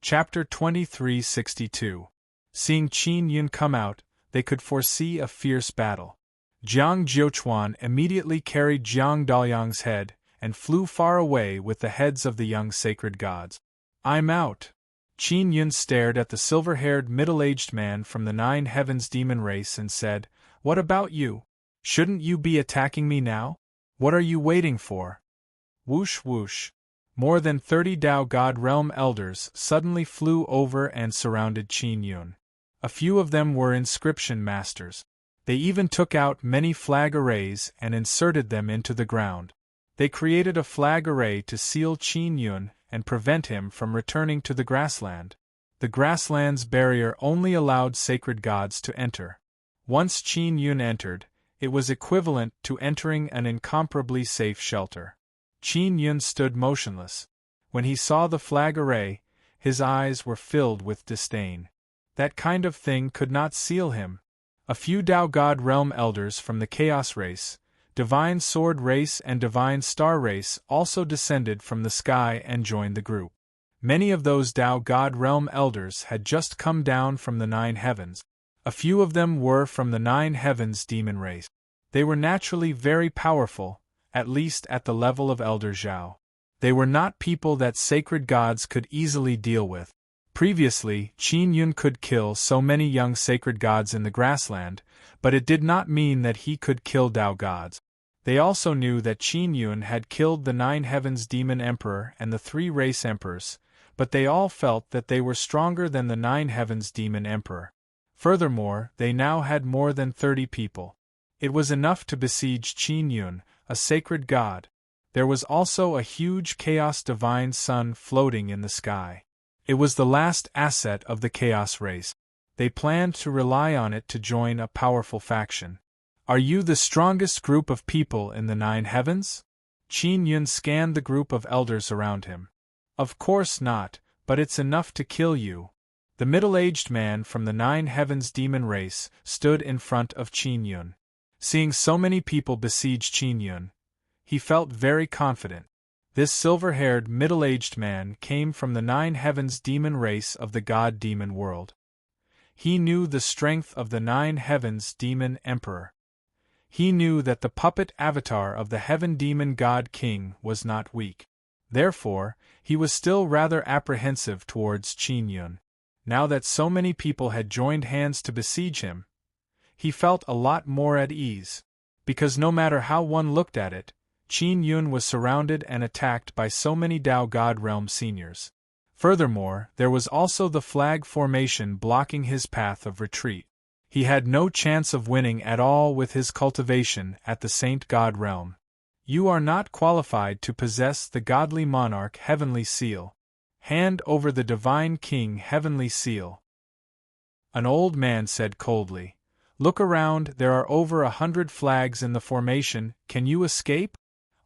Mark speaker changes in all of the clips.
Speaker 1: Chapter 2362. Seeing Qin Yun come out, they could foresee a fierce battle. Jiang Jiuquan immediately carried Jiang Daoyang's head, and flew far away with the heads of the young sacred gods. "I'm out." Qin Yun stared at the silver-haired middle-aged man from the Nine Heavens demon race and said, "What about you? Shouldn't you be attacking me now? What are you waiting for?" Whoosh whoosh. More than 30 Dao God Realm elders suddenly flew over and surrounded Qin Yun. A few of them were inscription masters. They even took out many flag arrays and inserted them into the ground. They created a flag array to seal Qin Yun and prevent him from returning to the grassland. The grassland's barrier only allowed sacred gods to enter. Once Qin Yun entered, it was equivalent to entering an incomparably safe shelter. Qin Yun stood motionless. When he saw the flag array, his eyes were filled with disdain. That kind of thing could not seal him. A few Dao God Realm elders from the Chaos race, Divine Sword race and Divine Star race also descended from the sky and joined the group. Many of those Dao God Realm elders had just come down from the Nine Heavens. A few of them were from the Nine Heavens demon race. They were naturally very powerful, at least at the level of Elder Zhao. They were not people that sacred gods could easily deal with. Previously, Qin Yun could kill so many young sacred gods in the grassland, but it did not mean that he could kill Dao gods. They also knew that Qin Yun had killed the Nine Heavens Demon Emperor and the 3 Race Emperors, but they all felt that they were stronger than the Nine Heavens Demon Emperor. Furthermore, they now had more than 30 people. It was enough to besiege Qin Yun, a sacred god. There was also a huge Chaos Divine Sun floating in the sky. It was the last asset of the Chaos race. They planned to rely on it to join a powerful faction. "Are you the strongest group of people in the Nine Heavens?" Qin Yun scanned the group of elders around him. "Of course not, but it's enough to kill you." The middle-aged man from the Nine Heavens demon race stood in front of Qin Yun. Seeing so many people besiege Qin Yun, he felt very confident. This silver-haired middle-aged man came from the Nine Heavens demon race of the God-demon world. He knew the strength of the Nine Heavens demon emperor. He knew that the puppet avatar of the Heaven Demon God King was not weak. Therefore, he was still rather apprehensive towards Qin Yun. Now that so many people had joined hands to besiege him, he felt a lot more at ease. Because no matter how one looked at it, Qin Yun was surrounded and attacked by so many Dao God Realm seniors. Furthermore, there was also the flag formation blocking his path of retreat. He had no chance of winning at all with his cultivation at the Saint God Realm. "You are not qualified to possess the Godly Monarch Heavenly Seal. Hand over the Divine King Heavenly Seal." An old man said coldly, "Look around, there are over 100 flags in the formation, can you escape?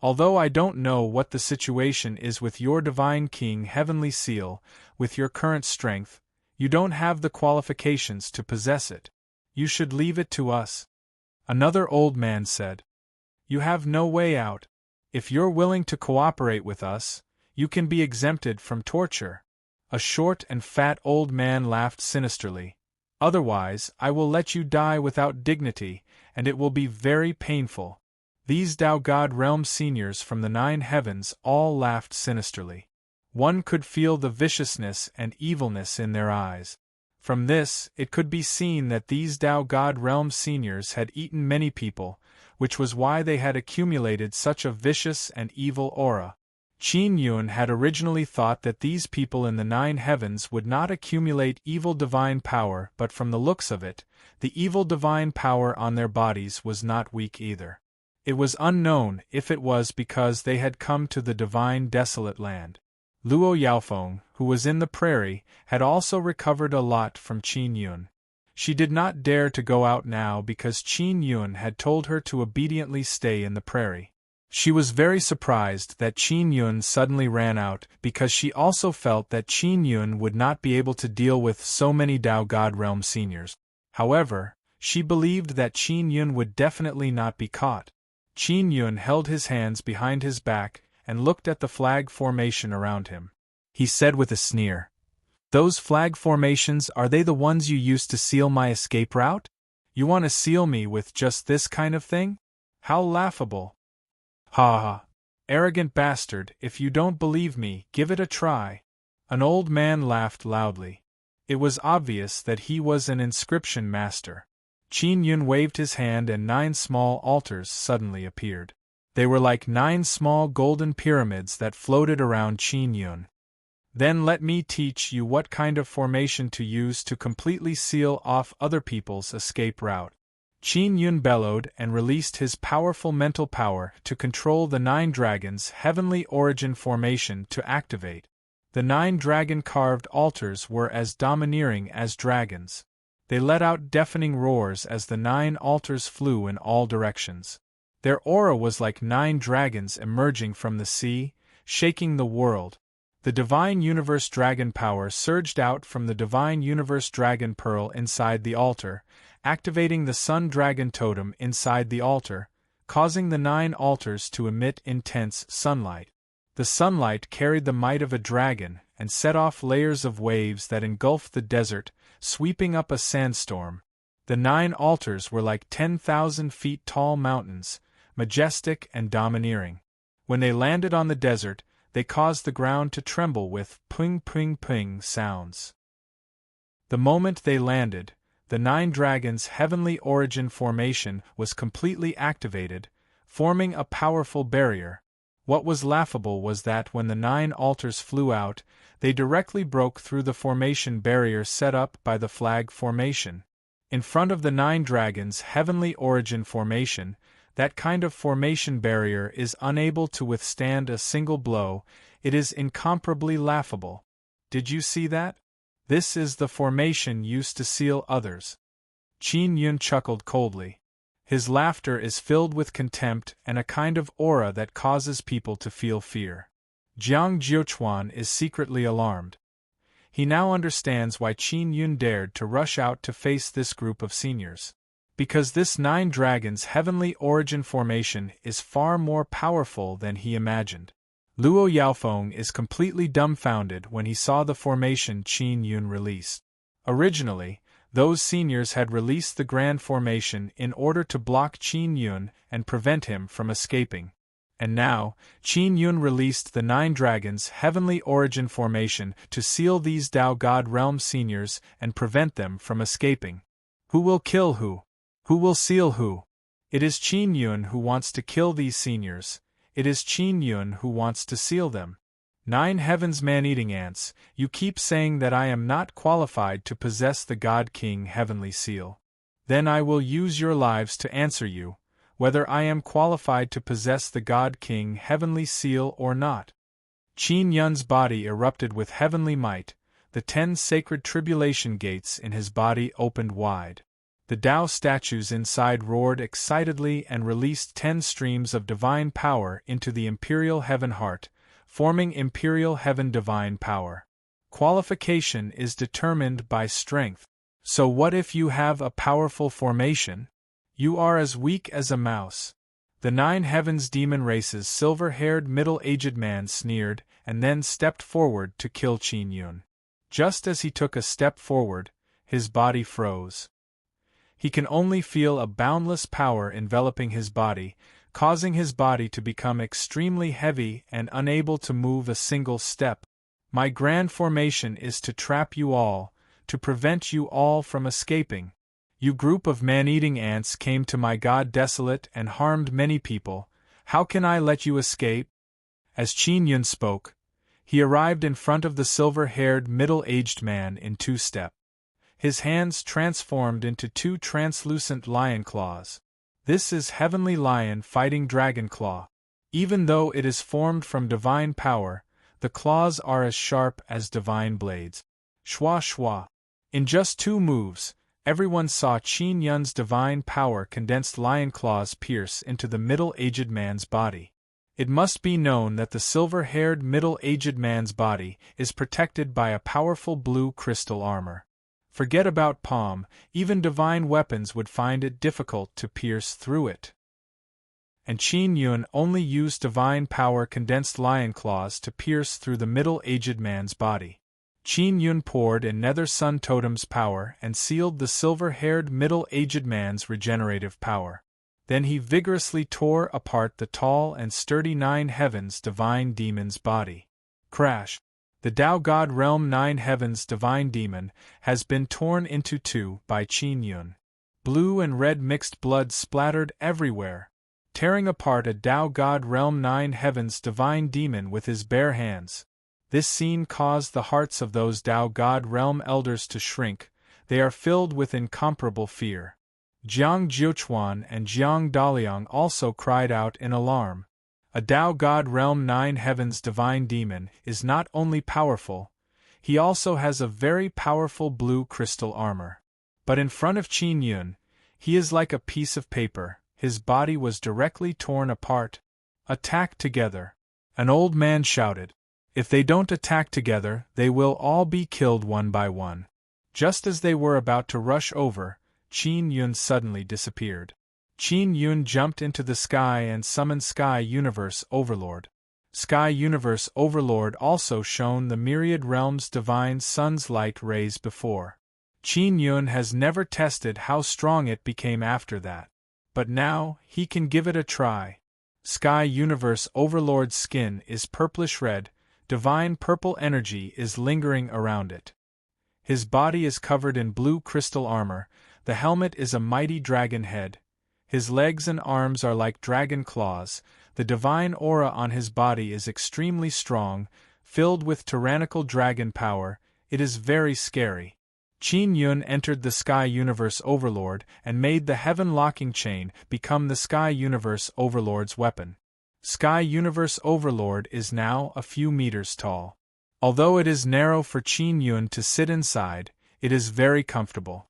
Speaker 1: Although I don't know what the situation is with your Divine King Heavenly Seal, with your current strength, you don't have the qualifications to possess it. You should leave it to us." Another old man said, "You have no way out. If you're willing to cooperate with us, you can be exempted from torture." A short and fat old man laughed sinisterly. "Otherwise, I will let you die without dignity, and it will be very painful." These Dao God Realm seniors from the Nine Heavens all laughed sinisterly. One could feel the viciousness and evilness in their eyes. From this, it could be seen that these Dao God Realm seniors had eaten many people, which was why they had accumulated such a vicious and evil aura. Qin Yun had originally thought that these people in the Nine Heavens would not accumulate evil divine power, but from the looks of it, the evil divine power on their bodies was not weak either. It was unknown if it was because they had come to the divine desolate land. Luo Yaofeng, who was in the prairie, had also recovered a lot from Qin Yun. She did not dare to go out now because Qin Yun had told her to obediently stay in the prairie. She was very surprised that Qin Yun suddenly ran out because she also felt that Qin Yun would not be able to deal with so many Dao God Realm seniors. However, she believed that Qin Yun would definitely not be caught. Qin Yun held his hands behind his back and looked at the flag formation around him. He said with a sneer, Those flag formations, are they the ones you used to seal my escape route? You want to seal me with just this kind of thing? How laughable! Ha ha! Arrogant bastard, if you don't believe me, give it a try. An old man laughed loudly. It was obvious that he was an inscription master. Qin Yun waved his hand and 9 small altars suddenly appeared. They were like 9 small golden pyramids that floated around Qin Yun. Then let me teach you what kind of formation to use to completely seal off other people's escape route. Qin Yun bellowed and released his powerful mental power to control the 9 dragons' heavenly origin formation to activate. The 9 dragon-carved altars were as domineering as dragons. They let out deafening roars as the 9 altars flew in all directions. Their aura was like 9 dragons emerging from the sea, shaking the world. The Divine Universe Dragon power surged out from the Divine Universe Dragon Pearl inside the altar, activating the Sun Dragon Totem inside the altar, causing the 9 altars to emit intense sunlight. The sunlight carried the might of a dragon and set off layers of waves that engulfed the desert, sweeping up a sandstorm. The 9 altars were like 10,000 feet tall mountains, majestic and domineering. When they landed on the desert, they caused the ground to tremble with ping ping ping sounds. The moment they landed, the 9 dragons' heavenly origin formation was completely activated, forming a powerful barrier. What was laughable was that when the 9 altars flew out, they directly broke through the formation barrier set up by the flag formation. In front of the 9 dragons' heavenly origin formation, that kind of formation barrier is unable to withstand a single blow. It is incomparably laughable. Did you see that? This is the formation used to seal others. Qin Yun chuckled coldly. His laughter is filled with contempt and a kind of aura that causes people to feel fear. Jiang Jiuchuan is secretly alarmed. He now understands why Qin Yun dared to rush out to face this group of seniors. Because this 9 dragons' heavenly origin formation is far more powerful than he imagined. Luo Yaofeng is completely dumbfounded when he saw the formation Qin Yun released. Originally, those seniors had released the grand formation in order to block Qin Yun and prevent him from escaping. And now, Qin Yun released the 9 dragons' heavenly origin formation to seal these Dao God Realm seniors and prevent them from escaping. Who will kill who? Who will seal who? It is Qin Yun who wants to kill these seniors. It is Qin Yun who wants to seal them. 9 heavens man-eating ants, you keep saying that I am not qualified to possess the God King heavenly seal. Then I will use your lives to answer you, whether I am qualified to possess the God King heavenly seal or not. Qin Yun's body erupted with heavenly might, the 10 sacred tribulation gates in his body opened wide. The Tao statues inside roared excitedly and released 10 streams of divine power into the Imperial Heaven Heart, forming Imperial Heaven Divine Power. Qualification is determined by strength. So what if you have a powerful formation? You are as weak as a mouse. The 9 heavens demon race's silver-haired middle-aged man sneered and then stepped forward to kill Qin Yun. Just as he took a step forward, his body froze. He can only feel a boundless power enveloping his body, causing his body to become extremely heavy and unable to move a single step. My grand formation is to trap you all, to prevent you all from escaping. You group of man-eating ants came to my God desolate and harmed many people. How can I let you escape? As Qin Yun spoke, he arrived in front of the silver-haired middle-aged man in 2 steps. His hands transformed into 2 translucent lion claws. This is Heavenly Lion fighting Dragon Claw. Even though it is formed from divine power, the claws are as sharp as divine blades. Shwa shwa. In just 2 moves, everyone saw Qin Yun's divine power condensed lion claws pierce into the middle-aged man's body. It must be known that the silver-haired middle-aged man's body is protected by a powerful blue crystal armor. Forget about palm, even divine weapons would find it difficult to pierce through it. And Qin Yun only used divine power condensed lion claws to pierce through the middle-aged man's body. Qin Yun poured in Nether Sun Totem's power and sealed the silver-haired middle-aged man's regenerative power. Then he vigorously tore apart the tall and sturdy Nine Heavens Divine Demon's body. Crash! The Tao God Realm Nine Heavens Divine Demon has been torn into two by Qin Yun. Blue and red mixed blood splattered everywhere, tearing apart a Tao God Realm Nine Heavens Divine Demon with his bare hands. This scene caused the hearts of those Tao God Realm elders to shrink. They are filled with incomparable fear. Jiang Jiuquan and Jiang Daliang also cried out in alarm. A Tao God Realm Nine Heavens Divine Demon is not only powerful, he also has a very powerful blue crystal armor. But in front of Qin Yun, he is like a piece of paper. His body was directly torn apart. Attack together! An old man shouted. If they don't attack together, they will all be killed one by one. Just as they were about to rush over, Qin Yun suddenly disappeared. Qin Yun jumped into the sky and summoned Sky Universe Overlord. Sky Universe Overlord also shone the myriad realms divine sun's light rays before. Qin Yun has never tested how strong it became after that. But now, he can give it a try. Sky Universe Overlord's skin is purplish-red, divine purple energy is lingering around it. His body is covered in blue crystal armor, the helmet is a mighty dragon head. His legs and arms are like dragon claws, the divine aura on his body is extremely strong, filled with tyrannical dragon power, it is very scary. Qin Yun entered the Sky Universe Overlord and made the Heaven Locking Chain become the Sky Universe Overlord's weapon. Sky Universe Overlord is now a few meters tall. Although it is narrow for Qin Yun to sit inside, it is very comfortable.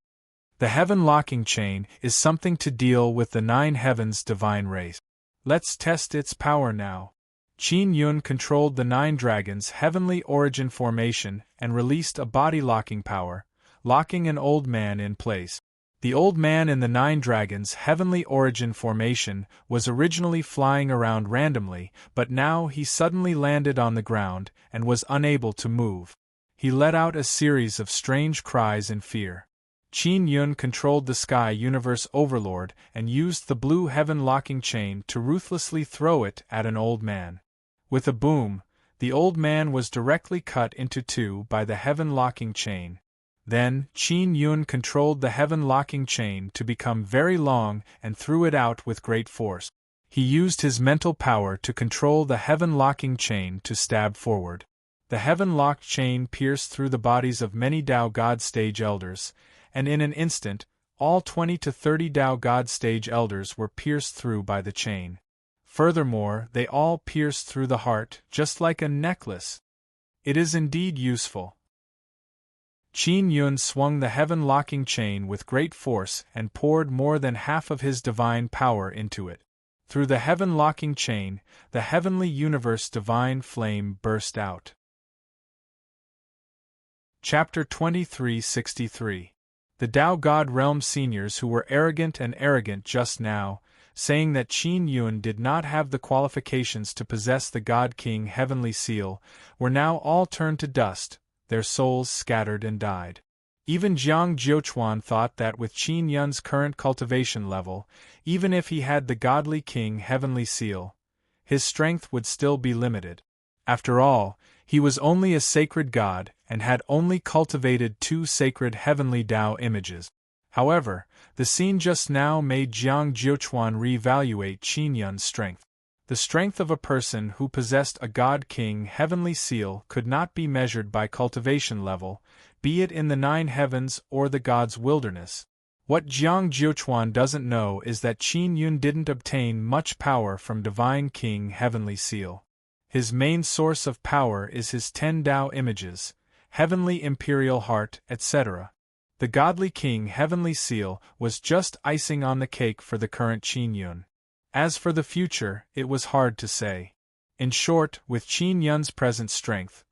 Speaker 1: The Heaven Locking Chain is something to deal with the Nine Heavens Divine Race. Let's test its power now. Qin Yun controlled the Nine Dragons' heavenly origin formation and released a body-locking power, locking an old man in place. The old man in the Nine Dragons' heavenly origin formation was originally flying around randomly, but now he suddenly landed on the ground and was unable to move. He let out a series of strange cries in fear. Qin Yun controlled the Sky Universe Overlord and used the blue Heaven Locking Chain to ruthlessly throw it at an old man. With a boom, the old man was directly cut into two by the Heaven Locking Chain. Then, Qin Yun controlled the Heaven Locking Chain to become very long and threw it out with great force. He used his mental power to control the Heaven Locking Chain to stab forward. The Heaven Locked Chain pierced through the bodies of many Tao God Stage Elders, and in an instant, all 20 to 30 Tao God Stage Elders were pierced through by the chain. Furthermore, they all pierced through the heart, just like a necklace. It is indeed useful. Qin Yun swung the Heaven Locking Chain with great force and poured more than half of his divine power into it. Through the Heaven Locking Chain, the Heavenly Universe Divine Flame burst out. Chapter 2363. The Tao God Realm Seniors who were arrogant just now, saying that Qin Yun did not have the qualifications to possess the God King Heavenly Seal, were now all turned to dust, their souls scattered and died. Even Jiang Jiuquan thought that with Qin Yun's current cultivation level, even if he had the Godly King Heavenly Seal, his strength would still be limited. After all, he was only a sacred god and had only cultivated 2 sacred heavenly Tao images. However, the scene just now made Jiang Jiuquan re-evaluate Qin Yun's strength. The strength of a person who possessed a God King Heavenly Seal could not be measured by cultivation level, be it in the 9 heavens or the God's wilderness. What Jiang Jiuquan doesn't know is that Qin Yun didn't obtain much power from Divine King Heavenly Seal. His main source of power is his 10 Tao images, Heavenly Imperial Heart, etc. The Godly King Heavenly Seal was just icing on the cake for the current Qin Yun. As for the future, it was hard to say. In short, with Qin Yun's present strength,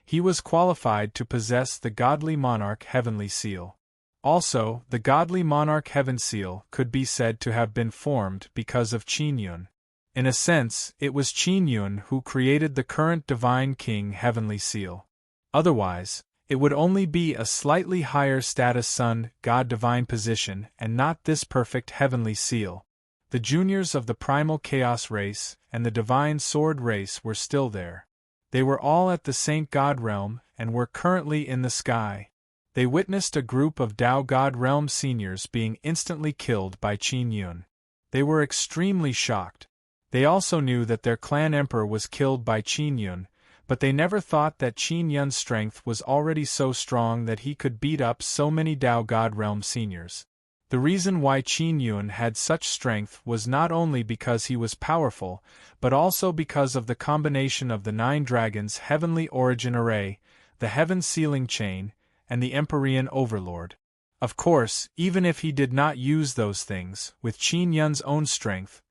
Speaker 1: he was qualified to possess the Godly Monarch Heavenly Seal. Also, the Godly Monarch Heaven Seal could be said to have been formed because of Qin Yun. In a sense, it was Qin Yun who created the current Divine King Heavenly Seal. Otherwise, It would only be a slightly higher status sun god divine position and not this perfect heavenly seal. The juniors of the primal chaos race and the divine sword race were still there. They were all at the Saint God realm and were currently in the sky. They witnessed a group of Tao God realm seniors being instantly killed by Qin Yun. They were extremely shocked. They also knew that their clan emperor was killed by Qin Yun, but they never thought that Qin Yun's strength was already so strong that he could beat up so many Tao God realm seniors. The reason why Qin Yun had such strength was not only because he was powerful, but also because of the combination of the 9 dragons' heavenly origin array, the heaven sealing chain, and the Empyrean overlord. Of course, even if he did not use those things, with Qin Yun's own strength,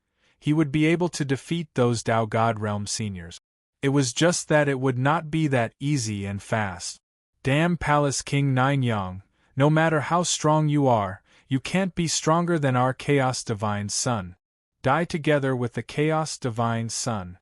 Speaker 1: he would be able to defeat those Tao God realm seniors. It was just that it would not be that easy and fast. Damn Palace King Nine Yang, no matter how strong you are, you can't be stronger than our Chaos Divine Sun. Die together with the Chaos Divine Sun.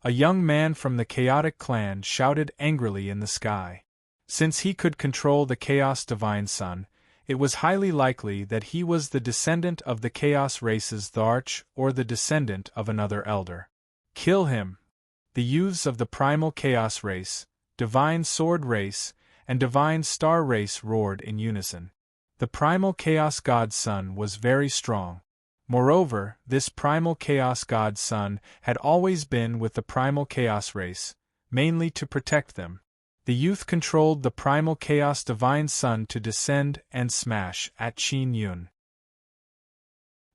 Speaker 1: A young man from the Chaotic clan shouted angrily in the sky. Since he could control the Chaos Divine Sun, it was highly likely that he was the descendant of the Chaos race's Tharch or the descendant of another elder. Kill him! The youths of the Primal Chaos race, Divine Sword race, and Divine Star race roared in unison. The Primal Chaos God Sun was very strong. Moreover, this Primal Chaos God Sun had always been with the Primal Chaos race, mainly to protect them. The youth controlled the Primal Chaos Divine Sun to descend and smash at Qin Yun.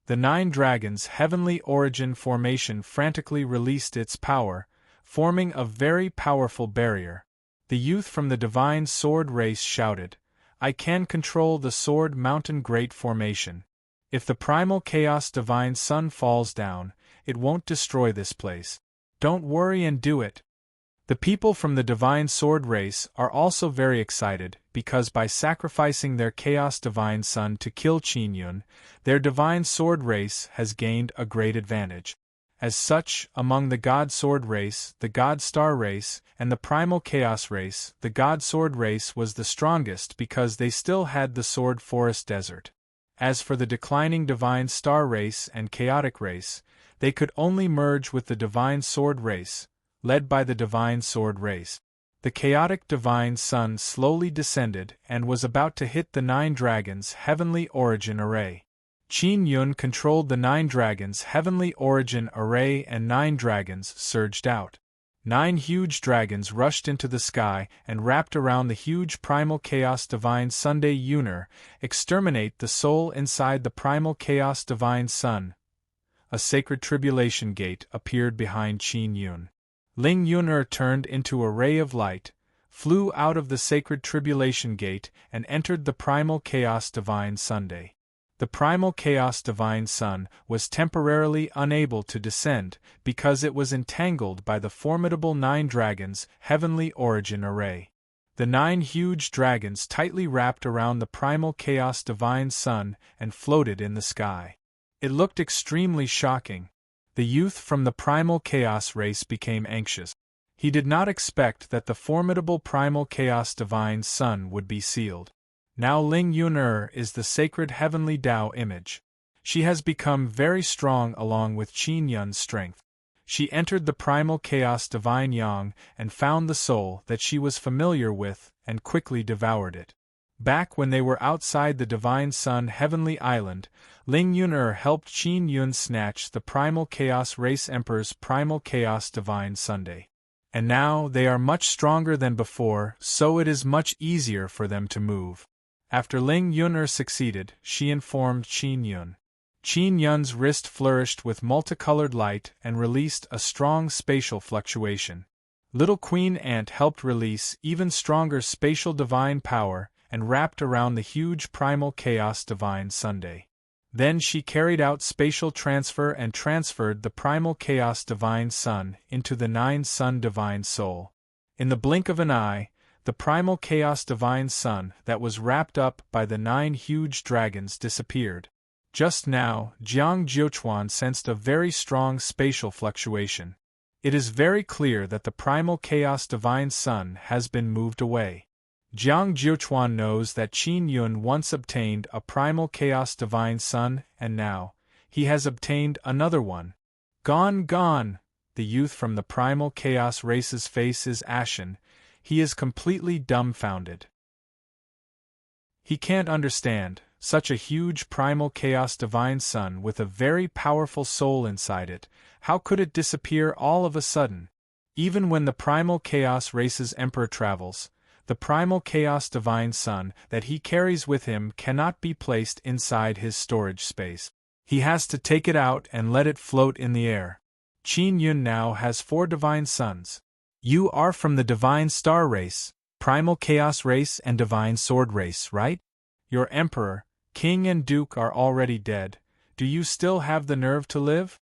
Speaker 1: The 9 dragons' heavenly origin formation frantically released its power, forming a very powerful barrier. The youth from the Divine Sword race shouted, "I can control the Sword Mountain Great Formation. If the Primal Chaos Divine Sun falls down, it won't destroy this place. Don't worry and do it." The people from the Divine Sword race are also very excited because by sacrificing their Chaos Divine Sun to kill Qin Yun, their Divine Sword race has gained a great advantage. As such, among the God Sword race, the God Star race, and the Primal Chaos race, the God Sword race was the strongest because they still had the Sword Forest Desert. As for the declining Divine Star race and Chaotic race, they could only merge with the Divine Sword race, led by the Divine Sword race. The Chaotic Divine Sun slowly descended and was about to hit the 9 dragons' heavenly origin array. Qin Yun controlled the 9 dragons' heavenly origin array and 9 dragons surged out. 9 huge dragons rushed into the sky and wrapped around the huge Primal Chaos Divine Sunday Yuner, exterminate the soul inside the Primal Chaos Divine Sun. A sacred tribulation gate appeared behind Qin Yun. Ling Yuner turned into a ray of light, flew out of the sacred tribulation gate and entered the Primal Chaos Divine Sunday. The Primal Chaos Divine Sun was temporarily unable to descend because it was entangled by the formidable 9 dragons' heavenly origin array. The 9 huge dragons tightly wrapped around the Primal Chaos Divine Sun and floated in the sky. It looked extremely shocking. The youth from the Primal Chaos race became anxious. He did not expect that the formidable Primal Chaos Divine Sun would be sealed. Now Ling Yuner is the sacred heavenly Tao image. She has become very strong along with Qin Yun's strength. She entered the Primal Chaos Divine Yang and found the soul that she was familiar with and quickly devoured it. Back when they were outside the Divine Sun Heavenly Island, Ling Yuner helped Qin Yun snatch the Primal Chaos Race Emperor's Primal Chaos Divine Sunday. And now they are much stronger than before, so it is much easier for them to move. After Ling Yuner succeeded, she informed Qin Yun. Qin Yun's wrist flourished with multicolored light and released a strong spatial fluctuation. Little Queen Ant helped release even stronger spatial divine power and wrapped around the huge Primal Chaos Divine Sunday. Then she carried out spatial transfer and transferred the Primal Chaos Divine Sun into the 9 Sun Divine Soul. In the blink of an eye, the Primal Chaos Divine Sun that was wrapped up by the 9 huge dragons disappeared. Just now, Jiang Jiuchuan sensed a very strong spatial fluctuation. It is very clear that the Primal Chaos Divine Sun has been moved away. Jiang Jiuquan knows that Qin Yun once obtained a primal chaos divine son, and now, he has obtained another one. Gone, gone! The youth from the primal chaos race's face is ashen. He is completely dumbfounded. He can't understand, such a huge primal chaos divine son with a very powerful soul inside it, how could it disappear all of a sudden? Even when the primal chaos race's emperor travels, the primal chaos divine son that he carries with him cannot be placed inside his storage space. He has to take it out and let it float in the air. Qin Yun now has 4 divine sons. You are from the divine star race, primal chaos race and divine sword race, right? Your emperor, king and duke are already dead. Do you still have the nerve to live?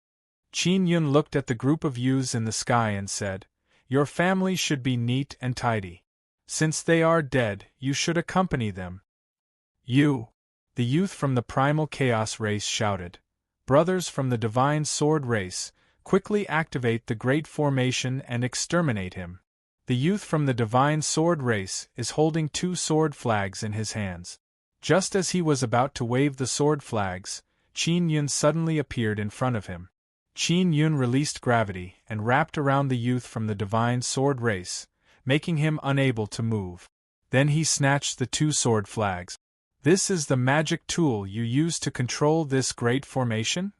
Speaker 1: Qin Yun looked at the group of youths in the sky and said, Your family should be neat and tidy. Since they are dead, you should accompany them. You! The youth from the primal chaos race shouted. Brothers from the divine sword race, quickly activate the great formation and exterminate him. The youth from the divine sword race is holding 2 sword flags in his hands. Just as he was about to wave the sword flags, Qin Yun suddenly appeared in front of him. Qin Yun released gravity and wrapped around the youth from the divine sword race, making him unable to move. Then he snatched the 2 sword flags. This is the magic tool you use to control this great formation?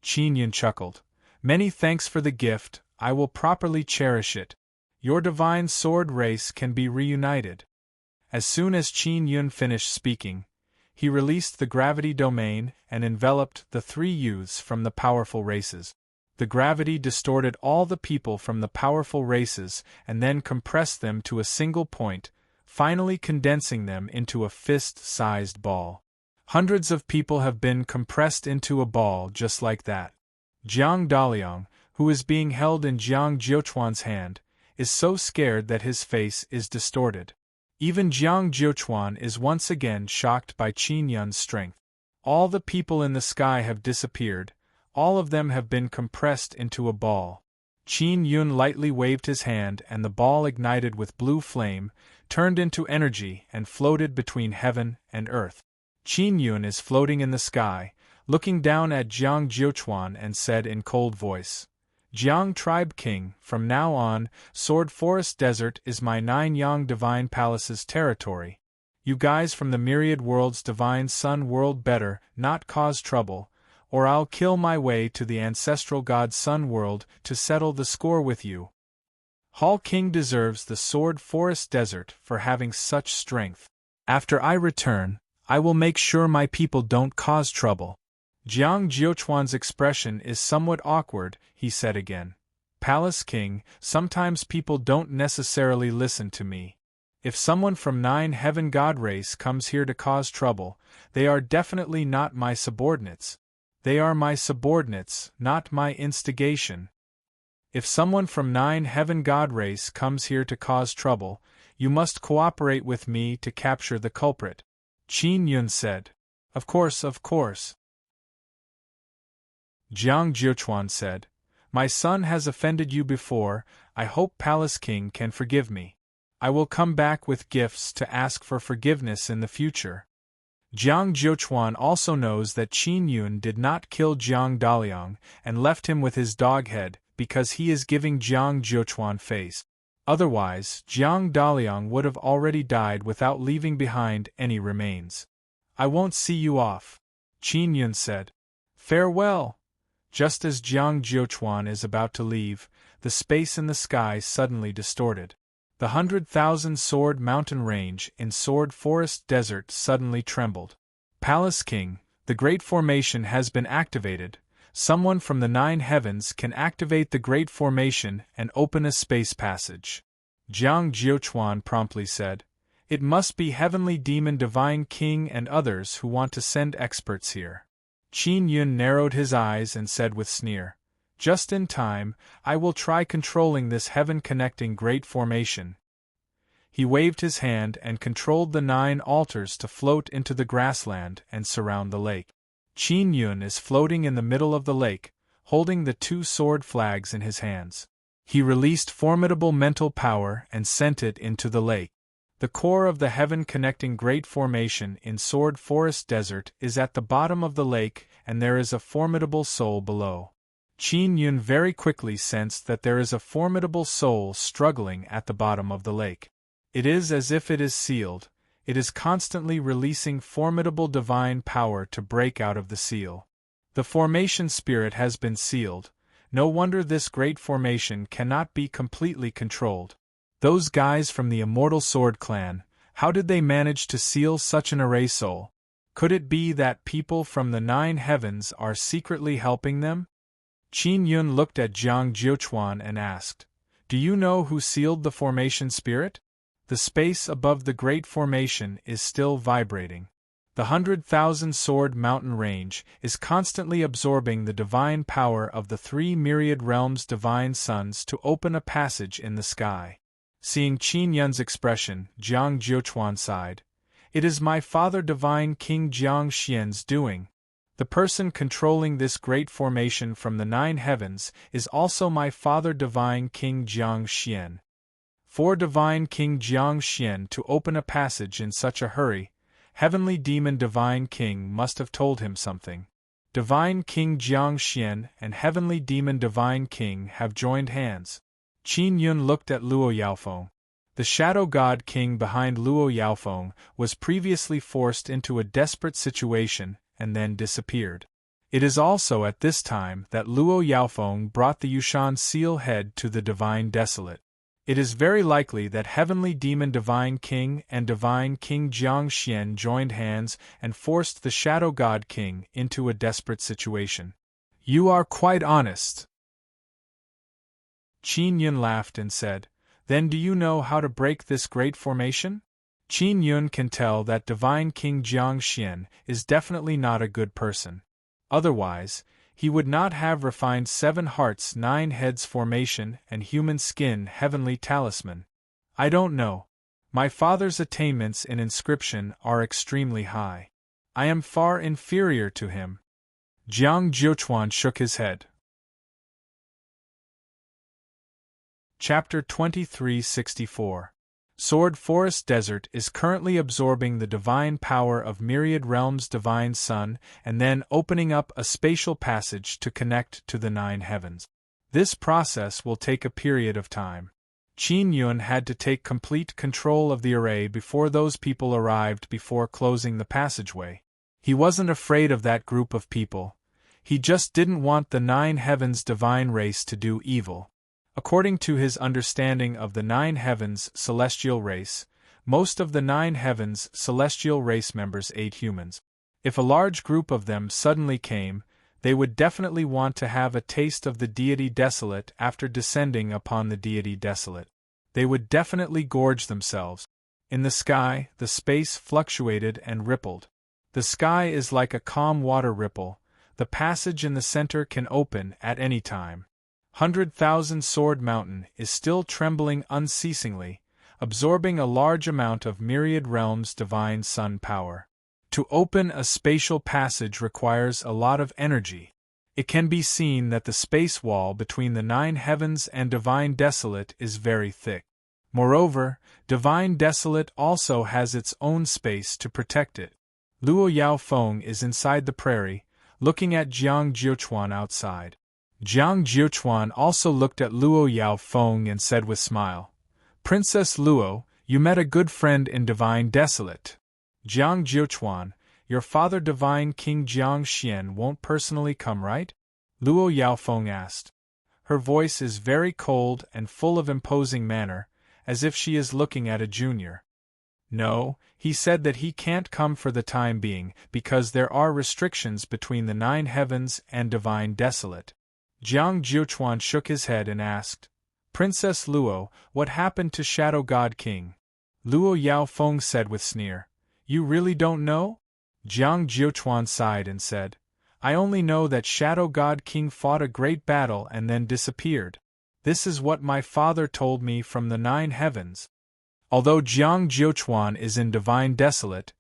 Speaker 1: Qin Yun chuckled. Many thanks for the gift, I will properly cherish it. Your divine sword race can be reunited. As soon as Qin Yun finished speaking, he released the gravity domain and enveloped the 3 youths from the powerful races. The gravity distorted all the people from the powerful races and then compressed them to a single point, finally condensing them into a fist-sized ball. Hundreds of people have been compressed into a ball just like that. Jiang Daliang, who is being held in Jiang Jiuquan's hand, is so scared that his face is distorted. Even Jiang Jiuquan is once again shocked by Qin Yun's strength. All the people in the sky have disappeared. All of them have been compressed into a ball. Qin Yun lightly waved his hand and the ball ignited with blue flame, turned into energy and floated between heaven and earth. Qin Yun is floating in the sky, looking down at Jiang Jiuquan and said in cold voice, Jiang Tribe King, from now on, Sword Forest Desert is my 9 Yang Divine Palace's territory. You guys from the Myriad World's Divine Sun World better not cause trouble, or I'll kill my way to the ancestral God Sun World to settle the score with you. Hall King deserves the Sword Forest Desert for having such strength. After I return, I will make sure my people don't cause trouble. Jiang Jiuquan's expression is somewhat awkward, he said again. Palace King, sometimes people don't necessarily listen to me. If someone from 9 Heaven God race comes here to cause trouble, they are definitely not my subordinates. They are my subordinates, not my instigation. If someone from 9 Heaven God race comes here to cause trouble, you must cooperate with me to capture the culprit. Qin Yun said. Of course, of course. Jiang Jiuquan said, My son has offended you before, I hope Palace King can forgive me. I will come back with gifts to ask for forgiveness in the future. Jiang Jiuquan also knows that Qin Yun did not kill Jiang Daliang and left him with his dog head because he is giving Jiang Jiuquan face. Otherwise, Jiang Daliang would have already died without leaving behind any remains. I won't see you off, Qin Yun said. Farewell! Just as Jiang Jiuquan is about to leave, the space in the sky suddenly distorted. The 100,000 Sword Mountain Range in Sword Forest Desert suddenly trembled. Palace King, the Great Formation has been activated. Someone from the 9 heavens can activate the Great Formation and open a space passage. Jiang Jiuquan promptly said, It must be Heavenly Demon Divine King and others who want to send experts here. Qin Yun narrowed his eyes and said with sneer, Just in time, I will try controlling this heaven-connecting Great Formation. He waved his hand and controlled the 9 altars to float into the grassland and surround the lake. Qin Yun is floating in the middle of the lake, holding the 2 sword flags in his hands. He released formidable mental power and sent it into the lake. The core of the heaven-connecting great formation in Sword Forest Desert is at the bottom of the lake, and there is a formidable soul below. Qin Yun very quickly sensed that there is a formidable soul struggling at the bottom of the lake. It is as if it is sealed. It is constantly releasing formidable divine power to break out of the seal. The formation spirit has been sealed. No wonder this great formation cannot be completely controlled. Those guys from the Immortal Sword Clan, how did they manage to seal such an array soul? Could it be that people from the 9 heavens are secretly helping them? Qin Yun looked at Jiang Jiuquan and asked, "Do you know who sealed the formation spirit?" The space above the great formation is still vibrating. The 100,000 Sword Mountain Range is constantly absorbing the divine power of the 3 myriad realms' divine suns to open a passage in the sky. Seeing Qin Yun's expression, Jiang Jiuquan sighed. "It is my father divine King Jiang Xian's doing. The person controlling this great formation from the 9 heavens is also my father divine King Jiang Xian. For divine King Jiang Xian to open a passage in such a hurry, Heavenly Demon Divine King must have told him something. Divine King Jiang Xian and Heavenly Demon Divine King have joined hands." Qin Yun looked at Luo Yaofeng. The Shadow God King behind Luo Yaofeng was previously forced into a desperate situation and then disappeared. It is also at this time that Luo Yaofeng brought the Yushan seal head to the Divine Desolate. It is very likely that Heavenly Demon Divine King and Divine King Jiang Xian joined hands and forced the Shadow God King into a desperate situation. "You are quite honest." Qin Yun laughed and said, "Then do you know how to break this great formation?" Qin Yun can tell that Divine King Jiang Xian is definitely not a good person. Otherwise, he would not have refined 7 hearts 9 heads formation and human skin heavenly talisman. "I don't know. My father's attainments in inscription are extremely high. I am far inferior to him." Jiang Jiuquan shook his head. Chapter 2364. Sword Forest Desert is currently absorbing the divine power of myriad realms' divine sun and then opening up a spatial passage to connect to the 9 heavens. This process will take a period of time. Qin Yun had to take complete control of the array before those people arrived before closing the passageway. He wasn't afraid of that group of people. He just didn't want the 9 heavens' divine race to do evil. According to his understanding of the 9 heavens' celestial race, most of the 9 heavens' celestial race members ate humans. If a large group of them suddenly came, they would definitely want to have a taste of the deity desolate after descending upon the deity desolate. They would definitely gorge themselves. In the sky, the space fluctuated and rippled. The sky is like a calm water ripple. The passage in the center can open at any time. 100,000 Sword Mountain is still trembling unceasingly, absorbing a large amount of myriad realms' divine sun power. To open a spatial passage requires a lot of energy. It can be seen that the space wall between the 9 heavens and Divine Desolate is very thick. Moreover, Divine Desolate also has its own space to protect it. Luo Yaofeng is inside the prairie, looking at Jiang Jiuquan outside. Jiang Jiuquan also looked at Luo Yaofeng and said with smile, "Princess Luo, you met a good friend in Divine Desolate. Jiang Jiuquan, your father Divine King Jiang Xian won't personally come, right?" Luo Yaofeng asked. Her voice is very cold and full of imposing manner, as if she is looking at a junior. "No, he said that he can't come for the time being because there are restrictions between the 9 heavens and Divine Desolate." Jiang Jiuquan shook his head and asked, "Princess Luo, what happened to Shadow God King?" Luo Yaofeng said with sneer, "You really don't know?" Jiang Jiuquan sighed and said, "I only know that Shadow God King fought a great battle and then disappeared. This is what my father told me from the 9 heavens." Although Jiang Jiuquan is in Divine Desolate,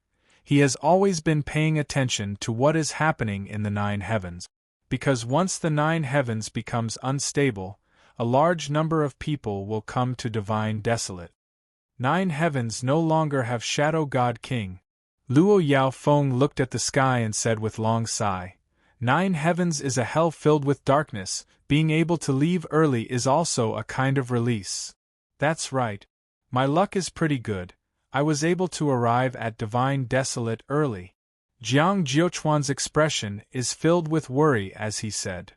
Speaker 1: he has always been paying attention to what is happening in the 9 heavens. Because once the 9 heavens becomes unstable, a large number of people will come to Divine Desolate. 9 heavens no longer have Shadow God King. Luo Yaofeng looked at the sky and said with long sigh, 9 heavens is a hell filled with darkness, being able to leave early is also a kind of release. That's right. My luck is pretty good, I was able to arrive at Divine Desolate early. Jiang Jiuquan's expression is filled with worry as he said.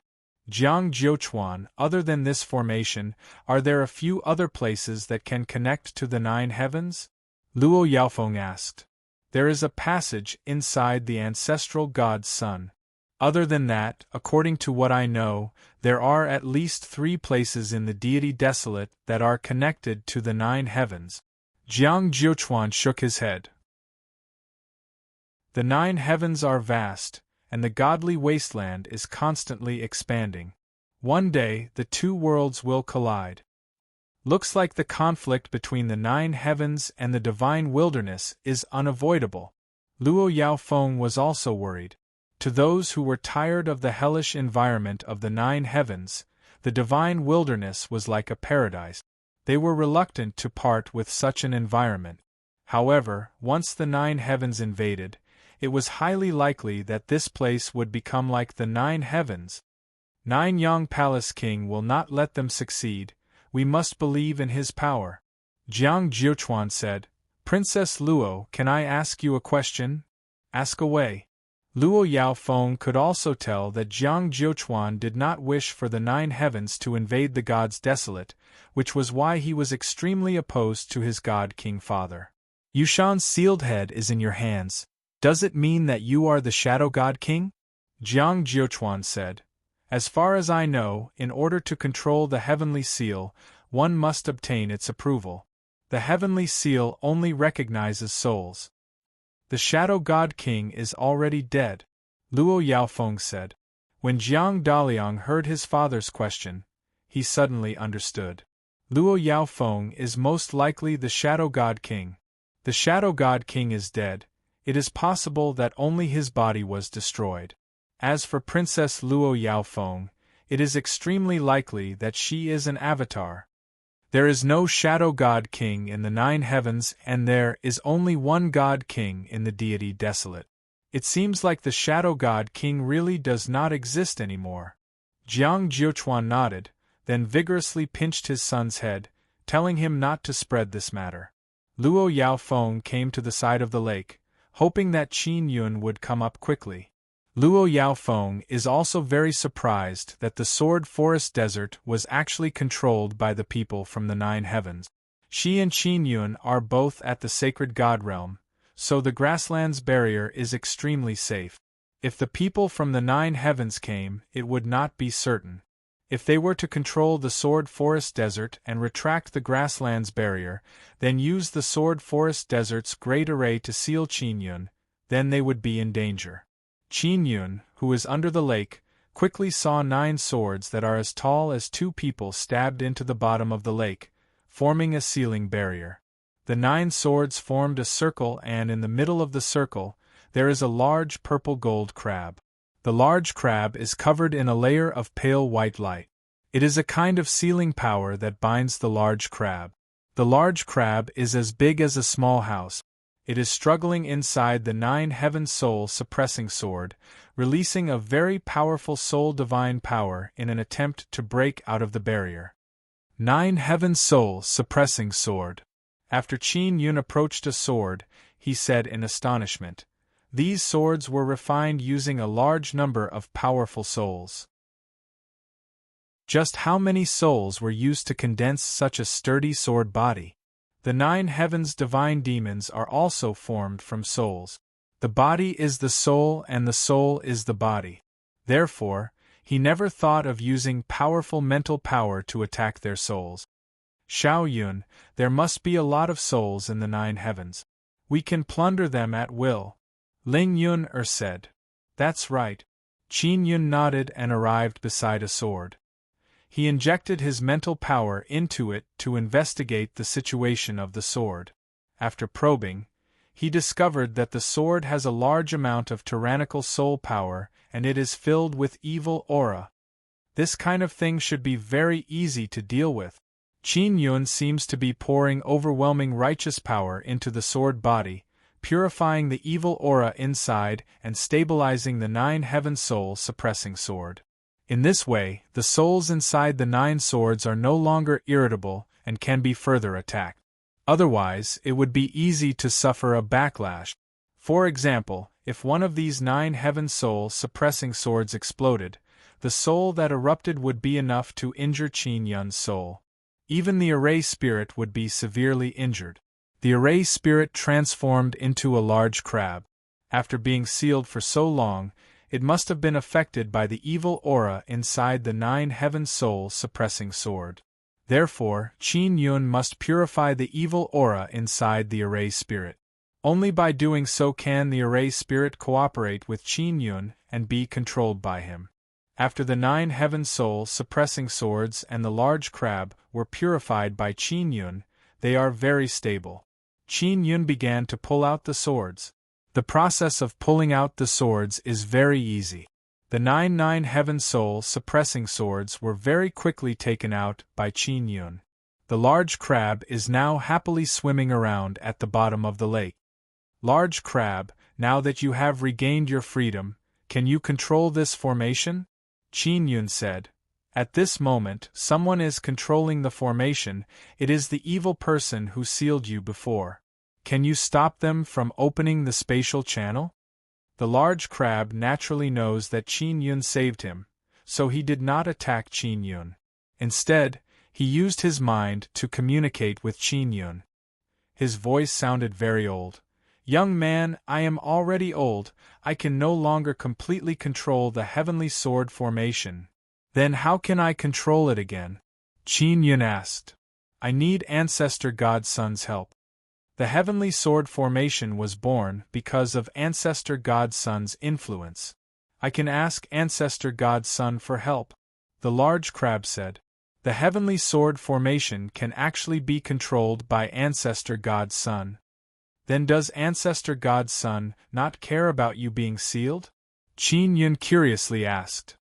Speaker 1: Jiang Jiuquan, other than this formation, are there a few other places that can connect to the 9 heavens? Luo Yaofeng asked. There is a passage inside the ancestral god's sun. Other than that, according to what I know, there are at least 3 places in the deity Desolate that are connected to the 9 heavens. Jiang Jiuquan shook his head. The 9 heavens are vast, and the godly wasteland is constantly expanding. One day, the 2 worlds will collide. Looks like the conflict between the 9 heavens and the divine wilderness is unavoidable. Luo Yaofeng was also worried. To those who were tired of the hellish environment of the 9 heavens, the divine wilderness was like a paradise. They were reluctant to part with such an environment. However, once the 9 heavens invaded, it was highly likely that this place would become like the 9 heavens. 9 Yang Palace King will not let them succeed, we must believe in his power. Jiang Jiuquan said, Princess Luo, can I ask you a question? Ask away. Luo Yaofeng could also tell that Jiang Jiuquan did not wish for the 9 heavens to invade the gods Desolate, which was why he was extremely opposed to his god king father. Yushan's sealed head is in your hands. Does it mean that you are the Shadow God King? Jiang Jiuquan said. As far as I know, in order to control the heavenly seal, one must obtain its approval. The heavenly seal only recognizes souls. The Shadow God King is already dead, Luo Yaofeng said. When Jiang Daliang heard his father's question, he suddenly understood. Luo Yaofeng is most likely the Shadow God King. The Shadow God King is dead. It is possible that only his body was destroyed. As for Princess Luo Yaofeng, it is extremely likely that she is an avatar. There is no Shadow God King in the 9 heavens and there is only one God King in the deity Desolate. It seems like the Shadow God King really does not exist anymore. Jiang Jiuquan nodded, then vigorously pinched his son's head, telling him not to spread this matter. Luo Yaofeng came to the side of the lake, hoping that Qin Yun would come up quickly. Luo Yaofeng is also very surprised that the Sword Forest Desert was actually controlled by the people from the 9 heavens. She and Qin Yun are both at the sacred god realm, so the grasslands barrier is extremely safe. If the people from the 9 heavens came, it would not be certain. If they were to control the Sword Forest Desert and retract the grasslands barrier, then use the Sword Forest Desert's great array to seal Qin Yun, then they would be in danger. Qin Yun, who is under the lake, quickly saw 9 swords that are as tall as 2 people stabbed into the bottom of the lake, forming a sealing barrier. The 9 swords formed a circle and in the middle of the circle, there is a large purple gold crab. The large crab is covered in a layer of pale white light. It is a kind of sealing power that binds the large crab. The large crab is as big as a small house. It is struggling inside the 9 heaven soul suppressing sword, releasing a very powerful soul divine power in an attempt to break out of the barrier. 9 heaven soul suppressing sword. After Qin Yun approached a sword, he said in astonishment, these swords were refined using a large number of powerful souls. Just how many souls were used to condense such a sturdy sword body? The 9 heavens divine demons are also formed from souls. The body is the soul and the soul is the body. Therefore, he never thought of using powerful mental power to attack their souls. Xiao Yun, there must be a lot of souls in the 9 heavens. We can plunder them at will. Ling Yun said. That's right. Qin Yun nodded and arrived beside a sword. He injected his mental power into it to investigate the situation of the sword. After probing, he discovered that the sword has a large amount of tyrannical soul power and it is filled with evil aura. This kind of thing should be very easy to deal with. Qin Yun seems to be pouring overwhelming righteous power into the sword body, purifying the evil aura inside and stabilizing the 9 heaven soul suppressing sword. In this way, the souls inside the 9 swords are no longer irritable and can be further attacked. Otherwise, it would be easy to suffer a backlash. For example, if one of these 9 heaven soul suppressing swords exploded, the soul that erupted would be enough to injure Qin Yun's soul. Even the array spirit would be severely injured. The array spirit transformed into a large crab. After being sealed for so long, it must have been affected by the evil aura inside the 9 heaven soul suppressing sword. Therefore, Qin Yun must purify the evil aura inside the array spirit. Only by doing so can the array spirit cooperate with Qin Yun and be controlled by him. After the 9 heaven soul suppressing swords and the large crab were purified by Qin Yun, they are very stable. Qin Yun began to pull out the swords. The process of pulling out the swords is very easy. The 9 heaven soul suppressing swords were very quickly taken out by Qin Yun. The large crab is now happily swimming around at the bottom of the lake. Large crab, now that you have regained your freedom, can you control this formation? Qin Yun said. At this moment, someone is controlling the formation. It is the evil person who sealed you before. Can you stop them from opening the spatial channel? The large crab naturally knows that Qin Yun saved him, so he did not attack Qin Yun. Instead, he used his mind to communicate with Qin Yun. His voice sounded very old. Young man, I am already old, I can no longer completely control the heavenly sword formation. Then how can I control it again? Qin Yun asked. I need Ancestor God Sun's help. The heavenly sword formation was born because of Ancestor God Sun's influence. I can ask Ancestor God Sun for help, the large crab said. The heavenly sword formation can actually be controlled by Ancestor God Sun. Then does Ancestor God Sun not care about you being sealed? Qin Yun curiously asked.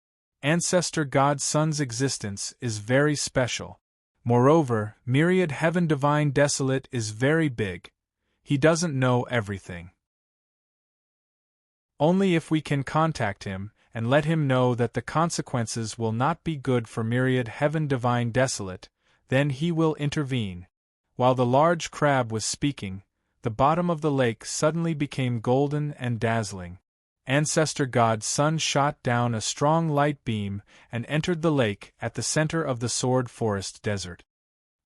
Speaker 1: Ancestor God Sun's existence is very special. Moreover, Myriad Heaven Divine Desolate is very big. He doesn't know everything. Only if we can contact him and let him know that the consequences will not be good for Myriad Heaven Divine Desolate, then he will intervene. While the large crab was speaking, the bottom of the lake suddenly became golden and dazzling. Ancestor God Sun shot down a strong light beam and entered the lake at the center of the sword forest desert.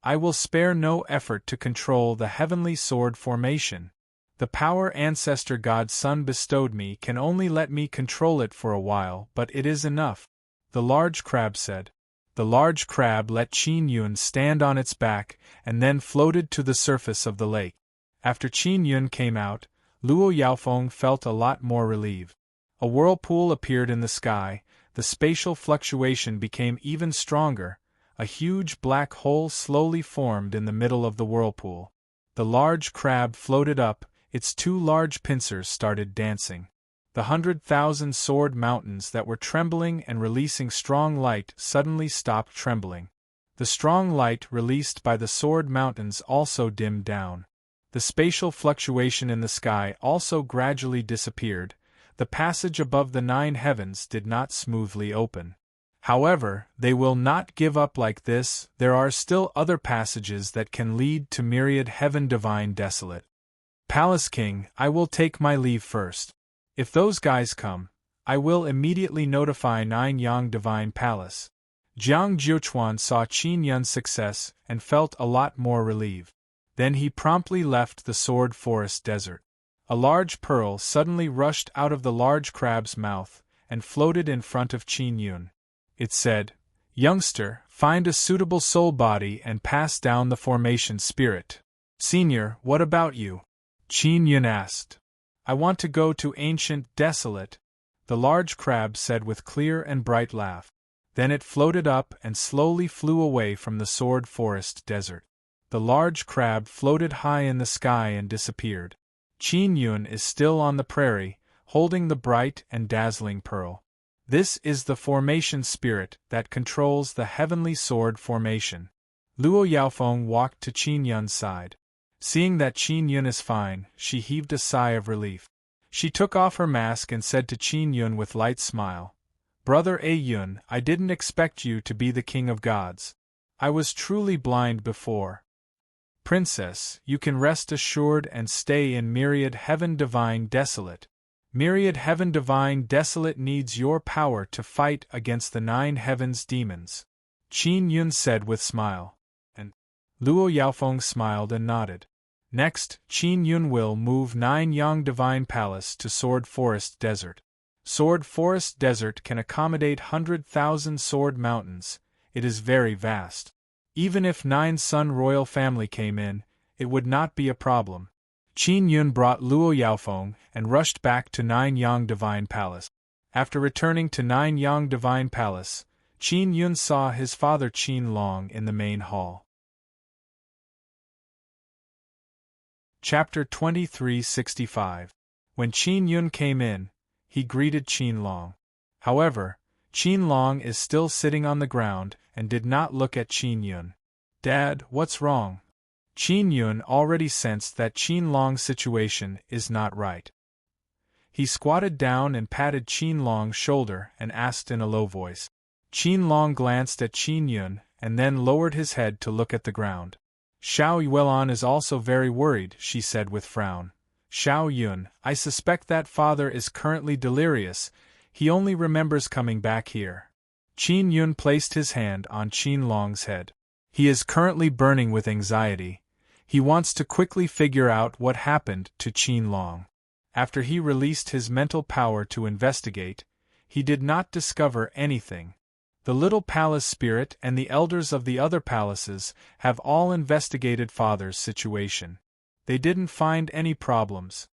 Speaker 1: I will spare no effort to control the heavenly sword formation. The power Ancestor God Sun bestowed me can only let me control it for a while, but it is enough, the large crab said. The large crab let Qin Yun stand on its back and then floated to the surface of the lake. After Qin Yun came out, Luo Yaofeng felt a lot more relieved. A whirlpool appeared in the sky, the spatial fluctuation became even stronger, a huge black hole slowly formed in the middle of the whirlpool. The large crab floated up, its 2 large pincers started dancing. The 100,000 sword mountains that were trembling and releasing strong light suddenly stopped trembling. The strong light released by the sword mountains also dimmed down. The spatial fluctuation in the sky also gradually disappeared. The passage above the 9 heavens did not smoothly open. However, they will not give up like this. There are still other passages that can lead to Myriad Heaven Divine Desolate. Palace King, I will take my leave first. If those guys come, I will immediately notify 9 Yang Divine Palace. Jiang Jiuquan saw Qin Yun's success and felt a lot more relieved. Then he promptly left the sword forest desert. A large pearl suddenly rushed out of the large crab's mouth and floated in front of Qin Yun. It said, Youngster, find a suitable soul body and pass down the formation spirit. Senior, what about you? Qin Yun asked. I want to go to ancient desolate, the large crab said with clear and bright laugh. Then it floated up and slowly flew away from the sword forest desert. The large crab floated high in the sky and disappeared. Qin Yun is still on the prairie, holding the bright and dazzling pearl. This is the formation spirit that controls the heavenly sword formation. Luo Yaofeng walked to Qin Yun's side. Seeing that Qin Yun is fine, she heaved a sigh of relief. She took off her mask and said to Qin Yun with light smile, "Brother A Yun, I didn't expect you to be the king of gods. I was truly blind before. Princess, you can rest assured and stay in Myriad Heaven Divine Desolate. Myriad Heaven Divine Desolate needs your power to fight against the 9 heavens demons," Qin Yun said with smile. And Luo Yaofeng smiled and nodded. Next, Qin Yun will move 9 Yang Divine Palace to Sword Forest Desert. Sword Forest Desert can accommodate 100,000 sword mountains. It is very vast. Even if 9 Sun royal family came in, it would not be a problem. Qin Yun brought Luo Yaofeng and rushed back to 9 Yang Divine Palace. After returning to 9 Yang Divine Palace, Qin Yun saw his father Qin Long in the main hall. Chapter 2365. When Qin Yun came in, he greeted Qin Long. However, Qin Long is still sitting on the ground and did not look at Qin Yun. "Dad, what's wrong?" Qin Yun already sensed that Qin Long's situation is not right. He squatted down and patted Qin Long's shoulder and asked in a low voice. Qin Long glanced at Qin Yun and then lowered his head to look at the ground. "Xiao Yuelon is also very worried," she said with frown. "Xiao Yun, I suspect that father is currently delirious. He only remembers coming back here." Qin Yun placed his hand on Qin Long's head. He is currently burning with anxiety. He wants to quickly figure out what happened to Qin Long. After he released his mental power to investigate, he did not discover anything. The little palace spirit and the elders of the other palaces have all investigated father's situation. They didn't find any problems.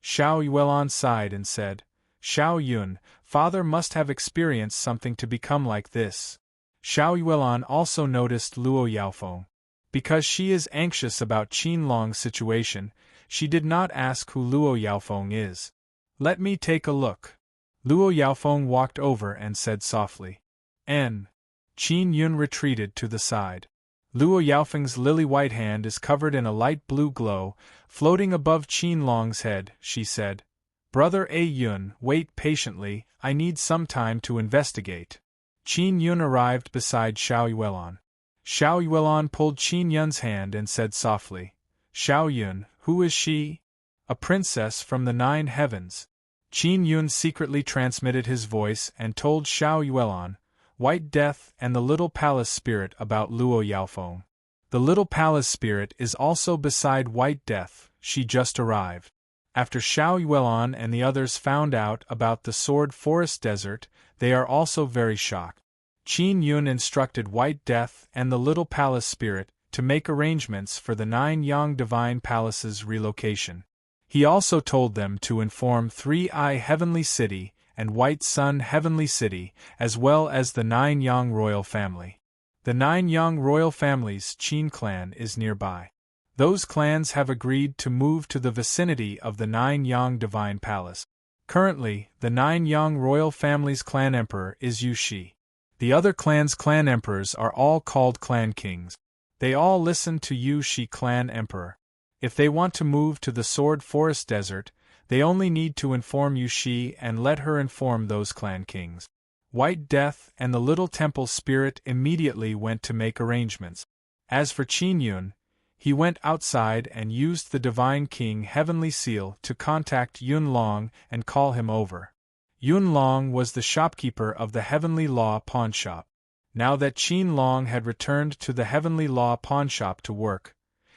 Speaker 1: Xiao Yuelon sighed and said, "Xiao Yun, father must have experienced something to become like this." Xiao Yuelon also noticed Luo Yaofeng. Because she is anxious about Qin Long's situation, she did not ask who Luo Yaofeng is. "Let me take a look." Luo Yaofeng walked over and said softly, "N." Qin Yun retreated to the side. Luo Yaofeng's lily-white hand is covered in a light blue glow, floating above Qin Long's head. She said, "Brother A Yun, wait patiently, I need some time to investigate." Qin Yun arrived beside Xiao Yuelon. Xiao Yuelon pulled Qin Yun's hand and said softly, "Xiao Yun, who is she?" "A princess from the 9 heavens." Qin Yun secretly transmitted his voice and told Xiao Yuelon, White Death and the little palace spirit about Luo Yaofeng. The little palace spirit is also beside White Death. She just arrived. After Xiao Yuelon and the others found out about the Sword Forest Desert, they are also very shocked. Qin Yun instructed White Death and the little palace spirit to make arrangements for the 9 Yang Divine Palaces relocation. He also told them to inform 3i Heavenly City and White Sun Heavenly City, as well as the 9 Yang royal family. The 9 Yang royal family's Qin clan is nearby. Those clans have agreed to move to the vicinity of the 9 Yang Divine Palace. Currently, the 9 Yang royal family's clan emperor is Yu Shi. The other clans' clan emperors are all called clan kings. They all listen to Yu Shi clan emperor. If they want to move to the Sword Forest Desert, they only need to inform Yu Shi and let her inform those clan kings. White Death and the little temple spirit immediately went to make arrangements. As for Qin Yun, he went outside and used the Divine King Heavenly Seal to contact Yun Long and call him over. Yun Long was the shopkeeper of the Heavenly Law pawnshop. Now that Qin Long had returned to the Heavenly Law pawnshop to work,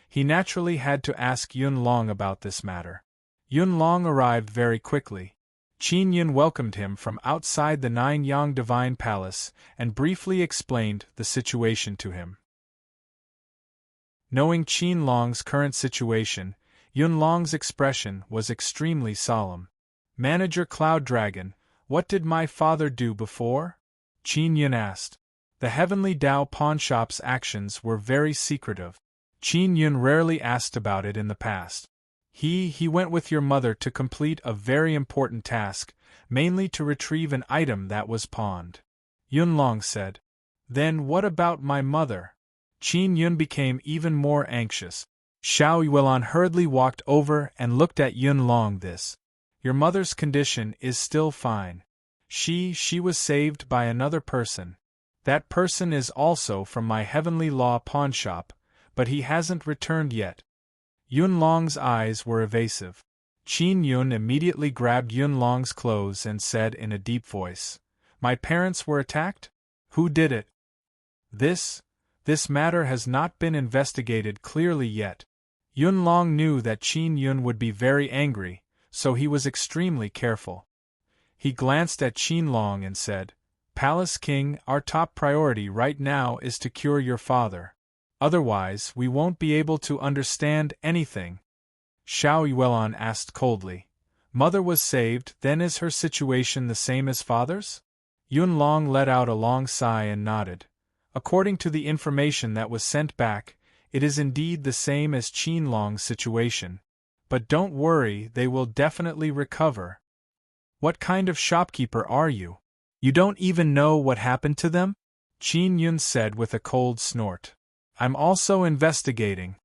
Speaker 1: he naturally had to ask Yun Long about this matter. Yun Long arrived very quickly. Qin Yun welcomed him from outside the 9 Yang Divine Palace and briefly explained the situation to him. Knowing Qin Long's current situation, Yun Long's expression was extremely solemn. "Manager Cloud Dragon, what did my father do before?" Qin Yun asked. The Heavenly Dao pawnshop's actions were very secretive. Qin Yun rarely asked about it in the past. He went with your mother to complete a very important task, mainly to retrieve an item that was pawned. Yun Long said. "Then what about my mother?" Qin Yun became even more anxious. Xiao Yuelon hurriedly walked over and looked at Yun Long. Your mother's condition is still fine. She was saved by another person. That person is also from my heavenly law pawnshop, but he hasn't returned yet. Yun Long's eyes were evasive. Qin Yun immediately grabbed Yun Long's clothes and said in a deep voice, "My parents were attacked? Who did it?" This matter has not been investigated clearly yet. Yun Long knew that Qin Yun would be very angry, so he was extremely careful. He glanced at Qin Long and said, "Palace King, our top priority right now is to cure your father. Otherwise, we won't be able to understand anything." Xiao Yuelon asked coldly, "Mother was saved, then is her situation the same as father's?" Yun Long let out a long sigh and nodded. According to the information that was sent back, it is indeed the same as Qin Long's situation. But don't worry, they will definitely recover. What kind of shopkeeper are you? You don't even know what happened to them? Qin Yun said with a cold snort. I'm also investigating.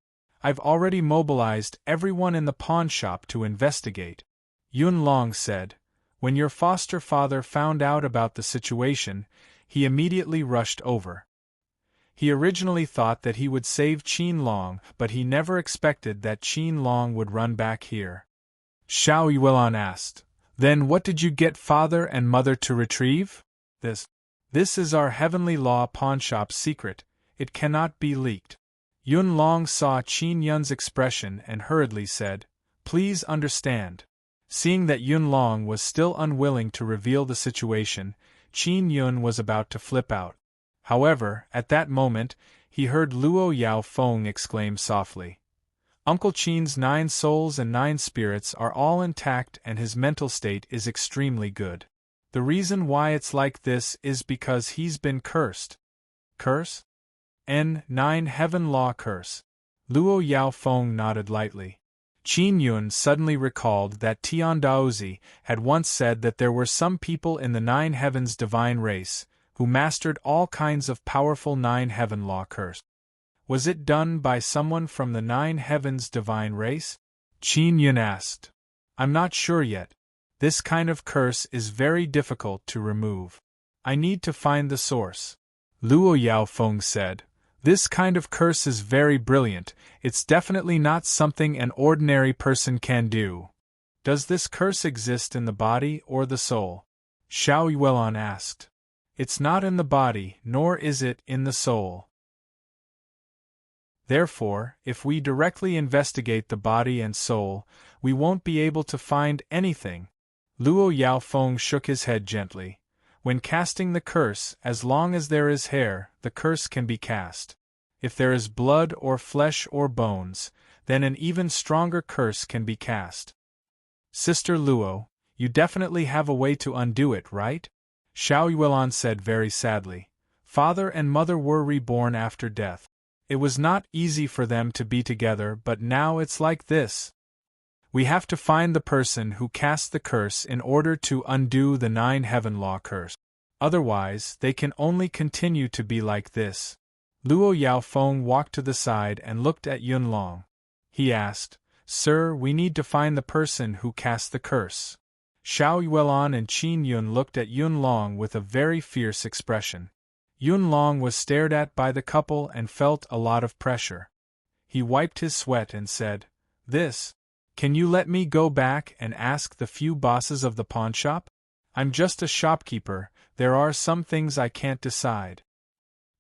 Speaker 1: I've already mobilized everyone in the pawn shop to investigate. Yun Long said. When your foster father found out about the situation, he immediately rushed over. He originally thought that he would save Qin Long, but he never expected that Qin Long would run back here. Xiao Yuelon asked, "Then what did you get father and mother to retrieve?" This is our heavenly law pawnshop secret. It cannot be leaked." Yun Long saw Qin Yun's expression and hurriedly said, "Please understand." Seeing that Yun Long was still unwilling to reveal the situation, Qin Yun was about to flip out. However, at that moment, he heard Luo Yao Feng exclaim softly, "Uncle Qin's 9 souls and 9 spirits are all intact and his mental state is extremely good. The reason why it's like this is because he's been cursed." Curse? 9 heaven law curse. Luo Yao Feng nodded lightly. Qin Yun suddenly recalled that Tian Daozi had once said that there were some people in the 9 heavens divine race who mastered all kinds of powerful 9 heaven law curse. Was it done by someone from the 9 heavens divine race? Qin Yun asked. I'm not sure yet. This kind of curse is very difficult to remove. I need to find the source. Luo Yao Feng said. This kind of curse is very brilliant, it's definitely not something an ordinary person can do. Does this curse exist in the body or the soul? Xiao Yuelon asked. It's not in the body, nor is it in the soul. Therefore, if we directly investigate the body and soul, we won't be able to find anything. Luo Yao Feng shook his head gently. When casting the curse, as long as there is hair, the curse can be cast. If there is blood or flesh or bones, then an even stronger curse can be cast. Sister Luo, you definitely have a way to undo it, right? Xiao Yuelon said very sadly. Father and mother were reborn after death. It was not easy for them to be together, but now it's like this. We have to find the person who cast the curse in order to undo the 9 heaven law curse. Otherwise, they can only continue to be like this. Luo Yao Feng walked to the side and looked at Yun Long. He asked, Sir, we need to find the person who cast the curse. Xiao Yuelon and Qin Yun looked at Yun Long with a very fierce expression. Yun Long was stared at by the couple and felt a lot of pressure. He wiped his sweat and said, Can you let me go back and ask the few bosses of the pawnshop? I'm just a shopkeeper, there are some things I can't decide.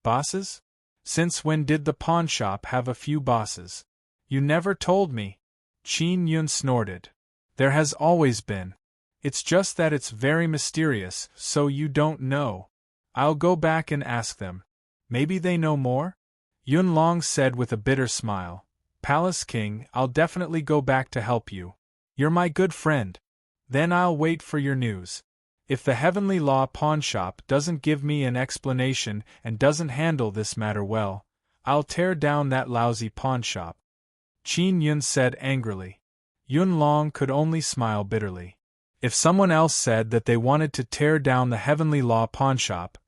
Speaker 1: Bosses? Since when did the pawnshop have a few bosses? You never told me. Qin Yun snorted. There has always been. It's just that it's very mysterious, so you don't know. I'll go back and ask them. Maybe they know more? Yun Long said with a bitter smile. Palace King, I'll definitely go back to help you. You're my good friend. Then I'll wait for your news. If the Heavenly Law pawnshop doesn't give me an explanation and doesn't handle this matter well, I'll tear down that lousy pawnshop. Qin Yun said angrily. Yun Long could only smile bitterly. If someone else said that they wanted to tear down the Heavenly Law pawnshop,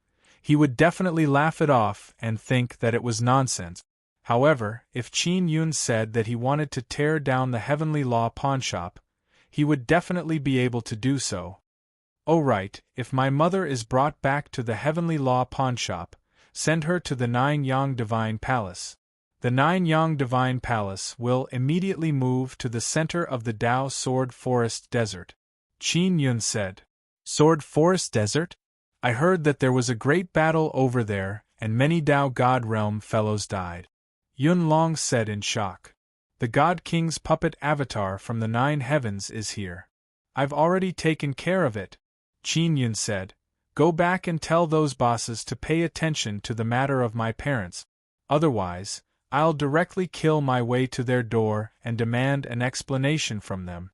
Speaker 1: he would definitely laugh it off and think that it was nonsense. However, if Qin Yun said that he wanted to tear down the Heavenly Law pawnshop, he would definitely be able to do so. Oh right, if my mother is brought back to the Heavenly Law pawnshop, send her to the Nine-Yang Divine Palace. The Nine-Yang Divine Palace will immediately move to the center of the Dao Sword Forest Desert. Qin Yun said. Sword Forest Desert? I heard that there was a great battle over there, and many Dao God Realm fellows died. Yun Long said in shock. The God King's puppet avatar from the Nine Heavens is here. I've already taken care of it. Qin Yun said. Go back and tell those bosses to pay attention to the matter of my parents. Otherwise, I'll directly kill my way to their door and demand an explanation from them.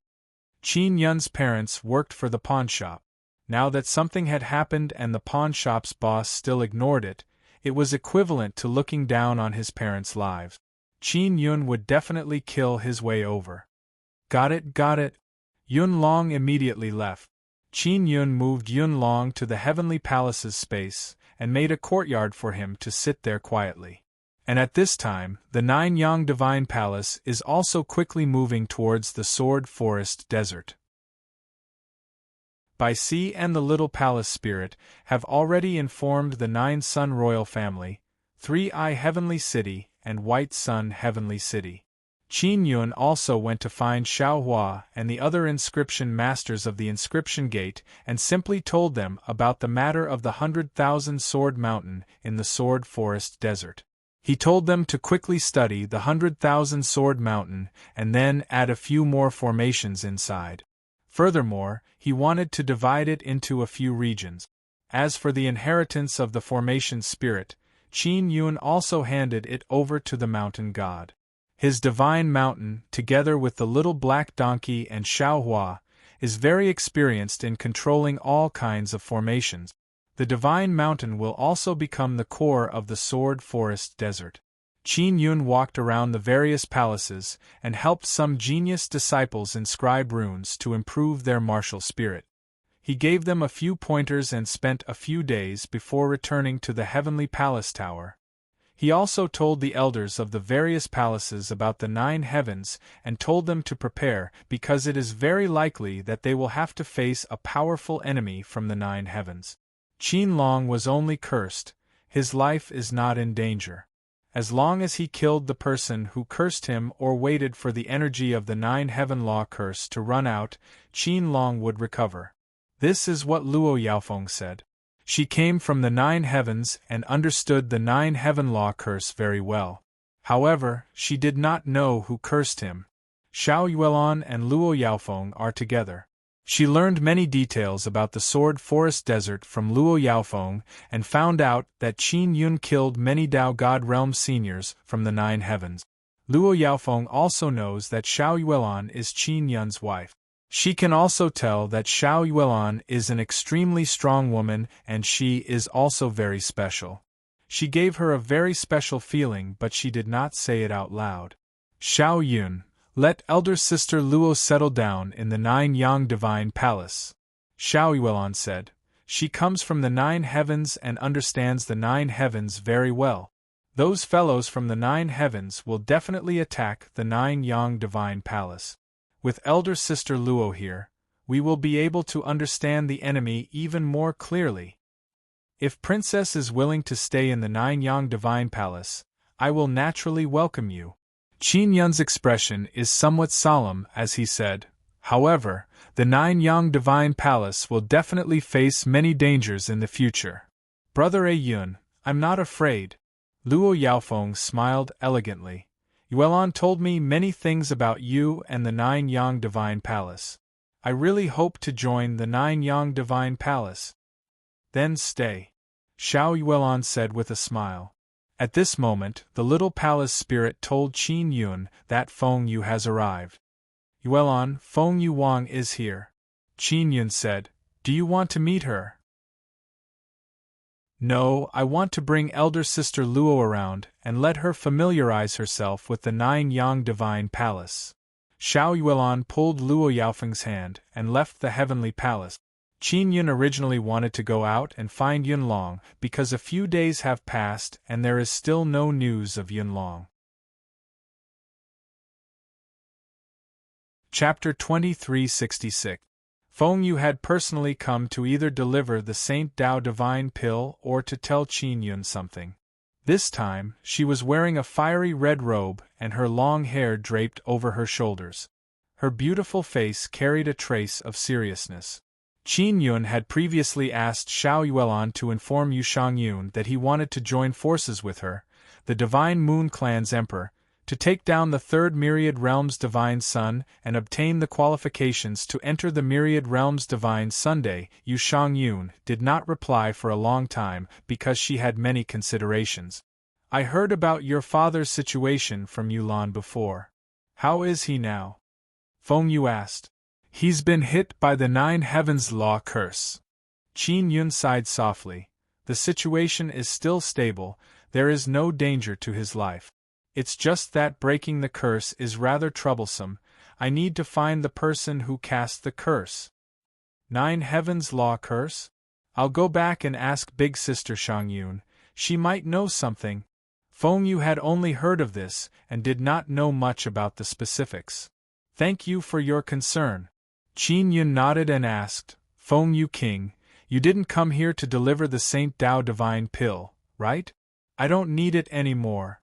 Speaker 1: Qin Yun's parents worked for the pawnshop. Now that something had happened and the pawnshop's boss still ignored it, it was equivalent to looking down on his parents' lives. Qin Yun would definitely kill his way over. Got it, got it. Yun Long immediately left. Qin Yun moved Yun Long to the Heavenly Palace's space and made a courtyard for him to sit there quietly. And at this time, the Nine-Yang Divine Palace is also quickly moving towards the Sword Forest Desert. Bai Si and the Little Palace Spirit have already informed the Nine Sun Royal Family, 3-Eye Heavenly City, and White Sun Heavenly City. Qin Yun also went to find Xiao Hua and the other inscription masters of the Inscription Gate and simply told them about the matter of the 100,000 Sword Mountain in the Sword Forest Desert. He told them to quickly study the 100,000 Sword Mountain and then add a few more formations inside. Furthermore, he wanted to divide it into a few regions. As for the inheritance of the formation spirit, Qin Yun also handed it over to the mountain god. His divine mountain, together with the little black donkey and Xiao Hua, is very experienced in controlling all kinds of formations. The divine mountain will also become the core of the Sword Forest Desert. Qin Yun walked around the various palaces and helped some genius disciples inscribe runes to improve their martial spirit. He gave them a few pointers and spent a few days before returning to the Heavenly Palace Tower. He also told the elders of the various palaces about the Nine Heavens and told them to prepare because it is very likely that they will have to face a powerful enemy from the Nine Heavens. Qin Long was only cursed, his life is not in danger. As long as he killed the person who cursed him or waited for the energy of the Nine Heaven Law curse to run out, Qin Long would recover. This is what Luo Yaofeng said. She came from the Nine Heavens and understood the Nine Heaven Law curse very well. However, she did not know who cursed him. Xiao Yuelon and Luo Yaofeng are together. She learned many details about the Sword Forest Desert from Luo Yaofeng and found out that Qin Yun killed many Dao God Realm seniors from the Nine Heavens. Luo Yaofeng also knows that Xiao Yuelon is Qin Yun's wife. She can also tell that Xiao Yuelon is an extremely strong woman and she is also very special. She gave her a very special feeling but she did not say it out loud. Xiao Yun, let elder sister Luo settle down in the Nine-Yang Divine Palace. Xiao Yuelon said. She comes from the Nine Heavens and understands the Nine Heavens very well. Those fellows from the Nine Heavens will definitely attack the Nine-Yang Divine Palace. With elder sister Luo here, we will be able to understand the enemy even more clearly. If Princess is willing to stay in the Nine-Yang Divine Palace, I will naturally welcome you. Qin Yun's expression is somewhat solemn as he said, however, the Nine-Yang Divine Palace will definitely face many dangers in the future. Brother A Yun, I'm not afraid. Luo Yaofeng smiled elegantly. Yuelon told me many things about you and the Nine-Yang Divine Palace. I really hope to join the Nine-Yang Divine Palace. Then stay. Xiao Yuelon said with a smile. At this moment, the little palace spirit told Qin Yun that Feng Yu has arrived. Yuelon, Feng Yu Wang is here. Qin Yun said, do you want to meet her? No, I want to bring elder sister Luo around and let her familiarize herself with the Nine-Yang Divine Palace. Xiao Yuelon pulled Luo Yaofeng's hand and left the Heavenly Palace. Qin Yun originally wanted to go out and find Yunlong because a few days have passed and there is still no news of Yunlong. Chapter 2366. Feng Yu had personally come to either deliver the Saint Tao Divine Pill or to tell Qin Yun something. This time, she was wearing a fiery red robe and her long hair draped over her shoulders. Her beautiful face carried a trace of seriousness. Qin Yun had previously asked Xiao Yuelan to inform Yu Shangyun that he wanted to join forces with her, the Divine Moon Clan's emperor, to take down the Third Myriad Realm's Divine Sun and obtain the qualifications to enter the Myriad Realm's Divine Sunday. Yu Shangyun did not reply for a long time because she had many considerations. I heard about your father's situation from Yulan before. How is he now? Feng Yu asked. He's been hit by the Nine Heavens Law curse. Qin Yun sighed softly. The situation is still stable, there is no danger to his life. It's just that breaking the curse is rather troublesome. I need to find the person who cast the curse. Nine Heavens Law curse? I'll go back and ask Big Sister Shangyun. She might know something. Feng Yu had only heard of this and did not know much about the specifics. Thank you for your concern. Qin Yun nodded and asked, Feng Yu King, you didn't come here to deliver the Saint Tao Divine Pill, right? I don't need it anymore.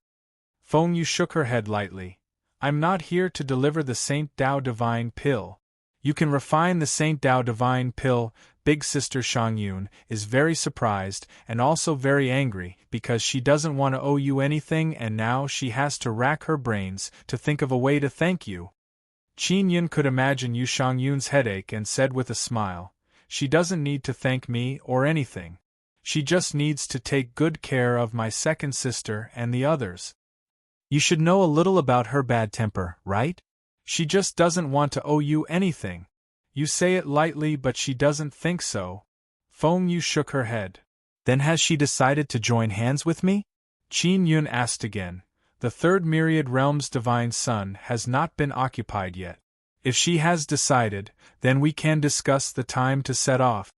Speaker 1: Feng Yu shook her head lightly. I'm not here to deliver the Saint Tao Divine Pill. You can refine the Saint Tao Divine Pill. Big Sister Shangyun is very surprised and also very angry because she doesn't want to owe you anything and now she has to rack her brains to think of a way to thank you. Qin Yun could imagine Yu Shangyun's headache and said with a smile, she doesn't need to thank me or anything. She just needs to take good care of my second sister and the others. You should know a little about her bad temper, right? She just doesn't want to owe you anything. You say it lightly but she doesn't think so. Feng Yu shook her head. Then has she decided to join hands with me? Qin Yun asked again. The Third Myriad Realm's Divine Sun has not been occupied yet. If she has decided, then we can discuss the time to set off.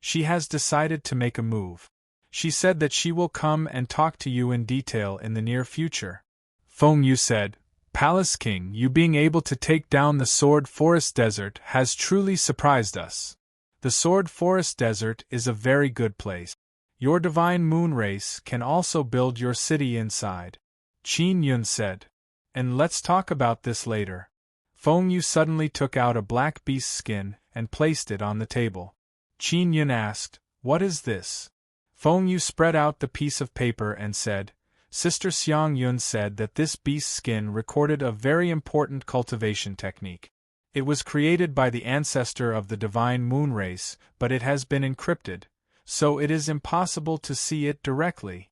Speaker 1: She has decided to make a move. She said that she will come and talk to you in detail in the near future. Feng Yu said, Palace King, you being able to take down the Sword Forest Desert has truly surprised us. The Sword Forest Desert is a very good place. Your Divine Moon Race can also build your city inside. Qin Yun said. And let's talk about this later. Feng Yu suddenly took out a black beast skin and placed it on the table. Qin Yun asked, What is this? Feng Yu spread out the piece of paper and said, Sister Xiang Yun said that this beast skin recorded a very important cultivation technique. It was created by the ancestor of the Divine Moon Race, but it has been encrypted, so it is impossible to see it directly.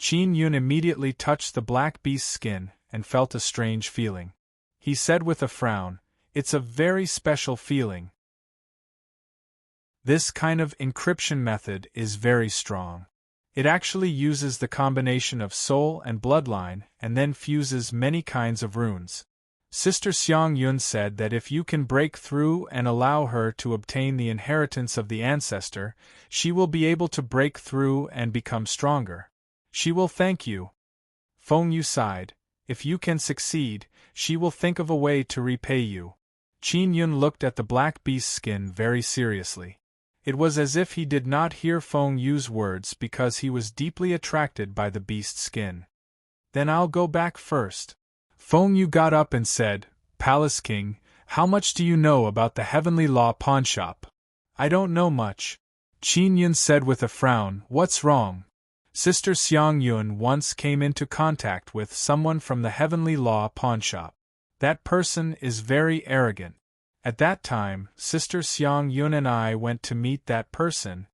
Speaker 1: Qin Yun immediately touched the black beast skin and felt a strange feeling. He said with a frown, It's a very special feeling. This kind of encryption method is very strong. It actually uses the combination of soul and bloodline and then fuses many kinds of runes. Sister Xiang Yun said that if you can break through and allow her to obtain the inheritance of the ancestor, she will be able to break through and become stronger. She will thank you. Feng Yu sighed. If you can succeed, she will think of a way to repay you. Qin Yun looked at the black beast skin very seriously. It was as if he did not hear Feng Yu's words because he was deeply attracted by the beast skin. Then I'll go back first. Feng Yu got up and said, Palace King, how much do you know about the Heavenly Law pawnshop? I don't know much. Qin Yun said with a frown, What's wrong? Sister Xiang Yun once came into contact with someone from the Heavenly Law pawnshop. That person is very arrogant. At that time, Sister Xiang Yun and I went to meet that person.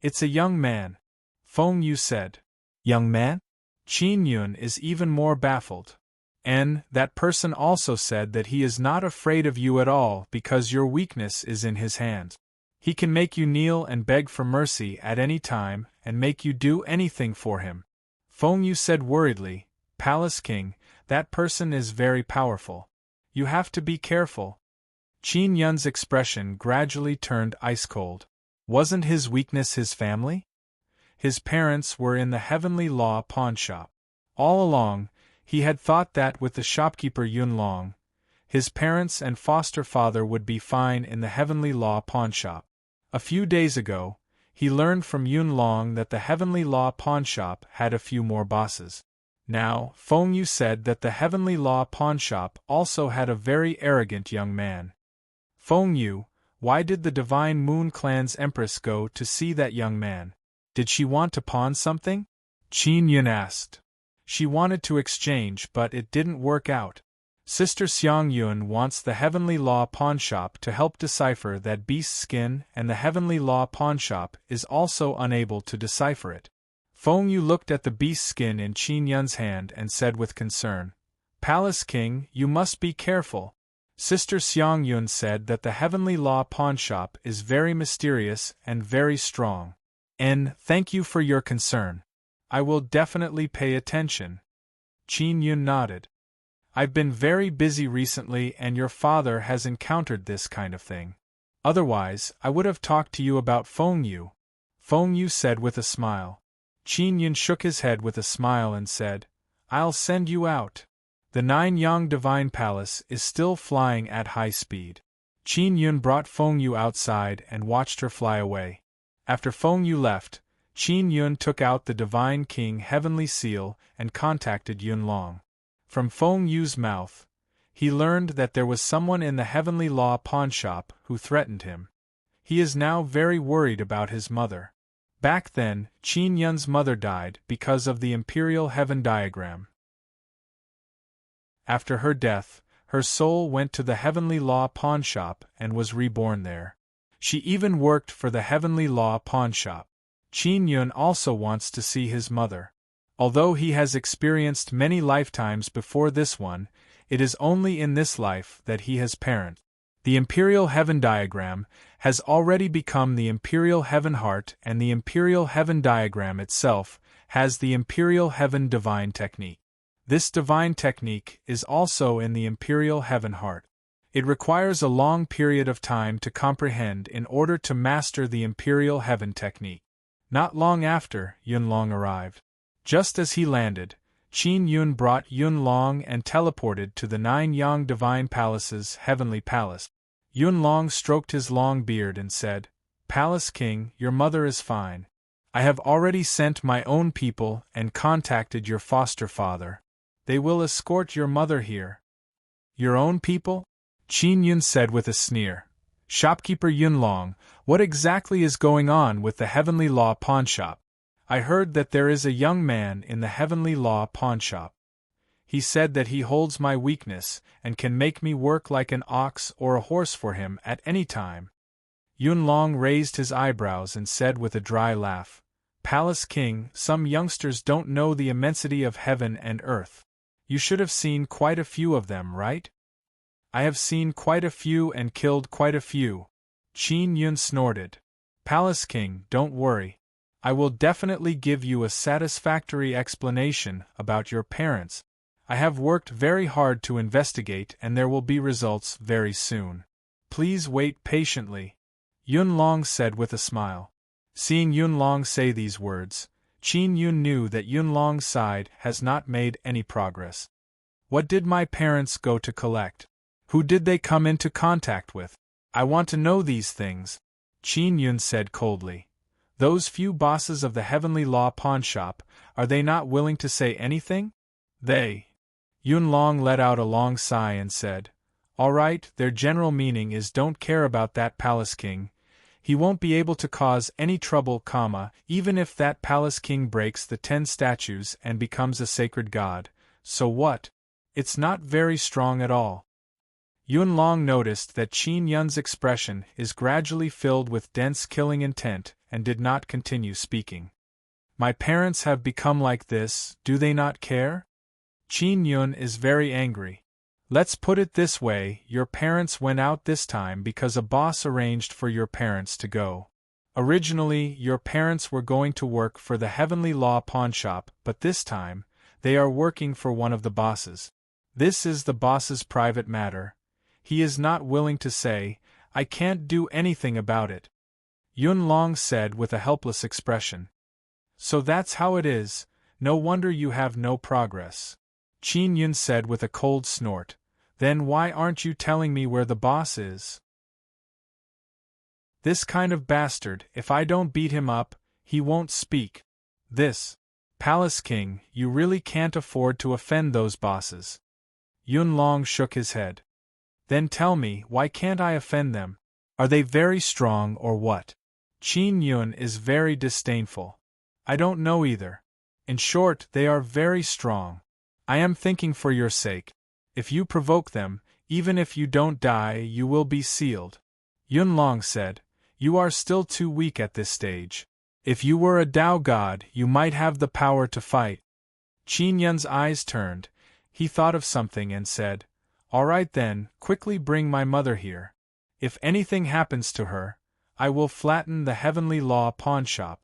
Speaker 1: It's a young man. Feng Yu said. Young man? Qin Yun is even more baffled. And that person also said that he is not afraid of you at all because your weakness is in his hands. He can make you kneel and beg for mercy at any time and make you do anything for him. Feng Yu said worriedly, Palace King, that person is very powerful. You have to be careful. Qin Yun's expression gradually turned ice-cold. Wasn't his weakness his family? His parents were in the Heavenly Law pawnshop. All along, he had thought that with the shopkeeper Yunlong, his parents and foster father would be fine in the Heavenly Law pawnshop. A few days ago, he learned from Yunlong that the Heavenly Law pawnshop had a few more bosses. Now, Feng Yu said that the Heavenly Law pawnshop also had a very arrogant young man. Feng Yu, why did the Divine Moon Clan's Empress go to see that young man? Did she want to pawn something? Qin Yun asked. She wanted to exchange, but it didn't work out. Sister Xiang Yun wants the Heavenly Law pawnshop to help decipher that beast skin, and the Heavenly Law pawnshop is also unable to decipher it. Feng Yu looked at the beast skin in Qin Yun's hand and said with concern, "Palace King, you must be careful." Sister Xiang Yun said that the Heavenly Law pawnshop is very mysterious and very strong. Thank you for your concern. I will definitely pay attention. Qin Yun nodded. I've been very busy recently and your father has encountered this kind of thing. Otherwise, I would have talked to you about Feng Yu. Feng Yu said with a smile. Qin Yun shook his head with a smile and said, I'll send you out. The Nine-Yang Divine Palace is still flying at high speed. Qin Yun brought Feng Yu outside and watched her fly away. After Feng Yu left, Qin Yun took out the Divine King Heavenly Seal and contacted Yunlong. From Feng Yu's mouth, he learned that there was someone in the Heavenly Law pawnshop who threatened him. He is now very worried about his mother. Back then, Qin Yun's mother died because of the Imperial Heaven diagram. After her death, her soul went to the Heavenly Law pawnshop and was reborn there. She even worked for the Heavenly Law pawnshop. Qin Yun also wants to see his mother. Although he has experienced many lifetimes before this one, it is only in this life that he has parent. The Imperial Heaven diagram has already become the Imperial Heaven heart, and the Imperial Heaven diagram itself has the Imperial Heaven divine technique. This divine technique is also in the Imperial Heaven heart. It requires a long period of time to comprehend in order to master the Imperial Heaven technique. Not long after, Yunlong arrived. Just as he landed, Qin Yun brought Yunlong and teleported to the Nine-Yang Divine Palace's Heavenly Palace. Yunlong stroked his long beard and said, Palace King, your mother is fine. I have already sent my own people and contacted your foster father. They will escort your mother here. Your own people? Qin Yun said with a sneer. Shopkeeper Yunlong, what exactly is going on with the Heavenly Law pawnshop? I heard that there is a young man in the Heavenly Law pawnshop. He said that he holds my weakness and can make me work like an ox or a horse for him at any time. Yunlong raised his eyebrows and said with a dry laugh, Palace King, some youngsters don't know the immensity of heaven and earth. You should have seen quite a few of them, right? I have seen quite a few and killed quite a few. Qin Yun snorted. Palace King, don't worry. I will definitely give you a satisfactory explanation about your parents. I have worked very hard to investigate and there will be results very soon. Please wait patiently. Yunlong said with a smile. Seeing Yunlong say these words, Qin Yun knew that Yunlong's side has not made any progress. What did my parents go to collect? Who did they come into contact with? I want to know these things. Qin Yun said coldly. Those few bosses of the Heavenly Law pawnshop, are they not willing to say anything? They. Yunlong let out a long sigh and said, All right, their general meaning is don't care about that Palace King. He won't be able to cause any trouble, even if that Palace King breaks the 10 statues and becomes a sacred god. So what? It's not very strong at all. Yunlong noticed that Qin Yun's expression is gradually filled with dense killing intent and did not continue speaking. My parents have become like this, do they not care? Qin Yun is very angry. Let's put it this way, your parents went out this time because a boss arranged for your parents to go. Originally, your parents were going to work for the Heavenly Law pawnshop, but this time, they are working for one of the bosses. This is the boss's private matter. He is not willing to say, "I can't do anything about it," Yun Long said with a helpless expression. "So that's how it is, no wonder you have no progress," Qin Yun said with a cold snort. "Then why aren't you telling me where the boss is? This kind of bastard, if I don't beat him up, he won't speak. This Palace King, you really can't afford to offend those bosses." Yun Long shook his head. "Then tell me, why can't I offend them? Are they very strong or what?" Qin Yun is very disdainful. "I don't know either. In short, they are very strong. I am thinking for your sake. If you provoke them, even if you don't die, you will be sealed." Yun Long said, "You are still too weak at this stage. If you were a Tao god, you might have the power to fight." Qin Yun's eyes turned. He thought of something and said, "All right then, quickly bring my mother here. If anything happens to her, I will flatten the Heavenly Law pawnshop."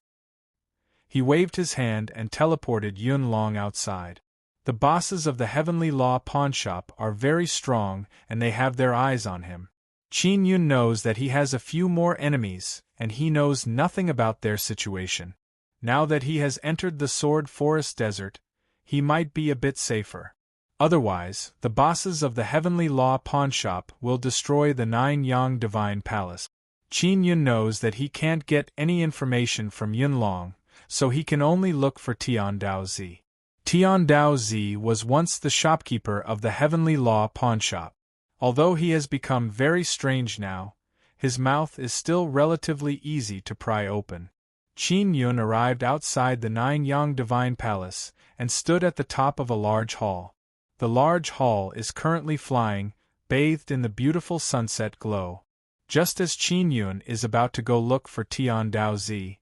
Speaker 1: He waved his hand and teleported Yun Long outside. The bosses of the Heavenly Law pawnshop are very strong and they have their eyes on him. Qin Yun knows that he has a few more enemies, and he knows nothing about their situation. Now that he has entered the Sword Forest Desert, he might be a bit safer. Otherwise, the bosses of the Heavenly Law pawnshop will destroy the 9-Yang Divine Palace. Qin Yun knows that he can't get any information from Yun Long, so he can only look for Tian Daozi. Tian Daozi was once the shopkeeper of the Heavenly Law pawnshop. Although he has become very strange now, his mouth is still relatively easy to pry open. Qin Yun arrived outside the 9-Yang Divine Palace and stood at the top of a large hall. The large hall is currently flying, bathed in the beautiful sunset glow. Just as Qin Yun is about to go look for Tian Daozi,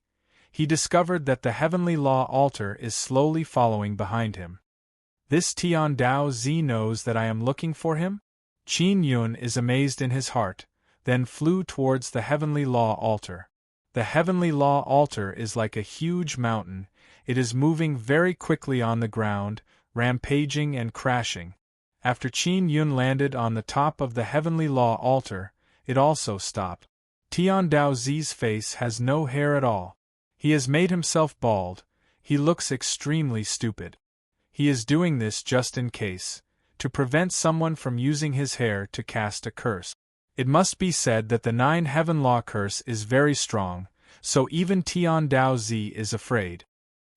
Speaker 1: he discovered that the Heavenly Law altar is slowly following behind him. "This Tian Daozi knows that I am looking for him?" Qin Yun is amazed in his heart, then flew towards the Heavenly Law altar. The Heavenly Law altar is like a huge mountain. It is moving very quickly on the ground, rampaging and crashing. After Qin Yun landed on the top of the Heavenly Law altar, it also stopped. Tian Daozi's face has no hair at all. He has made himself bald. He looks extremely stupid. He is doing this just in case, to prevent someone from using his hair to cast a curse. It must be said that the 9 Heaven Law curse is very strong, so even Tian Daozi is afraid.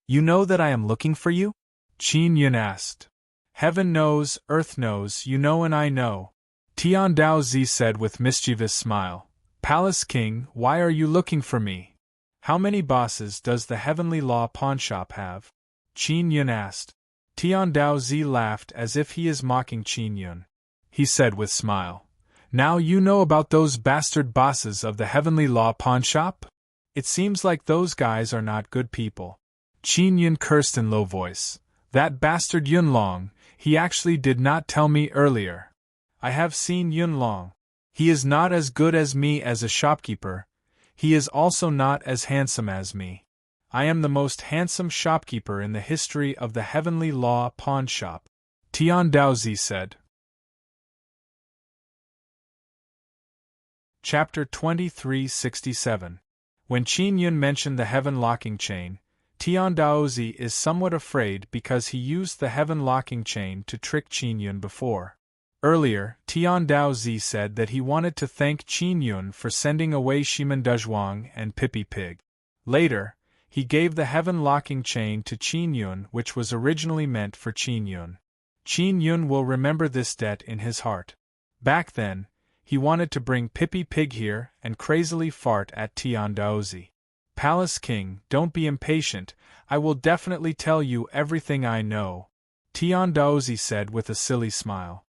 Speaker 1: "You know that I am looking for you?" Qin Yun asked. "Heaven knows, earth knows, you know and I know," Tian Daozi said with mischievous smile. "Palace King, why are you looking for me? How many bosses does the Heavenly Law pawnshop have?" Qin Yun asked. Tian Daozi laughed as if he is mocking Qin Yun. He said with smile, "Now you know about those bastard bosses of the Heavenly Law pawnshop? It seems like those guys are not good people." Qin Yun cursed in low voice. "That bastard Yun Long, he actually did not tell me earlier. I have seen Yun Long. He is not as good as me as a shopkeeper. He is also not as handsome as me. I am the most handsome shopkeeper in the history of the Heavenly Law pawnshop," Tian Daozi said. Chapter 2367. When Qin Yun mentioned the Heaven Locking Chain, Tian Daozi is somewhat afraid because he used the Heaven Locking Chain to trick Qin Yun before. Earlier, Tian Daozi said that he wanted to thank Qin Yun for sending away Shimendezhuang and Pippi Pig. Later, he gave the Heaven Locking Chain to Qin Yun, which was originally meant for Qin Yun. Qin Yun will remember this debt in his heart. Back then, he wanted to bring Pippi Pig here and crazily fart at Tian Daozi. "Palace King, don't be impatient, I will definitely tell you everything I know," Tian Daozi said with a silly smile.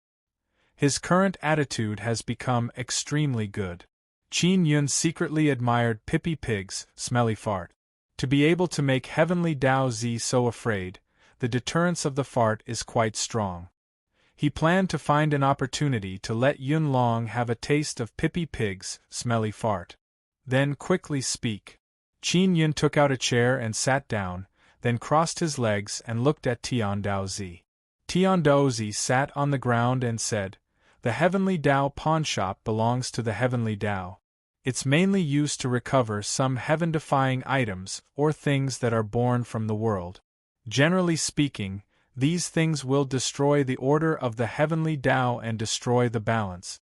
Speaker 1: His current attitude has become extremely good. Qin Yun secretly admired Pippi Pig's smelly fart. To be able to make Heavenly Daozi so afraid, the deterrence of the fart is quite strong. He planned to find an opportunity to let Yun Long have a taste of Pippi Pig's smelly fart. Then quickly speak. Qin Yun took out a chair and sat down, then crossed his legs and looked at Tian Daozi. Tian Daozi sat on the ground and said, The Heavenly Tao pawnshop belongs to the Heavenly Tao. It's mainly used to recover some heaven-defying items or things that are born from the world. Generally speaking, these things will destroy the order of the Heavenly Tao and destroy the balance.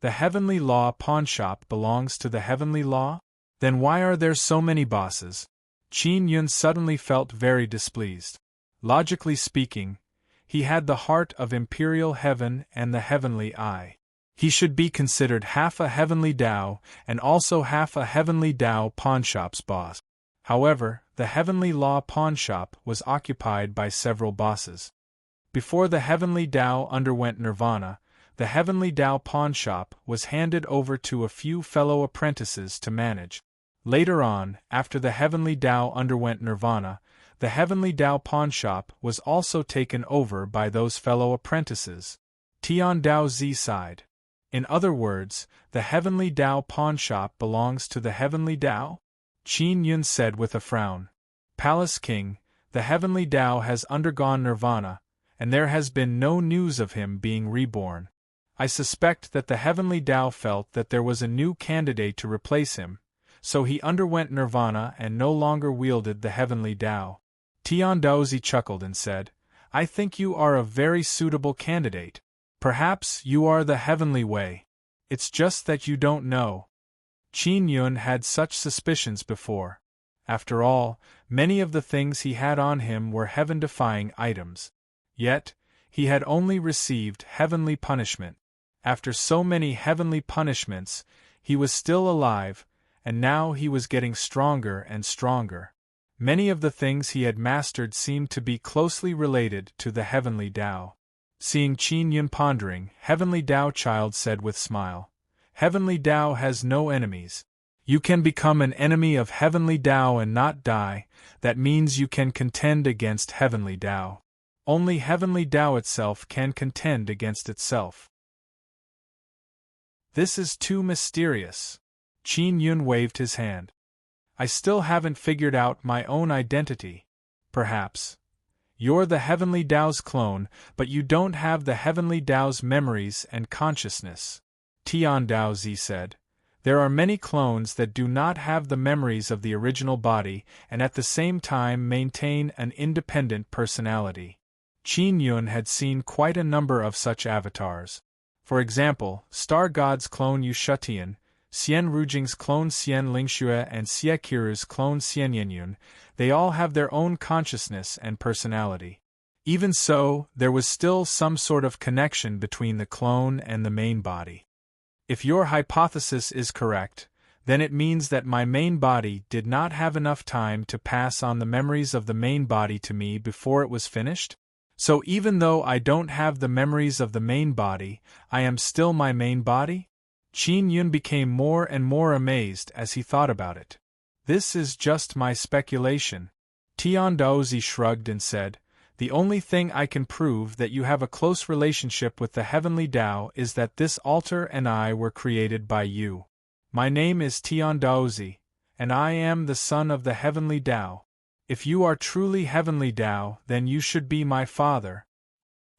Speaker 1: The Heavenly Law pawnshop belongs to the Heavenly Law? Then why are there so many bosses? Qin Yun suddenly felt very displeased. Logically speaking, he had the heart of Imperial Heaven and the Heavenly Eye. He should be considered half a Heavenly Tao and also half a Heavenly Tao pawnshop's boss. However, the Heavenly Law pawnshop was occupied by several bosses. Before the Heavenly Tao underwent nirvana, the Heavenly Tao pawnshop was handed over to a few fellow apprentices to manage. Later on, after the Heavenly Tao underwent nirvana, the Heavenly Tao pawnshop was also taken over by those fellow apprentices. Tian Dao Zi sighed. In other words, the Heavenly Tao pawnshop belongs to the Heavenly Tao? Qin Yun said with a frown. Palace King, the Heavenly Tao has undergone nirvana, and there has been no news of him being reborn. I suspect that the Heavenly Tao felt that there was a new candidate to replace him, so he underwent nirvana and no longer wielded the Heavenly Tao. Tian Daozi chuckled and said, I think you are a very suitable candidate. Perhaps you are the Heavenly Way. It's just that you don't know. Qin Yun had such suspicions before. After all, many of the things he had on him were heaven-defying items. Yet, he had only received heavenly punishment. After so many heavenly punishments, he was still alive, and now he was getting stronger and stronger. Many of the things he had mastered seemed to be closely related to the Heavenly Tao. Seeing Qin Yun pondering, Heavenly Tao Child said with smile, Heavenly Tao has no enemies. You can become an enemy of Heavenly Tao and not die, that means you can contend against Heavenly Tao. Only Heavenly Tao itself can contend against itself. This is too mysterious. Qin Yun waved his hand. I still haven't figured out my own identity. Perhaps. You're the Heavenly Tao's clone, but you don't have the Heavenly Tao's memories and consciousness. Tian Daozi said. There are many clones that do not have the memories of the original body and at the same time maintain an independent personality. Qin Yun had seen quite a number of such avatars. For example, Star God's clone Yushutian, Xian Rujing's clone Xian Lingxue and Xie Qiru's clone Xian Yenyun, they all have their own consciousness and personality. Even so, there was still some sort of connection between the clone and the main body. If your hypothesis is correct, then it means that my main body did not have enough time to pass on the memories of the main body to me before it was finished? So even though I don't have the memories of the main body, I am still my main body? Qin Yun became more and more amazed as he thought about it. This is just my speculation. Tian Daozi shrugged and said, The only thing I can prove that you have a close relationship with the Heavenly Tao is that this altar and I were created by you. My name is Tian Daozi, and I am the son of the Heavenly Tao. If you are truly Heavenly Tao, then you should be my father.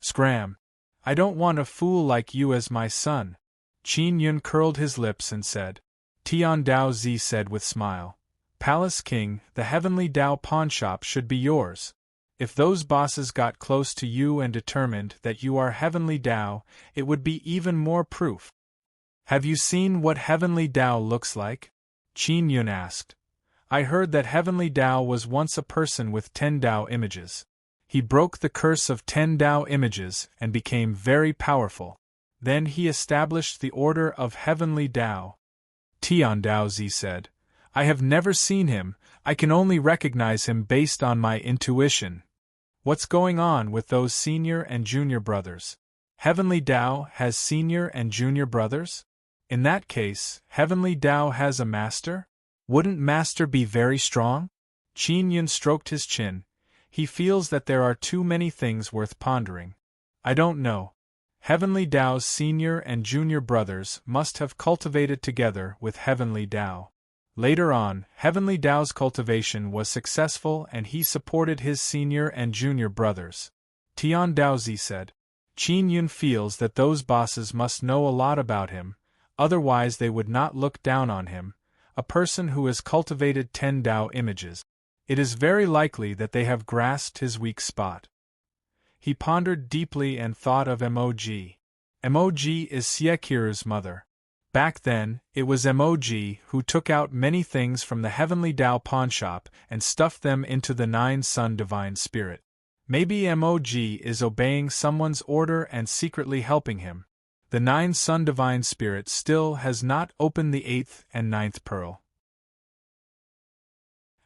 Speaker 1: Scram! I don't want a fool like you as my son. Qin Yun curled his lips and said. Tian Daozi said with smile. Palace King, the Heavenly Tao pawnshop should be yours. If those bosses got close to you and determined that you are Heavenly Tao, it would be even more proof. Have you seen what Heavenly Tao looks like? Qin Yun asked. I heard that Heavenly Tao was once a person with 10 Tao images. He broke the curse of 10 Tao images and became very powerful. Then he established the order of Heavenly Tao. Tian Daozi said, I have never seen him, I can only recognize him based on my intuition. What's going on with those senior and junior brothers? Heavenly Tao has senior and junior brothers? In that case, Heavenly Tao has a master? Wouldn't master be very strong? Qin Yun stroked his chin. He feels that there are too many things worth pondering. I don't know. Heavenly Tao's senior and junior brothers must have cultivated together with Heavenly Tao. Later on, Heavenly Tao's cultivation was successful and he supported his senior and junior brothers. Tian Daozi said. Qin Yun feels that those bosses must know a lot about him, otherwise they would not look down on him, a person who has cultivated 10 Tao images. It is very likely that they have grasped his weak spot. He pondered deeply and thought of Mog. Mog is Siekiru's mother. Back then, it was Mog who took out many things from the heavenly Tao pawnshop and stuffed them into the 9 Sun Divine Spirit. Maybe Mog is obeying someone's order and secretly helping him. The 9 Sun Divine Spirit still has not opened the 8th and 9th pearl.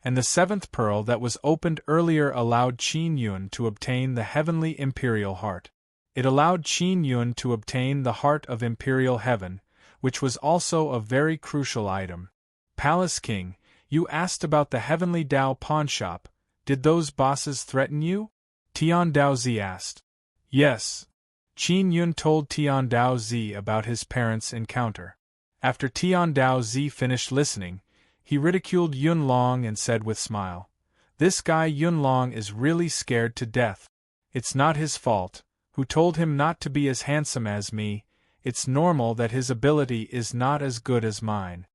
Speaker 1: And the 7th pearl that was opened earlier allowed Qin Yun to obtain the heavenly imperial heart. It allowed Qin Yun to obtain the heart of imperial heaven, which was also a very crucial item. Palace King, you asked about the heavenly Tao pawnshop. Did those bosses threaten you? Tian Daozi asked. Yes. Qin Yun told Tian Daozi about his parents' encounter. After Tian Daozi finished listening, he ridiculed Yun Long and said with smile, "This guy Yun Long is really scared to death. It's not his fault. Who told him not to be as handsome as me? It's normal that his ability is not as good as mine."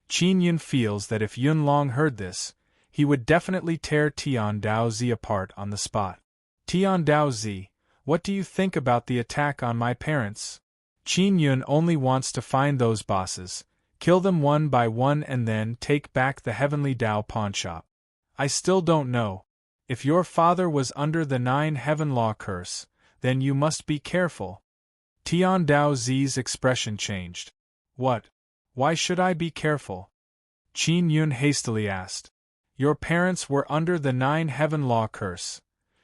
Speaker 1: Qin Yun feels that if Yun Long heard this, he would definitely tear Tian Daozi apart on the spot. Tian Daozi, what do you think about the attack on my parents? Qin Yun only wants to find those bosses, kill them one by one and then take back the heavenly Tao pawnshop. I still don't know. If your father was under the 9 heaven law curse, then you must be careful. Tian Daozi's expression changed. What? Why should I be careful? Qin Yun hastily asked. Your parents were under the 9 heaven law curse.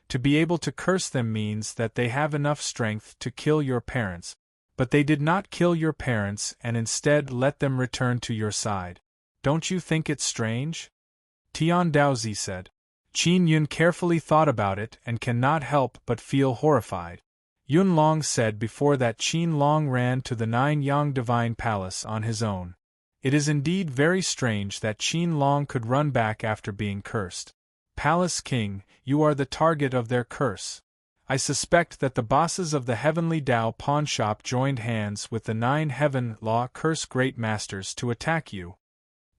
Speaker 1: To be able to curse them means that they have enough strength to kill your parents, but they did not kill your parents and instead let them return to your side. Don't you think it's strange? Tian Daozi said. Qin Yun carefully thought about it and cannot help but feel horrified. Yun Long said before that Qin Long ran to the 9 Yang Divine Palace on his own. It is indeed very strange that Qin Long could run back after being cursed. Palace King, you are the target of their curse. I suspect that the bosses of the heavenly Tao pawnshop joined hands with the 9 heaven law curse great masters to attack you.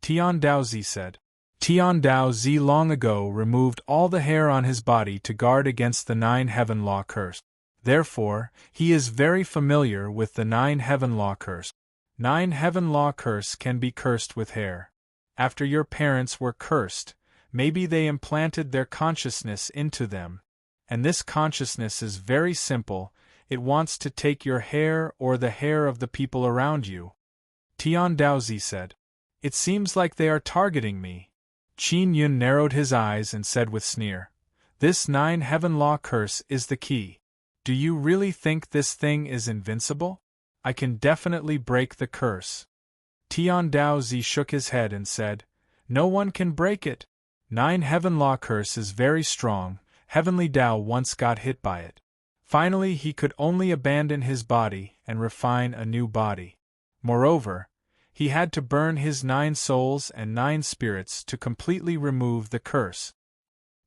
Speaker 1: Tian Daozi said. Tian Daozi long ago removed all the hair on his body to guard against the 9 heaven law curse. Therefore, he is very familiar with the 9 heaven law curse. 9 heaven law curse can be cursed with hair. After your parents were cursed, maybe they implanted their consciousness into them. And this consciousness is very simple, it wants to take your hair or the hair of the people around you. Tian Daozi said. It seems like they are targeting me. Qin Yun narrowed his eyes and said with sneer. This 9 heaven law curse is the key. Do you really think this thing is invincible? I can definitely break the curse. Tian Daozi shook his head and said, No one can break it. 9 heaven law curse is very strong, heavenly Tao once got hit by it. Finally he could only abandon his body and refine a new body. Moreover, he had to burn his 9 souls and 9 spirits to completely remove the curse.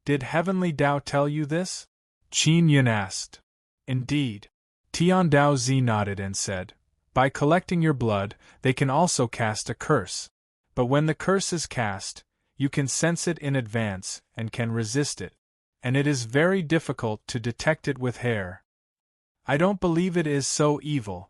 Speaker 1: Did heavenly Tao tell you this? Qin Yun asked. Indeed. Tian Daozi nodded and said, By collecting your blood, they can also cast a curse. But when the curse is cast, you can sense it in advance and can resist it. And it is very difficult to detect it with hair. I don't believe it is so evil.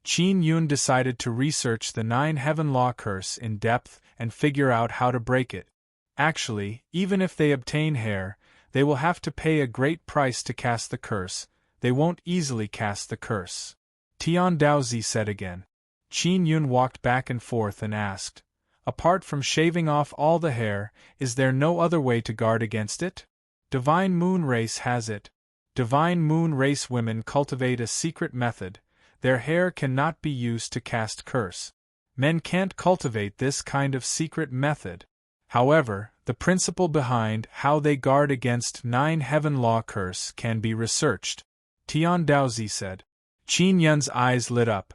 Speaker 1: Qin Yun decided to research the 9 heaven law curse in depth and figure out how to break it. Actually, even if they obtain hair, they will have to pay a great price to cast the curse. They won't easily cast the curse. Tian Daozi said again. Qin Yun walked back and forth and asked, Apart from shaving off all the hair, is there no other way to guard against it? Divine Moon Race has it. Divine Moon Race women cultivate a secret method. Their hair cannot be used to cast curse. Men can't cultivate this kind of secret method. However, the principle behind how they guard against 9 heaven law curse can be researched. Tian Daozi said. Qin Yun's eyes lit up.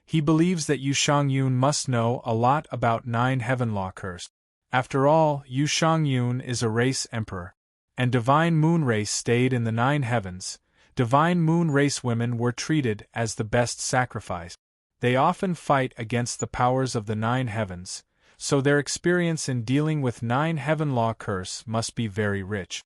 Speaker 1: He believes that Yu Shangyun must know a lot about 9 heaven law curse. After all, Yu Shangyun is a race emperor. and divine moon race stayed in the 9 heavens. Divine moon race women were treated as the best sacrifice. They often fight against the powers of the 9 heavens, so their experience in dealing with 9 heaven law curse must be very rich.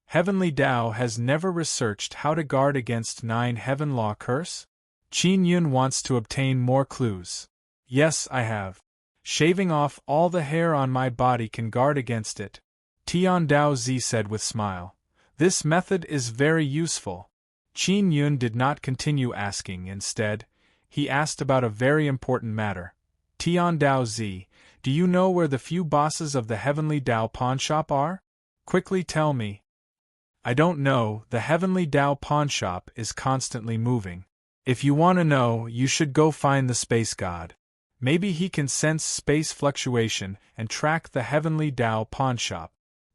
Speaker 1: Heavenly Tao has never researched how to guard against 9 heaven law curse? Qin Yun wants to obtain more clues. Yes, I have. Shaving off all the hair on my body can guard against it, Tian Dao Zi said with smile. This method is very useful. Qin Yun did not continue asking. Instead, he asked about a very important matter. Tian Dao Zi, do you know where the few bosses of the Heavenly Dao pawnshop are? Quickly tell me. I don't know, the Heavenly Dao pawnshop is constantly moving. If you want to know, you should go find the space god. Maybe he can sense space fluctuation and track the Heavenly Dao pawnshop.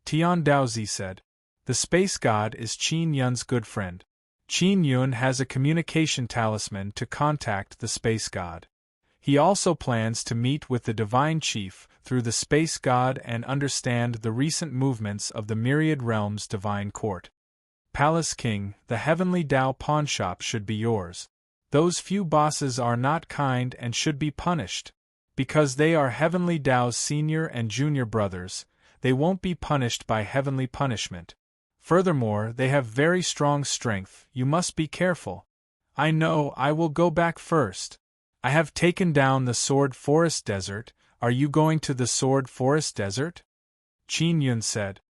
Speaker 1: Tian Daozi said. The space god is Qin Yun's good friend. Qin Yun has a communication talisman to contact the space god. He also plans to meet with the divine chief through the space god and understand the recent movements of the myriad realms' divine court. Palace King, the Heavenly Dao pawnshop should be yours. Those few bosses are not kind and should be punished. Because they are Heavenly Dao's senior and junior brothers, they won't be punished by heavenly punishment. Furthermore, they have very strong strength, you must be careful. I know, I will go back first. I have taken down the Sword Forest Desert, are you going to the Sword Forest Desert? Qin Yun said.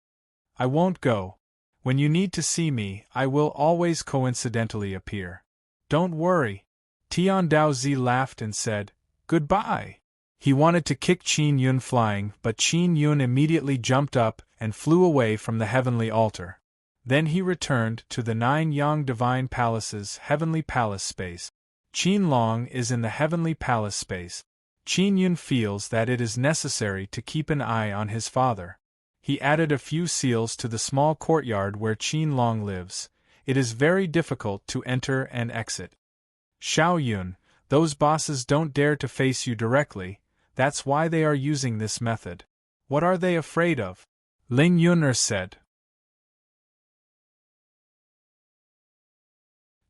Speaker 1: I won't go. When you need to see me, I will always coincidentally appear. Don't worry. Tian Daozi laughed and said, Goodbye. He wanted to kick Qin Yun flying, but Qin Yun immediately jumped up and flew away from the heavenly altar. Then he returned to the 9 Yang Divine Palaces' heavenly palace space. Qin Long is in the heavenly palace space. Qin Yun feels that it is necessary to keep an eye on his father. He added a few seals to the small courtyard where Qin Long lives. It is very difficult to enter and exit. Xiao Yun, those bosses don't dare to face you directly, that's why they are using this method. What are they afraid of? Ling Yun'er said.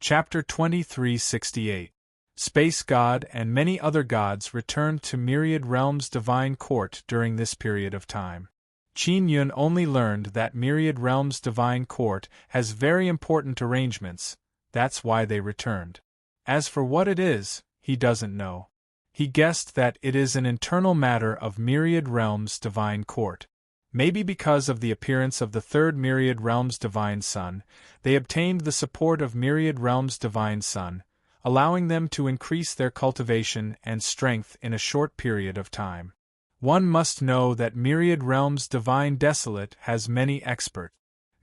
Speaker 1: Chapter 2368. Space God and many other gods returned to Myriad Realms' divine court during this period of time. Qin Yun only learned that Myriad Realms' divine court has very important arrangements, that's why they returned. As for what it is, he doesn't know. He guessed that it is an internal matter of Myriad Realms' divine court. Maybe because of the appearance of the third Myriad Realms' divine son, they obtained the support of Myriad Realms' divine son, allowing them to increase their cultivation and strength in a short period of time. One must know that Myriad Realms' divine desolate has many experts.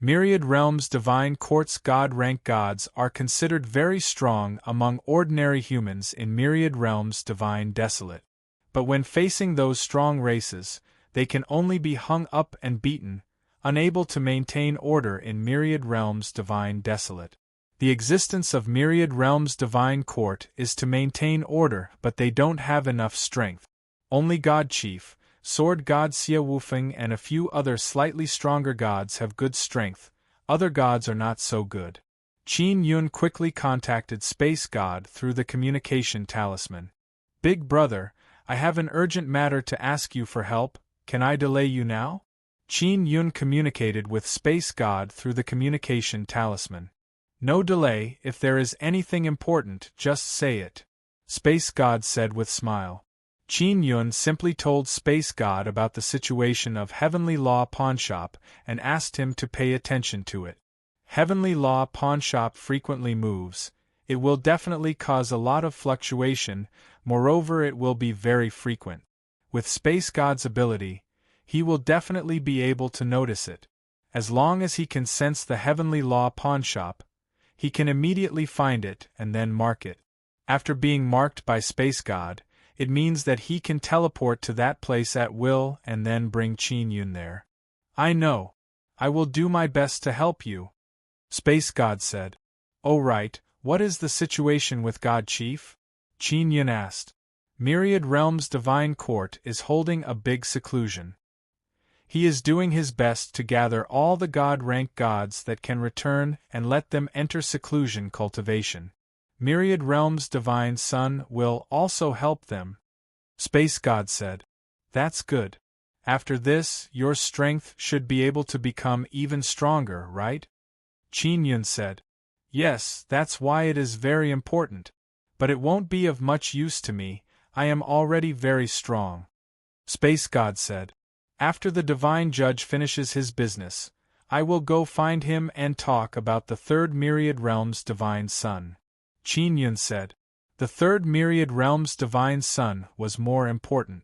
Speaker 1: Myriad Realms' divine court's god-rank gods are considered very strong among ordinary humans in Myriad Realms' divine desolate. But when facing those strong races, they can only be hung up and beaten, unable to maintain order in Myriad Realms' divine desolate. The existence of Myriad Realms' divine court is to maintain order, but they don't have enough strength. Only God Chief, Sword God Xia Wufeng and a few other slightly stronger gods have good strength, other gods are not so good. Qin Yun quickly contacted Space God through the communication talisman. Big brother, I have an urgent matter to ask you for help, can I delay you now? Qin Yun communicated with Space God through the communication talisman. No delay, if there is anything important, just say it. Space God said with smile. Qin Yun simply told Space God about the situation of Heavenly Law Pawnshop and asked him to pay attention to it. Heavenly Law Pawnshop frequently moves. It will definitely cause a lot of fluctuation, moreover it will be very frequent. With Space God's ability, he will definitely be able to notice it. As long as he can sense the Heavenly Law Pawnshop, he can immediately find it and then mark it. After being marked by Space God, it means that he can teleport to that place at will and then bring Qin Yun there. I know. I will do my best to help you. Space God said. Oh right, what is the situation with God Chief? Qin Yun asked. Myriad Realms' divine court is holding a big seclusion. He is doing his best to gather all the God-rank gods that can return and let them enter seclusion cultivation. Myriad Realms Divine Sun will also help them. Space God said. That's good. After this, your strength should be able to become even stronger, right? Qin Yun said. Yes, that's why it is very important. But it won't be of much use to me, I am already very strong. Space God said. After the Divine Judge finishes his business, I will go find him and talk about the third Myriad Realms Divine Sun. Qin Yun said. The third Myriad Realms Divine Sun was more important.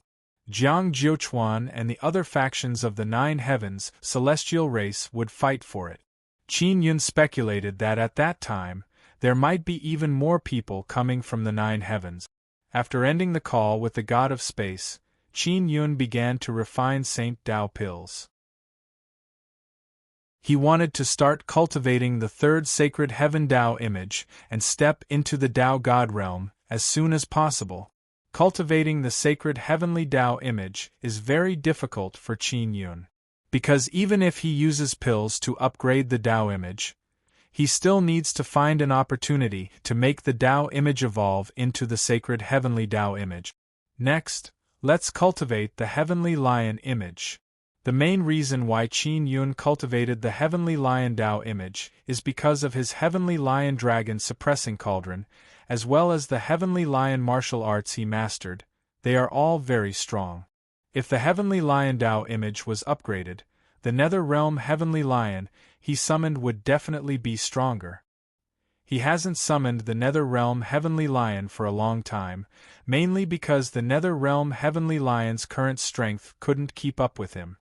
Speaker 1: Jiang Jiuquan and the other factions of the Nine Heavens celestial race would fight for it. Qin Yun speculated that at that time, there might be even more people coming from the Nine Heavens. After ending the call with the God of Space, Qin Yun began to refine Saint Dao pills. He wanted to start cultivating the third sacred heaven Dao image and step into the Dao God realm as soon as possible. Cultivating the sacred heavenly Dao image is very difficult for Qin Yun, because even if he uses pills to upgrade the Dao image, he still needs to find an opportunity to make the Dao image evolve into the sacred heavenly Dao image. Next, let's cultivate the heavenly lion image. The main reason why Qin Yun cultivated the heavenly lion Dao image is because of his heavenly lion dragon suppressing cauldron, as well as the heavenly lion martial arts he mastered. They are all very strong. If the heavenly lion Dao image was upgraded, the nether realm heavenly lion he summoned would definitely be stronger. He hasn't summoned the nether realm heavenly lion for a long time, mainly because the nether realm heavenly lion's current strength couldn't keep up with him.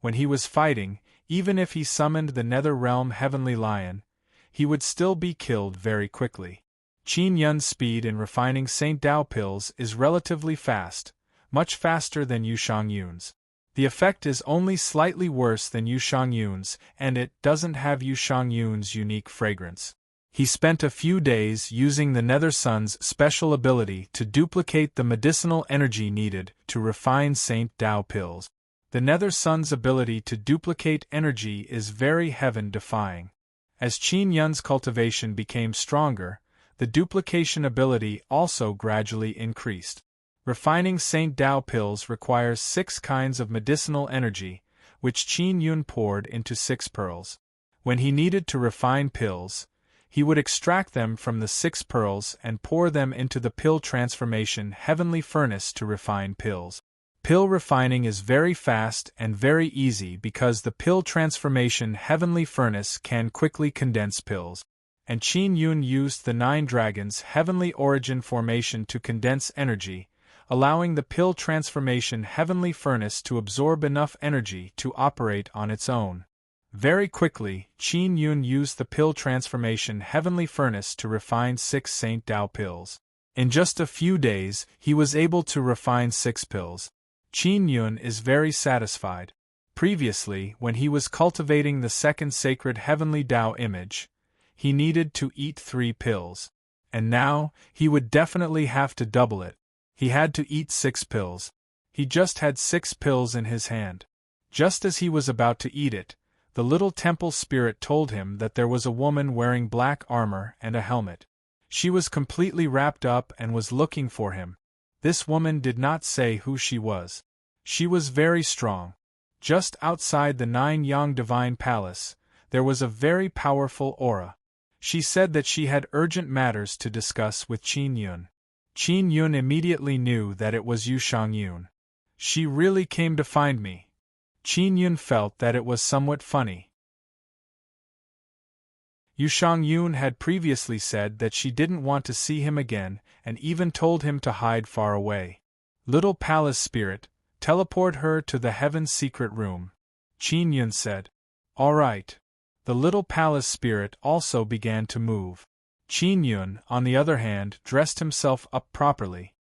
Speaker 1: When he was fighting, even if he summoned the nether realm heavenly lion, he would still be killed very quickly. Qin Yun's speed in refining Saint Dao pills is relatively fast, much faster than Yushang Yun's. The effect is only slightly worse than Yushang Yun's, and it doesn't have Yushang Yun's unique fragrance. He spent a few days using the Nether Sun's special ability to duplicate the medicinal energy needed to refine Saint Dao pills. The Nether Sun's ability to duplicate energy is very heaven-defying. As Qin Yun's cultivation became stronger, the duplication ability also gradually increased. Refining Saint Dao pills requires 6 kinds of medicinal energy, which Qin Yun poured into 6 pearls. When he needed to refine pills, he would extract them from the 6 pearls and pour them into the pill transformation heavenly furnace to refine pills. Pill refining is very fast and very easy because the pill transformation heavenly furnace can quickly condense pills. And Qin Yun used the 9 dragons heavenly origin formation to condense energy, allowing the pill transformation heavenly furnace to absorb enough energy to operate on its own. Very quickly, Qin Yun used the pill transformation heavenly furnace to refine 6 Saint Dao pills. In just a few days, he was able to refine 6 pills. Qin Yun is very satisfied. Previously, when he was cultivating the second sacred heavenly Dao image, he needed to eat 3 pills. And now, he would definitely have to double it. He had to eat 6 pills. He just had 6 pills in his hand. Just as he was about to eat it, the little temple spirit told him that there was a woman wearing black armor and a helmet. She was completely wrapped up and was looking for him. This woman did not say who she was. She was very strong. Just outside the 9 Yang Divine Palace, there was a very powerful aura. She said that she had urgent matters to discuss with Qin Yun. Qin Yun immediately knew that it was Yushang Yun. She really came to find me. Qin Yun felt that it was somewhat funny. Yushang Yun had previously said that she didn't want to see him again and even told him to hide far away. Little palace spirit, teleport her to the heaven's secret room. Qin Yun said. All right. The little palace spirit also began to move. Qin Yun, on the other hand, dressed himself up properly.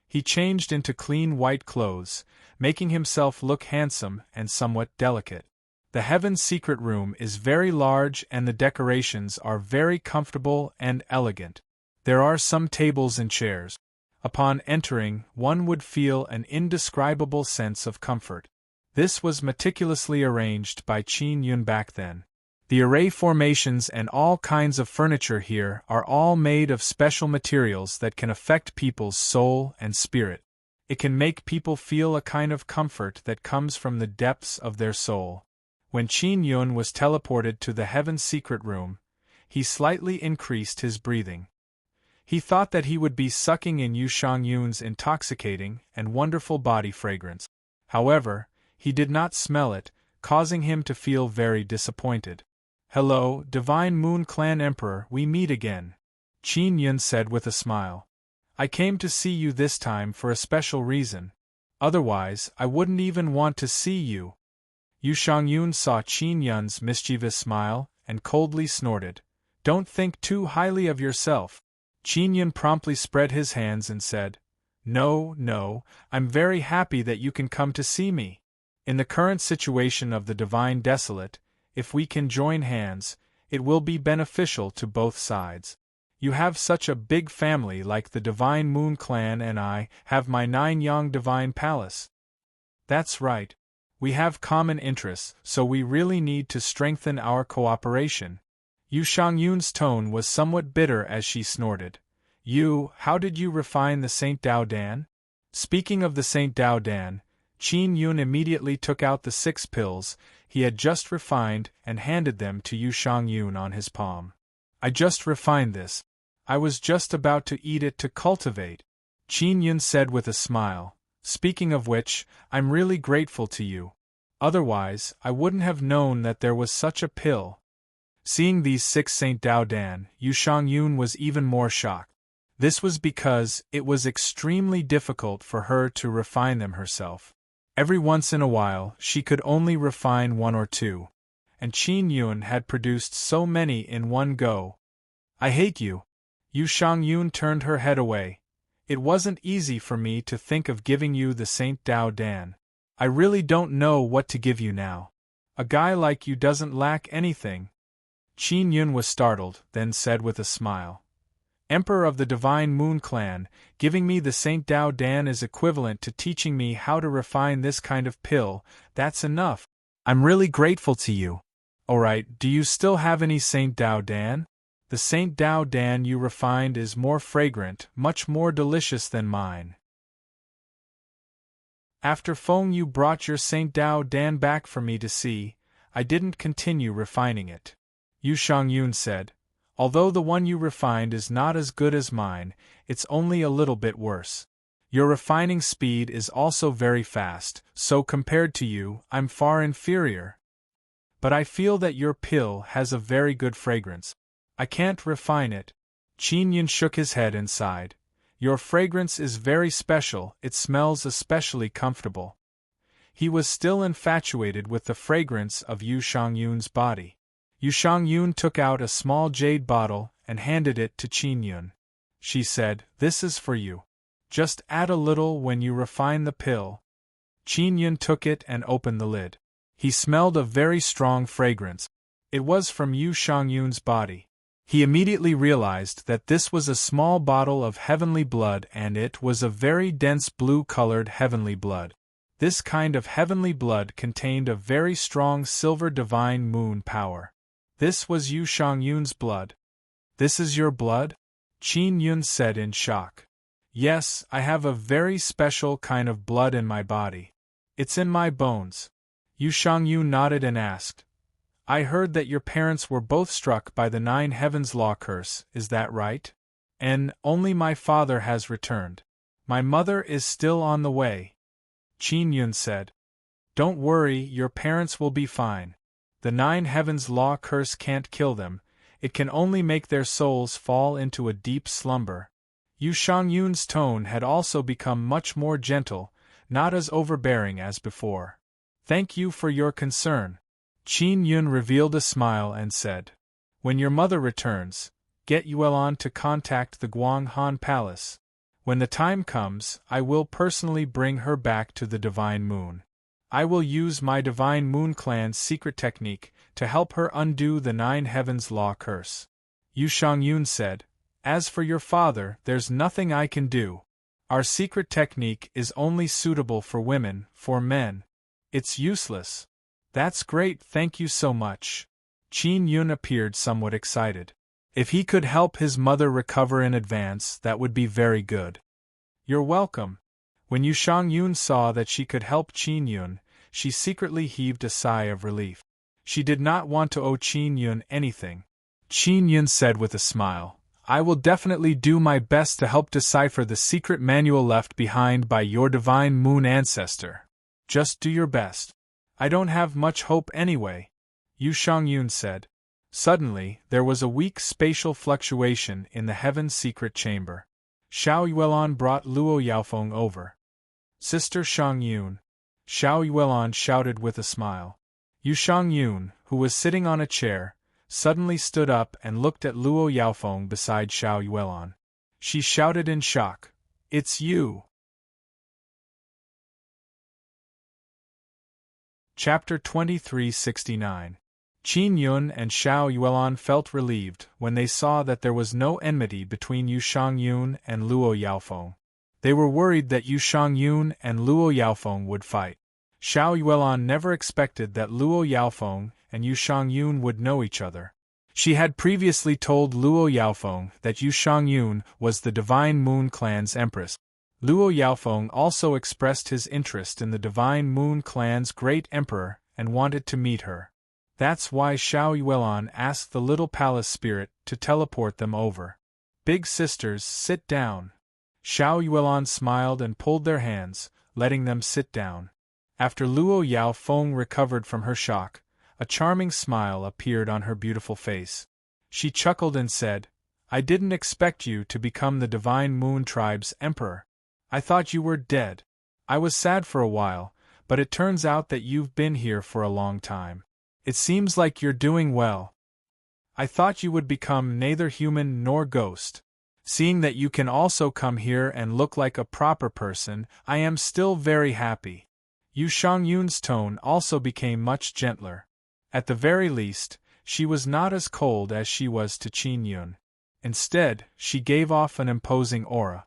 Speaker 1: He changed into clean white clothes, making himself look handsome and somewhat delicate. The heaven's secret room is very large and the decorations are very comfortable and elegant. There are some tables and chairs. Upon entering, one would feel an indescribable sense of comfort. This was meticulously arranged by Qin Yun back then. The array formations and all kinds of furniture here are all made of special materials that can affect people's soul and spirit. It can make people feel a kind of comfort that comes from the depths of their soul. When Qin Yun was teleported to the Heaven's Secret Room, he slightly increased his breathing. He thought that he would be sucking in Yu Shangyun's intoxicating and wonderful body fragrance. However, he did not smell it, causing him to feel very disappointed. "Hello, Divine Moon Clan Emperor, we meet again," Qin Yun said with a smile. "I came to see you this time for a special reason. Otherwise, I wouldn't even want to see you." Yu Shangyun saw Qin Yun's mischievous smile and coldly snorted. "Don't think too highly of yourself." Qin Yun promptly spread his hands and said, No, I'm very happy that you can come to see me. In the current situation of the Divine Desolate, if we can join hands, it will be beneficial to both sides. You have such a big family like the Divine Moon Clan, and I have my 9-yang Divine Palace. That's right. We have common interests, so we really need to strengthen our cooperation. Yu Shangyun's tone was somewhat bitter as she snorted. How did you refine the Saint Dao Dan? Speaking of the Saint Dao Dan, Qin Yun immediately took out the 6 pills he had just refined and handed them to Yu Shangyun on his palm. I just refined this. I was just about to eat it to cultivate, Qin Yun said with a smile. Speaking of which, I'm really grateful to you. Otherwise, I wouldn't have known that there was such a pill. Seeing these 6 Saint Dao Dan, Yu Shangyun was even more shocked. This was because it was extremely difficult for her to refine them herself. Every once in a while, she could only refine 1 or 2. And Qin Yun had produced so many in one go. I hate you. Yu Shangyun turned her head away. It wasn't easy for me to think of giving you the Saint Dao Dan. I really don't know what to give you now. A guy like you doesn't lack anything. Qin Yun was startled, then said with a smile. Emperor of the Divine Moon Clan, giving me the Saint Dao Dan is equivalent to teaching me how to refine this kind of pill. That's enough. I'm really grateful to you. Alright, do you still have any Saint Dao Dan? The Saint Dao Dan you refined is more fragrant, much more delicious than mine. After Feng Yu brought your Saint Dao Dan back for me to see, I didn't continue refining it. Yu Shangyun said. Although the one you refined is not as good as mine, it's only a little bit worse. Your refining speed is also very fast, so compared to you, I'm far inferior. But I feel that your pill has a very good fragrance. I can't refine it. Qin Yun shook his head and sighed. Your fragrance is very special, it smells especially comfortable. He was still infatuated with the fragrance of Yu Shangyun's body. Yu Shangyun took out a small jade bottle and handed it to Qin Yun. She said, This is for you. Just add a little when you refine the pill. Qin Yun took it and opened the lid. He smelled a very strong fragrance. It was from Yu Shangyun's body. He immediately realized that this was a small bottle of heavenly blood, and it was a very dense blue-colored heavenly blood. This kind of heavenly blood contained a very strong silver divine moon power. This was Yu Shangyun's blood. This is your blood? Qin Yun said in shock. Yes, I have a very special kind of blood in my body. It's in my bones. Yu Shangyun nodded and asked, I heard that your parents were both struck by the 9 Heavens Law curse, is that right? And only my father has returned. My mother is still on the way. Qin Yun said. Don't worry, your parents will be fine. The 9 Heavens Law curse can't kill them, it can only make their souls fall into a deep slumber. Yu Shangyun's tone had also become much more gentle, not as overbearing as before. Thank you for your concern. Qin Yun revealed a smile and said, When your mother returns, get Yuelon to contact the Guanghan Palace. When the time comes, I will personally bring her back to the Divine Moon. I will use my Divine Moon Clan's secret technique to help her undo the 9 Heavens Law curse. Yu Shangyun said, As for your father, there's nothing I can do. Our secret technique is only suitable for women, for men. It's useless. That's great, thank you so much. Qin Yun appeared somewhat excited. If he could help his mother recover in advance, that would be very good. You're welcome. When Yu Shangyun saw that she could help Qin Yun, she secretly heaved a sigh of relief. She did not want to owe Qin Yun anything. Qin Yun said with a smile, I will definitely do my best to help decipher the secret manual left behind by your divine moon ancestor. Just do your best. I don't have much hope anyway, Yu Shangyun said. Suddenly, there was a weak spatial fluctuation in the heaven's secret chamber. Xiao Yuelon brought Luo Yaofeng over. Sister Shangyun. Xiao Yuelon shouted with a smile. Yu Shangyun, who was sitting on a chair, suddenly stood up and looked at Luo Yaofeng beside Xiao Yuelon. She shouted in shock, It's you! Chapter 2369. Qin Yun and Xiao Yuelon felt relieved when they saw that there was no enmity between Yu Shangyun and Luo Yaofeng. They were worried that Yu Shangyun and Luo Yaofeng would fight. Xiao Yuelon never expected that Luo Yaofeng and Yu Shangyun would know each other. She had previously told Luo Yaofeng that Yu Shangyun was the Divine Moon Clan's empress. Luo Yaofeng also expressed his interest in the Divine Moon Clan's great emperor and wanted to meet her. That's why Xiao Yuelon asked the little palace spirit to teleport them over. Big sisters, sit down. Xiao Yuelon smiled and pulled their hands, letting them sit down. After Luo Yaofeng recovered from her shock, a charming smile appeared on her beautiful face. She chuckled and said, I didn't expect you to become the Divine Moon Tribe's emperor. I thought you were dead. I was sad for a while, but it turns out that you've been here for a long time. It seems like you're doing well. I thought you would become neither human nor ghost. Seeing that you can also come here and look like a proper person, I am still very happy. Yu Shangyun's tone also became much gentler. At the very least, she was not as cold as she was to Qin Yun. Instead, she gave off an imposing aura.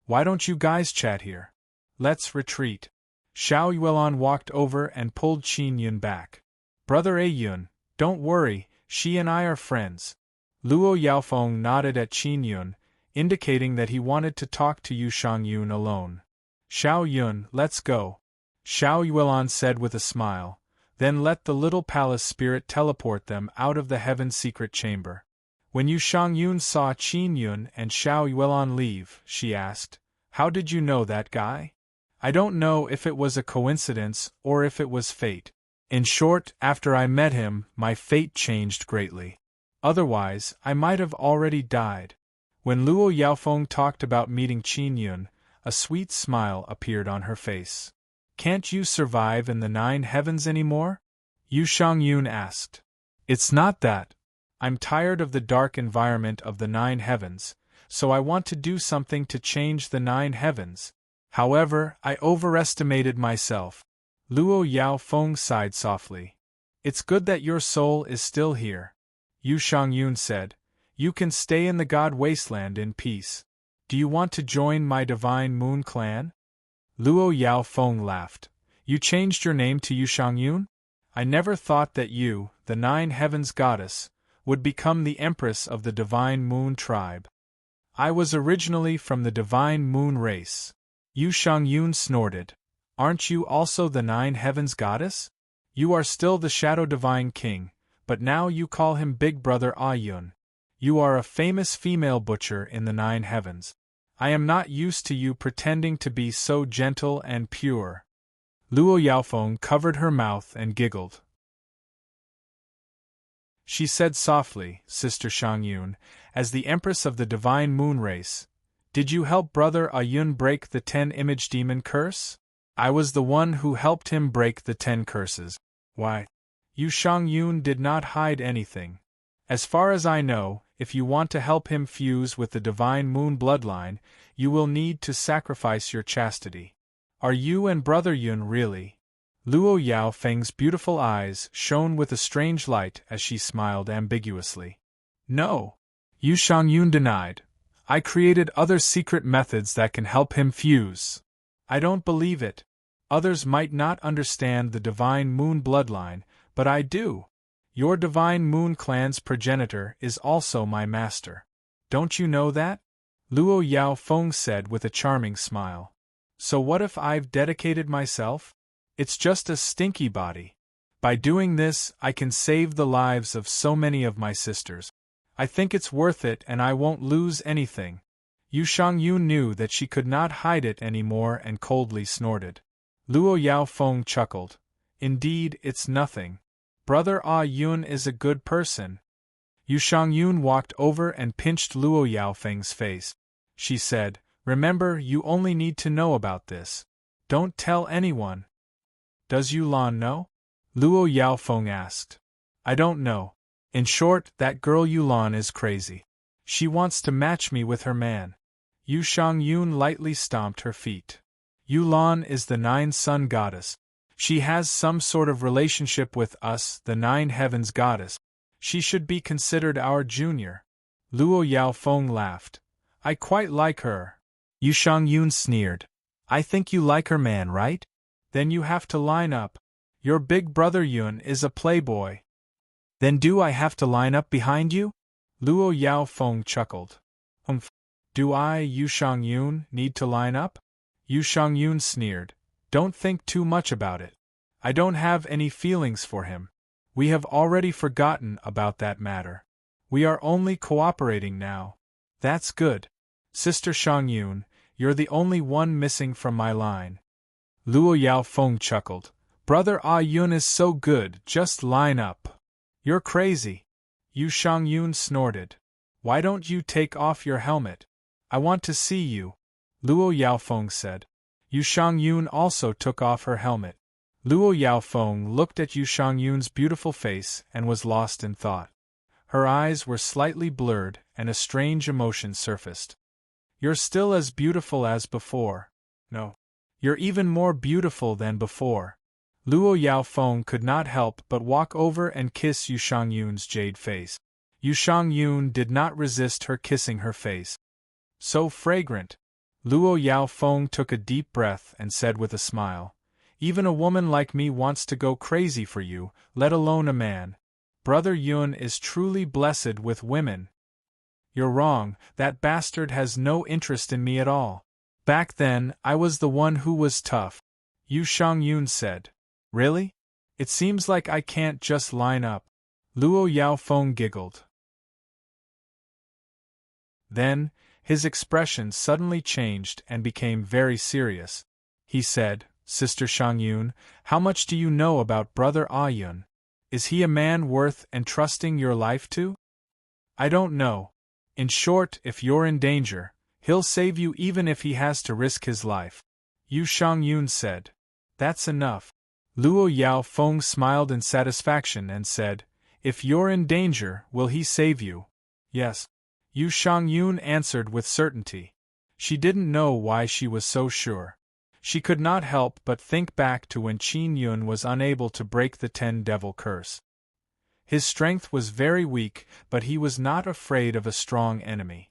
Speaker 1: Why don't you guys chat here? Let's retreat. Xiao Yuelon walked over and pulled Qin Yun back. Brother Yun, don't worry, she and I are friends. Luo Yaofeng nodded at Qin Yun, indicating that he wanted to talk to Yu Shangyun alone. Xiao Yun, let's go. Xiao Yuelon said with a smile, then let the little palace spirit teleport them out of the heaven's secret chamber. When Yu Shangyun saw Qin Yun and Xiao Yuelon leave, she asked, How did you know that guy? I don't know if it was a coincidence or if it was fate. In short, after I met him, my fate changed greatly. Otherwise, I might have already died. When Luo Yaofeng talked about meeting Qin Yun, a sweet smile appeared on her face. Can't you survive in the 9 heavens anymore? Yu Shangyun asked. It's not that. I'm tired of the dark environment of the 9 heavens, so I want to do something to change the 9 heavens. However, I overestimated myself. Luo Yaofeng sighed softly. It's good that your soul is still here. Yu Shangyun said, You can stay in the God Wasteland in peace. Do you want to join my Divine Moon Clan? Luo Yaofeng laughed. You changed your name to Yu Shangyun? I never thought that you, the 9 heavens goddess, would become the empress of the Divine Moon Tribe. I was originally from the Divine Moon race. Yu Shangyun snorted. Aren't you also the 9 heavens goddess? You are still the Shadow Divine King, but now you call him Big Brother Yun. You are a famous female butcher in the 9 heavens. I am not used to you pretending to be so gentle and pure. Luo Yaofeng covered her mouth and giggled. She said softly, Sister Shangyun, as the Empress of the Divine Moon race, Did you help Brother Yun break the 10-image demon curse? I was the one who helped him break the 10 curses. Why? Yu Shangyun did not hide anything. As far as I know, if you want to help him fuse with the Divine Moon bloodline, you will need to sacrifice your chastity. Are you and Brother Yun really? Luo Yaofeng's beautiful eyes shone with a strange light as she smiled ambiguously. No. Yu Shangyun denied. I created other secret methods that can help him fuse. I don't believe it. Others might not understand the divine moon bloodline, but I do. Your divine moon clan's progenitor is also my master. Don't you know that? Luo Yao Feng said with a charming smile. So what if I've dedicated myself? It's just a stinky body. By doing this, I can save the lives of so many of my sisters. I think it's worth it and I won't lose anything. Yu Shangyun knew that she could not hide it anymore and coldly snorted. Luo Yao Feng chuckled. Indeed, it's nothing. Brother Ah Yun is a good person. Yu Shangyun walked over and pinched Luo Yao Feng's face. She said, Remember, you only need to know about this. Don't tell anyone. Does Yulan know? Luo Yao Feng asked. I don't know. In short, that girl Yulan is crazy. She wants to match me with her man. Yu Shangyun lightly stomped her feet. Yulan is the nine-sun goddess. She has some sort of relationship with us, the nine heavens goddess. She should be considered our junior. Luo Yao Feng laughed. I quite like her. Yu Shangyun sneered. I think you like her man, right? Then you have to line up. Your big brother Yun is a playboy. Then do I have to line up behind you? Luo Yao Feng chuckled. Do I, Yu Shangyun, need to line up? Yu Shangyun sneered. Don't think too much about it. I don't have any feelings for him. We have already forgotten about that matter. We are only cooperating now. That's good. Sister Shangyun, you're the only one missing from my line. Luo Yao Feng chuckled. Brother Ah Yun is so good, just line up. You're crazy. Yu Shangyun snorted. Why don't you take off your helmet? I want to see you. Luo Yao Feng said. Yu Shangyun also took off her helmet. Luo Yao Feng looked at Yu Shangyun's beautiful face and was lost in thought. Her eyes were slightly blurred and a strange emotion surfaced. You're still as beautiful as before. No. You're even more beautiful than before. Luo Yao Feng could not help but walk over and kiss Yu Shangyun's jade face. Yu Shangyun did not resist her kissing her face. So fragrant. Luo Yao Feng took a deep breath and said with a smile, Even a woman like me wants to go crazy for you, let alone a man. Brother Yun is truly blessed with women. You're wrong, that bastard has no interest in me at all. Back then, I was the one who was tough. Yu Shangyun said. Really? It seems like I can't just line up. Luo Yao Feng giggled. Then, his expression suddenly changed and became very serious. He said, Sister Shangyun, how much do you know about Brother Ah Yun? Is he a man worth entrusting your life to? I don't know. In short, if you're in danger, he'll save you even if he has to risk his life. Yu Shangyun said. That's enough. Luo Yao Feng smiled in satisfaction and said, If you're in danger, will he save you? Yes. Yu Shangyun answered with certainty. She didn't know why she was so sure. She could not help but think back to when Qin Yun was unable to break the 10-devil curse. His strength was very weak, but he was not afraid of a strong enemy.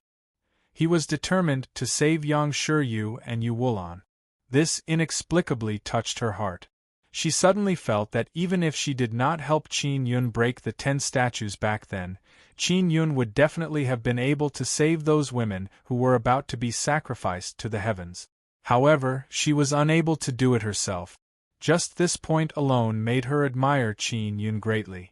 Speaker 1: He was determined to save Yang Shiyu and Yu Wulan. This inexplicably touched her heart. She suddenly felt that even if she did not help Qin Yun break the 10 statues back then, Qin Yun would definitely have been able to save those women who were about to be sacrificed to the heavens. However, she was unable to do it herself. Just this point alone made her admire Qin Yun greatly.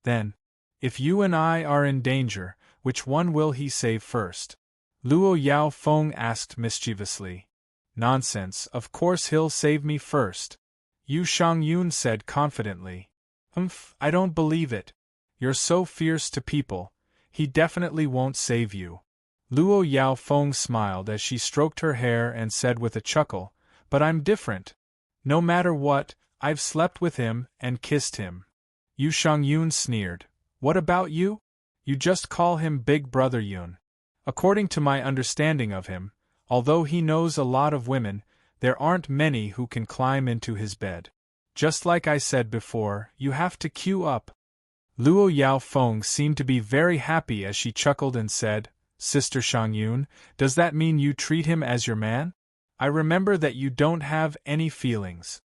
Speaker 1: Then, if you and I are in danger, which one will he save first? Luo Yao Feng asked mischievously. Nonsense, of course he'll save me first. Yu Shangyun said confidently. I don't believe it. You're so fierce to people. He definitely won't save you. Luo Yao Feng smiled as she stroked her hair and said with a chuckle, But I'm different. No matter what, I've slept with him and kissed him. Yu Shangyun sneered. What about you? You just call him Big Brother Yun. According to my understanding of him, although he knows a lot of women, there aren't many who can climb into his bed. Just like I said before, you have to queue up. Luo Yao Feng seemed to be very happy as she chuckled and said, Sister Shangyun, does that mean you treat him as your man? I remember that you don't have any feelings.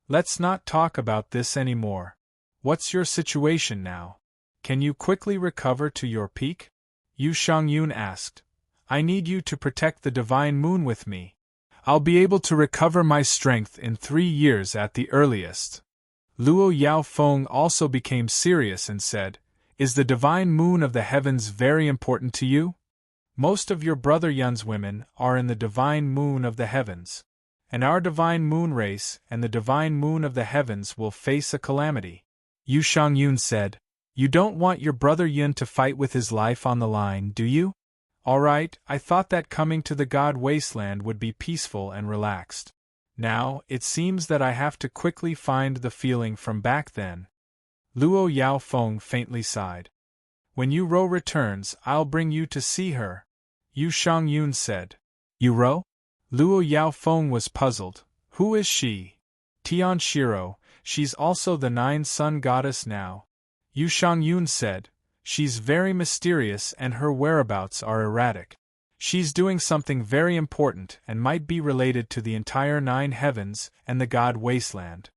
Speaker 1: Let's not talk about this anymore. What's your situation now? Can you quickly recover to your peak? Yu Shangyun asked. I need you to protect the divine moon with me. I'll be able to recover my strength in 3 years at the earliest. Luo Yaofeng also became serious and said, Is the divine moon of the heavens very important to you? Most of your brother Yun's women are in the divine moon of the heavens. And our divine moon race and the divine moon of the heavens will face a calamity. Yu Shangyun said, You don't want your brother Yun to fight with his life on the line, do you? All right, I thought that coming to the God Wasteland would be peaceful and relaxed. Now, it seems that I have to quickly find the feeling from back then. Luo Yaofeng faintly sighed. When Yu Ro returns, I'll bring you to see her, Yu Shangyun said. Yu Ro? Luo Yaofeng was puzzled. Who is she? Tian Shiro, she's also the 9-sun goddess now. Yu Shangyun said. She's very mysterious and her whereabouts are erratic. She's doing something very important and might be related to the entire 9 heavens and the God Wasteland.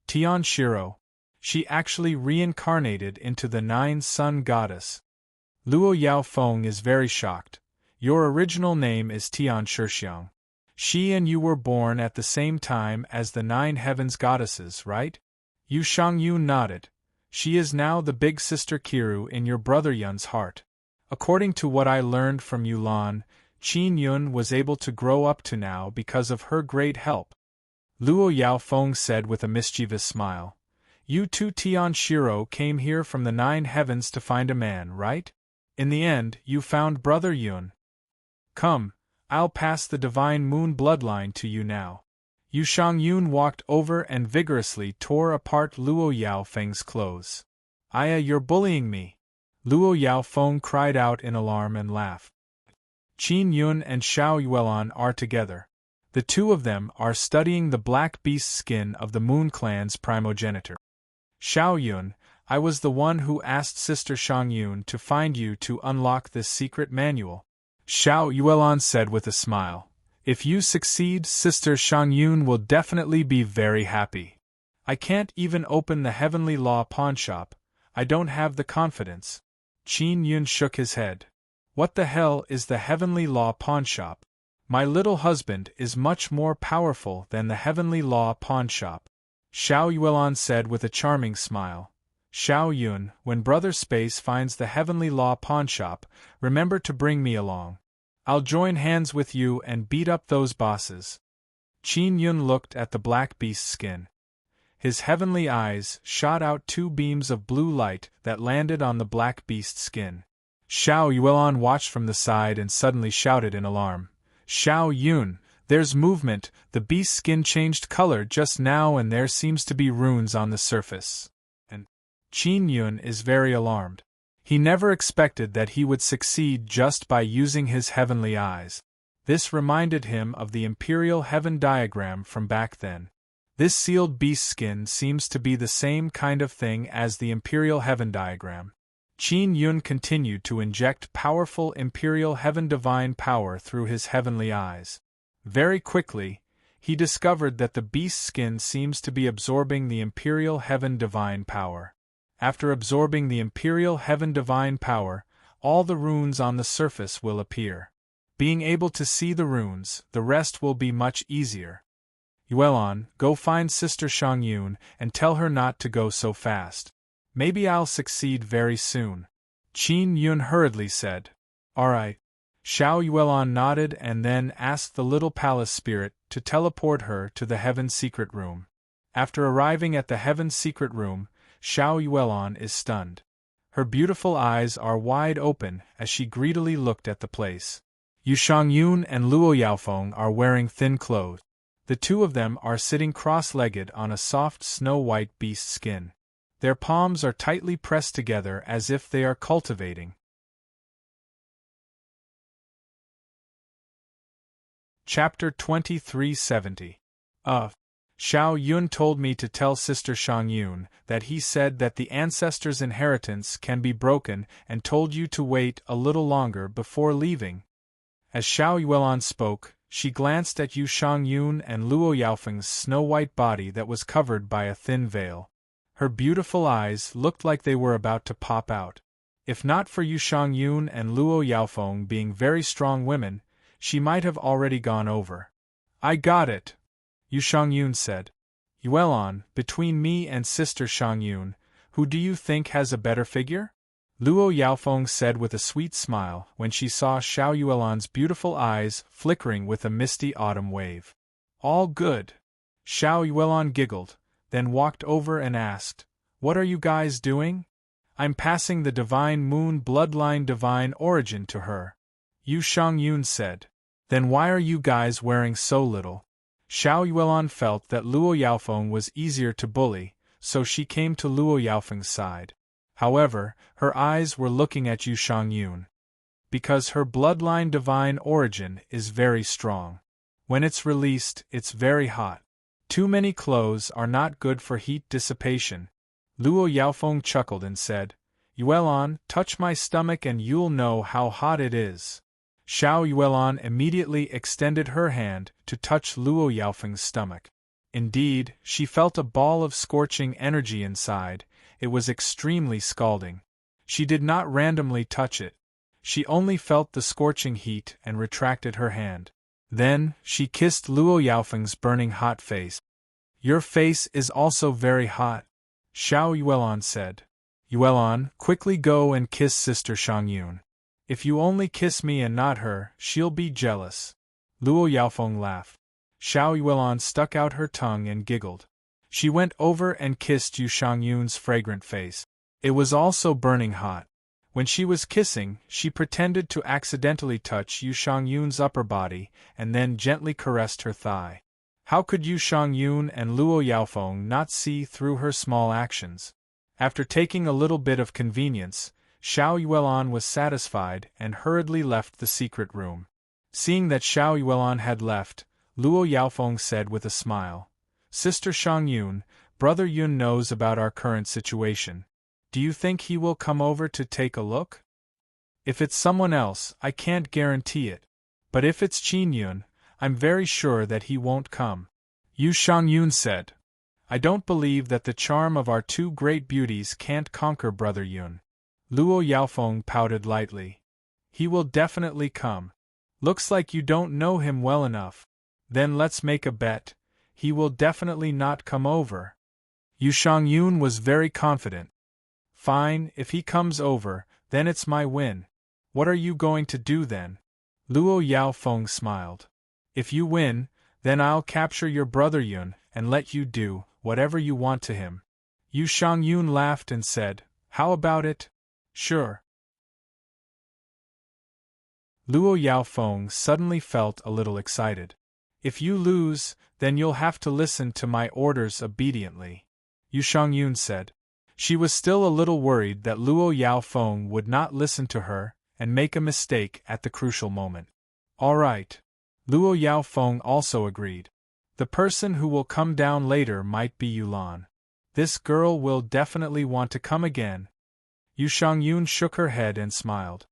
Speaker 1: Tian Shiro. She actually reincarnated into the 9-sun goddess. Luo Yaofeng is very shocked. Your original name is Tian Shixiang. She and you were born at the same time as the 9 heavens goddesses, right? Yu Shangyun nodded. She is now the big sister Kiru in your brother Yun's heart. According to what I learned from Yulan, Qin Yun was able to grow up to now because of her great help. Luo Yaofeng said with a mischievous smile. You two Tian Shiro came here from the 9 heavens to find a man, right? In the end, you found brother Yun. Come, I'll pass the divine moon bloodline to you now. Yu Shangyun walked over and vigorously tore apart Luo Yaofeng's clothes. Aya, you're bullying me! Luo Yaofeng cried out in alarm and laughed. Qin Yun and Xiao Yuelan are together. The two of them are studying the black beast skin of the Moon Clan's primogenitor. Xiao Yun, I was the one who asked Sister Shangyun to find you to unlock this secret manual. Xiao Yuelan said with a smile. If you succeed, Sister Shangyun will definitely be very happy. I can't even open the Heavenly Law pawnshop. I don't have the confidence. Qin Yun shook his head. What the hell is the Heavenly Law pawnshop? My little husband is much more powerful than the Heavenly Law pawnshop. Xiao Yuelan said with a charming smile. Xiao Yun, when Brother Space finds the Heavenly Law pawnshop, remember to bring me along. I'll join hands with you and beat up those bosses. Qin Yun looked at the black beast skin. His heavenly eyes shot out 2 beams of blue light that landed on the black beast skin. Xiao Yuelan watched from the side and suddenly shouted in alarm. Xiao Yun, there's movement, the beast skin changed color just now and there seems to be runes on the surface. And Qin Yun is very alarmed. He never expected that he would succeed just by using his heavenly eyes. This reminded him of the Imperial Heaven diagram from back then. This sealed beast skin seems to be the same kind of thing as the Imperial Heaven diagram. Qin Yun continued to inject powerful Imperial Heaven divine power through his heavenly eyes. Very quickly, he discovered that the beast skin seems to be absorbing the Imperial Heaven divine power. After absorbing the Imperial Heaven divine power, all the runes on the surface will appear. Being able to see the runes, the rest will be much easier. Yuelan, go find Sister Shangyun and tell her not to go so fast. Maybe I'll succeed very soon. Qin Yun hurriedly said. Alright. Xiao Yuelan nodded and then asked the little palace spirit to teleport her to the Heaven Secret Room. After arriving at the Heaven Secret Room, Xiao Yuelan is stunned. Her beautiful eyes are wide open as she greedily looked at the place. Yu Shangyun and Luo Yaofeng are wearing thin clothes. The two of them are sitting cross-legged on a soft snow-white beast skin. Their palms are tightly pressed together as if they are cultivating. Chapter 2370. Xiao Yun told me to tell Sister Shangyun that he said that the ancestors' inheritance can be broken and told you to wait a little longer before leaving. As Xiao Yuelan spoke, she glanced at Yu Shangyun and Luo Yaofeng's snow-white body that was covered by a thin veil. Her beautiful eyes looked like they were about to pop out. If not for Yu Shangyun and Luo Yaofeng being very strong women, she might have already gone over. I got it, Yu Shangyun said. Yuelan, between me and Sister Shangyun, who do you think has a better figure? Luo Yaofeng said with a sweet smile when she saw Xiao Yuelan's beautiful eyes flickering with a misty autumn wave. All good. Xiao Yuelan giggled, then walked over and asked, What are you guys doing? I'm passing the Divine Moon Bloodline Divine Origin to her. Yu Shangyun said. Then why are you guys wearing so little? Xiao Yuelan felt that Luo Yaofeng was easier to bully, so she came to Luo Yaofeng's side. However, her eyes were looking at Yu Shangyun. Because her bloodline divine origin is very strong. When it's released, it's very hot. Too many clothes are not good for heat dissipation. Luo Yaofeng chuckled and said, Yuelan, touch my stomach and you'll know how hot it is. Xiao Yuelan immediately extended her hand to touch Luo Yaofeng's stomach. Indeed, she felt a ball of scorching energy inside. It was extremely scalding. She did not randomly touch it. She only felt the scorching heat and retracted her hand. Then, she kissed Luo Yaofeng's burning hot face. Your face is also very hot, Xiao Yuelan said. Yuelan, quickly go and kiss Sister Shangyun. If you only kiss me and not her, she'll be jealous. Luo Yaofeng laughed. Xiao Yuelan stuck out her tongue and giggled. She went over and kissed Yu Shangyun's fragrant face. It was also burning hot. When she was kissing, she pretended to accidentally touch Yu Shangyun's upper body and then gently caressed her thigh. How could Yu Shangyun and Luo Yaofeng not see through her small actions? After taking a little bit of convenience, Xiao Yuelan was satisfied and hurriedly left the secret room. Seeing that Xiao Yuelan had left, Luo Yaofeng said with a smile, Sister Shangyun, Brother Yun knows about our current situation. Do you think he will come over to take a look? If it's someone else, I can't guarantee it. But if it's Qin Yun, I'm very sure that he won't come. Yu Shangyun said. I don't believe that the charm of our two great beauties can't conquer Brother Yun. Luo Yaofeng pouted lightly. He will definitely come. Looks like you don't know him well enough. Then let's make a bet. He will definitely not come over. Yu Shangyun was very confident. Fine, if he comes over, then it's my win. What are you going to do then? Luo Yaofeng smiled. If you win, then I'll capture your brother Yun and let you do whatever you want to him. Yu Shangyun laughed and said, How about it? Sure. Luo Yaofeng suddenly felt a little excited. If you lose, then you'll have to listen to my orders obediently, Yu Shangyun said. She was still a little worried that Luo Yaofeng would not listen to her and make a mistake at the crucial moment. All right. Luo Yaofeng also agreed. The person who will come down later might be Yulan. This girl will definitely want to come again. Yu Shangyun shook her head and smiled.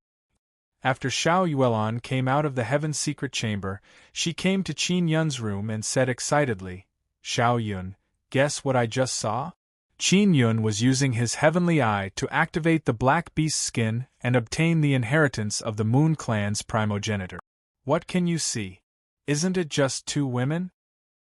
Speaker 1: After Xiao Yuelan came out of the Heaven's secret chamber, she came to Qin Yun's room and said excitedly, Xiao Yun, guess what I just saw? Qin Yun was using his heavenly eye to activate the black beast's skin and obtain the inheritance of the Moon Clan's primogenitor. What can you see? Isn't it just two women?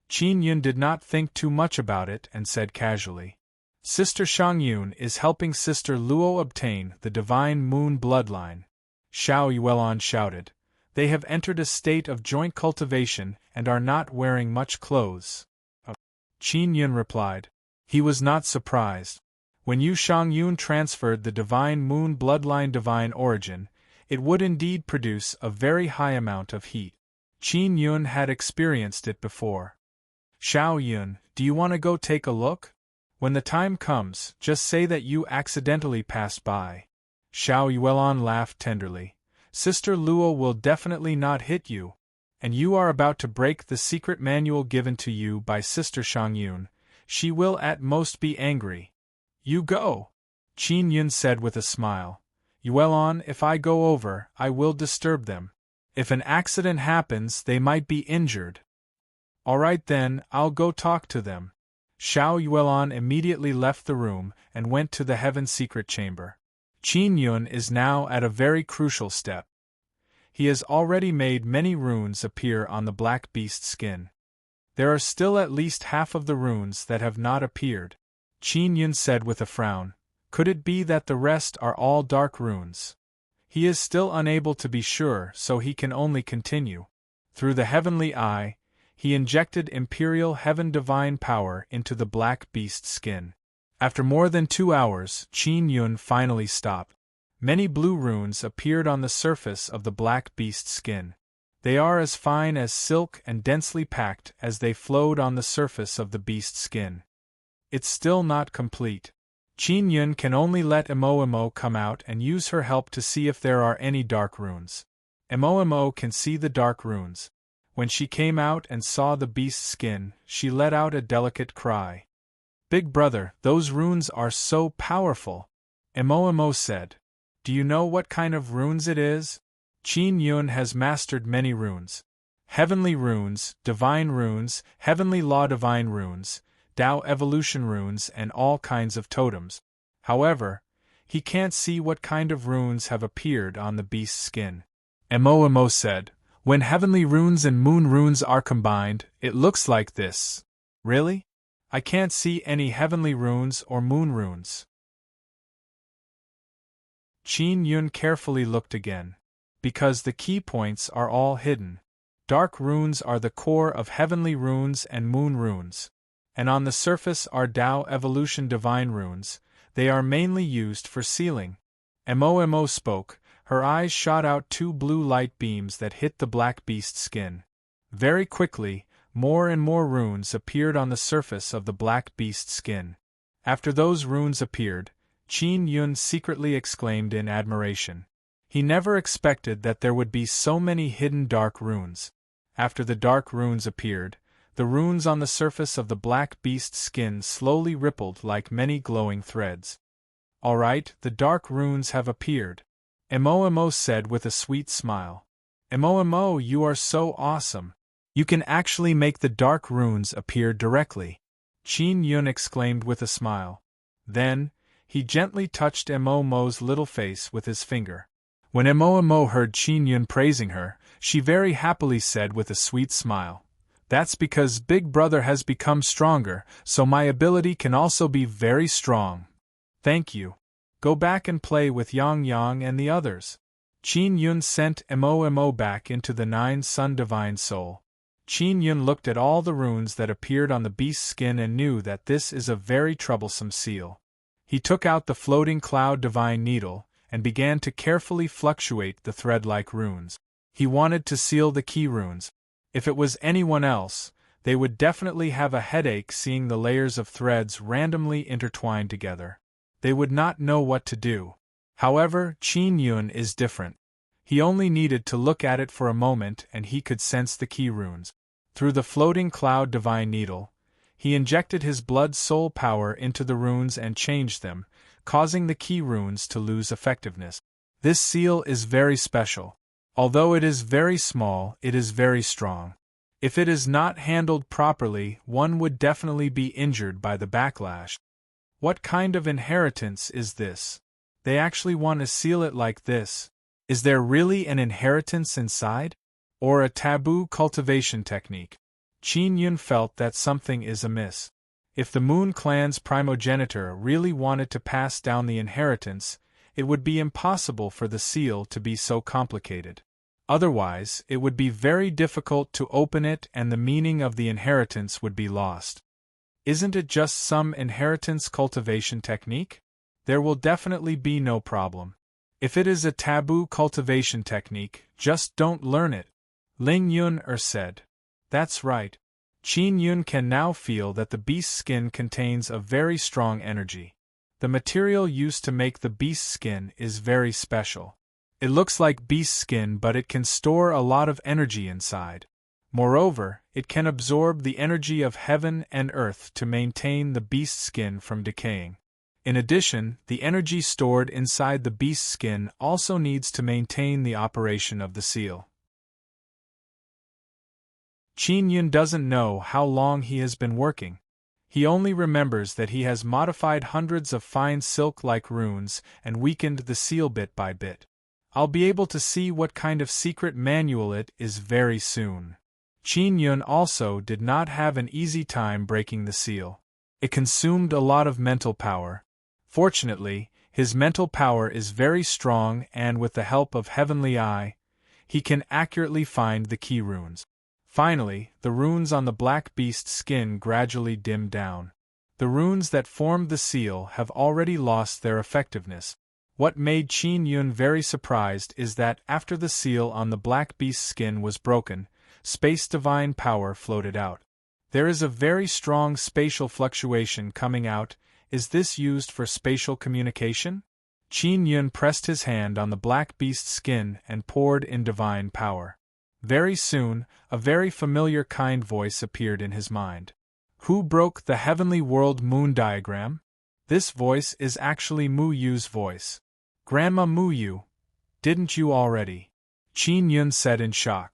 Speaker 1: Qin Yun did not think too much about it and said casually, Sister Shangyun is helping Sister Luo obtain the Divine Moon bloodline. Xiao Yuelan shouted. They have entered a state of joint cultivation and are not wearing much clothes. Qin Yun replied. He was not surprised. When Yu Shangyun transferred the Divine Moon bloodline divine origin, it would indeed produce a very high amount of heat. Qin Yun had experienced it before. Xiao Yun, do you want to go take a look? When the time comes, just say that you accidentally passed by. Xiao Yuelan laughed tenderly. Sister Luo will definitely not hit you. And you are about to break the secret manual given to you by Sister Shangyun. She will at most be angry. You go. Qin Yun said with a smile. Yuelan, if I go over, I will disturb them. If an accident happens, they might be injured. Alright then, I'll go talk to them. Xiao Yuelon immediately left the room and went to the Heaven's secret chamber. Qin Yun is now at a very crucial step. He has already made many runes appear on the black beast skin. There are still at least half of the runes that have not appeared. Qin Yun said with a frown, could it be that the rest are all dark runes? He is still unable to be sure, so he can only continue. Through the heavenly eye, he injected imperial heaven divine power into the black beast skin. After more than 2 hours, Qin Yun finally stopped. Many blue runes appeared on the surface of the black beast skin. They are as fine as silk and densely packed as they flowed on the surface of the beast skin. It's still not complete. Qin Yun can only let Emo come out and use her help to see if there are any dark runes. Emo can see the dark runes. When she came out and saw the beast's skin, she let out a delicate cry. Big brother, those runes are so powerful, Emo said. Do you know what kind of runes it is? Qin Yun has mastered many runes. Heavenly runes, divine runes, heavenly law divine runes, Tao evolution runes and all kinds of totems. However, he can't see what kind of runes have appeared on the beast's skin. Emo said, when heavenly runes and moon runes are combined, it looks like this. Really? I can't see any heavenly runes or moon runes. Qin Yun carefully looked again. Because the key points are all hidden. Dark runes are the core of heavenly runes and moon runes. And on the surface are Tao evolution divine runes, they are mainly used for sealing. Emo spoke, her eyes shot out 2 blue light beams that hit the black beast skin. Very quickly, more and more runes appeared on the surface of the black beast skin. After those runes appeared, Qin Yun secretly exclaimed in admiration. He never expected that there would be so many hidden dark runes. After the dark runes appeared, the runes on the surface of the black beast skin slowly rippled like many glowing threads. All right, the dark runes have appeared, Emo said with a sweet smile. Emo, you are so awesome. You can actually make the dark runes appear directly. Qin Yun exclaimed with a smile. Then, he gently touched Emo's little face with his finger. When Emo heard Qin Yun praising her, she very happily said with a sweet smile, that's because Big Brother has become stronger, so my ability can also be very strong. Thank you. Go back and play with Yang and the others. Qin Yun sent Emo back into the 9 Sun Divine Soul. Qin Yun looked at all the runes that appeared on the beast's skin and knew that this is a very troublesome seal. He took out the floating cloud divine needle, and began to carefully fluctuate the thread-like runes. He wanted to seal the key runes. If it was anyone else, they would definitely have a headache seeing the layers of threads randomly intertwined together. They would not know what to do. However, Qin Yun is different. He only needed to look at it for a moment and he could sense the key runes. Through the floating cloud divine needle, he injected his blood soul power into the runes and changed them, causing the key runes to lose effectiveness. This seal is very special. Although it is very small, it is very strong. If it is not handled properly, one would definitely be injured by the backlash. What kind of inheritance is this? They actually want to seal it like this. Is there really an inheritance inside? Or a taboo cultivation technique? Qin Yun felt that something is amiss. If the Moon Clan's primogenitor really wanted to pass down the inheritance, it would be impossible for the seal to be so complicated. Otherwise, it would be very difficult to open it and the meaning of the inheritance would be lost. Isn't it just some inheritance cultivation technique? There will definitely be no problem. If it is a taboo cultivation technique, just don't learn it. Ling Yun said. That's right. Qin Yun can now feel that the beast's skin contains a very strong energy. The material used to make the beast's skin is very special. It looks like beast skin, but it can store a lot of energy inside. Moreover, it can absorb the energy of heaven and earth to maintain the beast skin from decaying. In addition, the energy stored inside the beast skin also needs to maintain the operation of the seal. Qin Yun doesn't know how long he has been working. He only remembers that he has modified hundreds of fine silk-like runes and weakened the seal bit by bit. I'll be able to see what kind of secret manual it is very soon. Qin Yun also did not have an easy time breaking the seal. It consumed a lot of mental power. Fortunately, his mental power is very strong, and with the help of Heavenly Eye, he can accurately find the key runes. Finally, the runes on the black beast's skin gradually dimmed down. The runes that formed the seal have already lost their effectiveness. What made Qin Yun very surprised is that after the seal on the black beast's skin was broken, space divine power floated out. There is a very strong spatial fluctuation coming out. Is this used for spatial communication? Qin Yun pressed his hand on the black beast's skin and poured in divine power. Very soon, a very familiar kind voice appeared in his mind. Who broke the heavenly world moon diagram? This voice is actually Mu Yu's voice. Grandma Mu Yu, didn't you already? Qin Yun said in shock.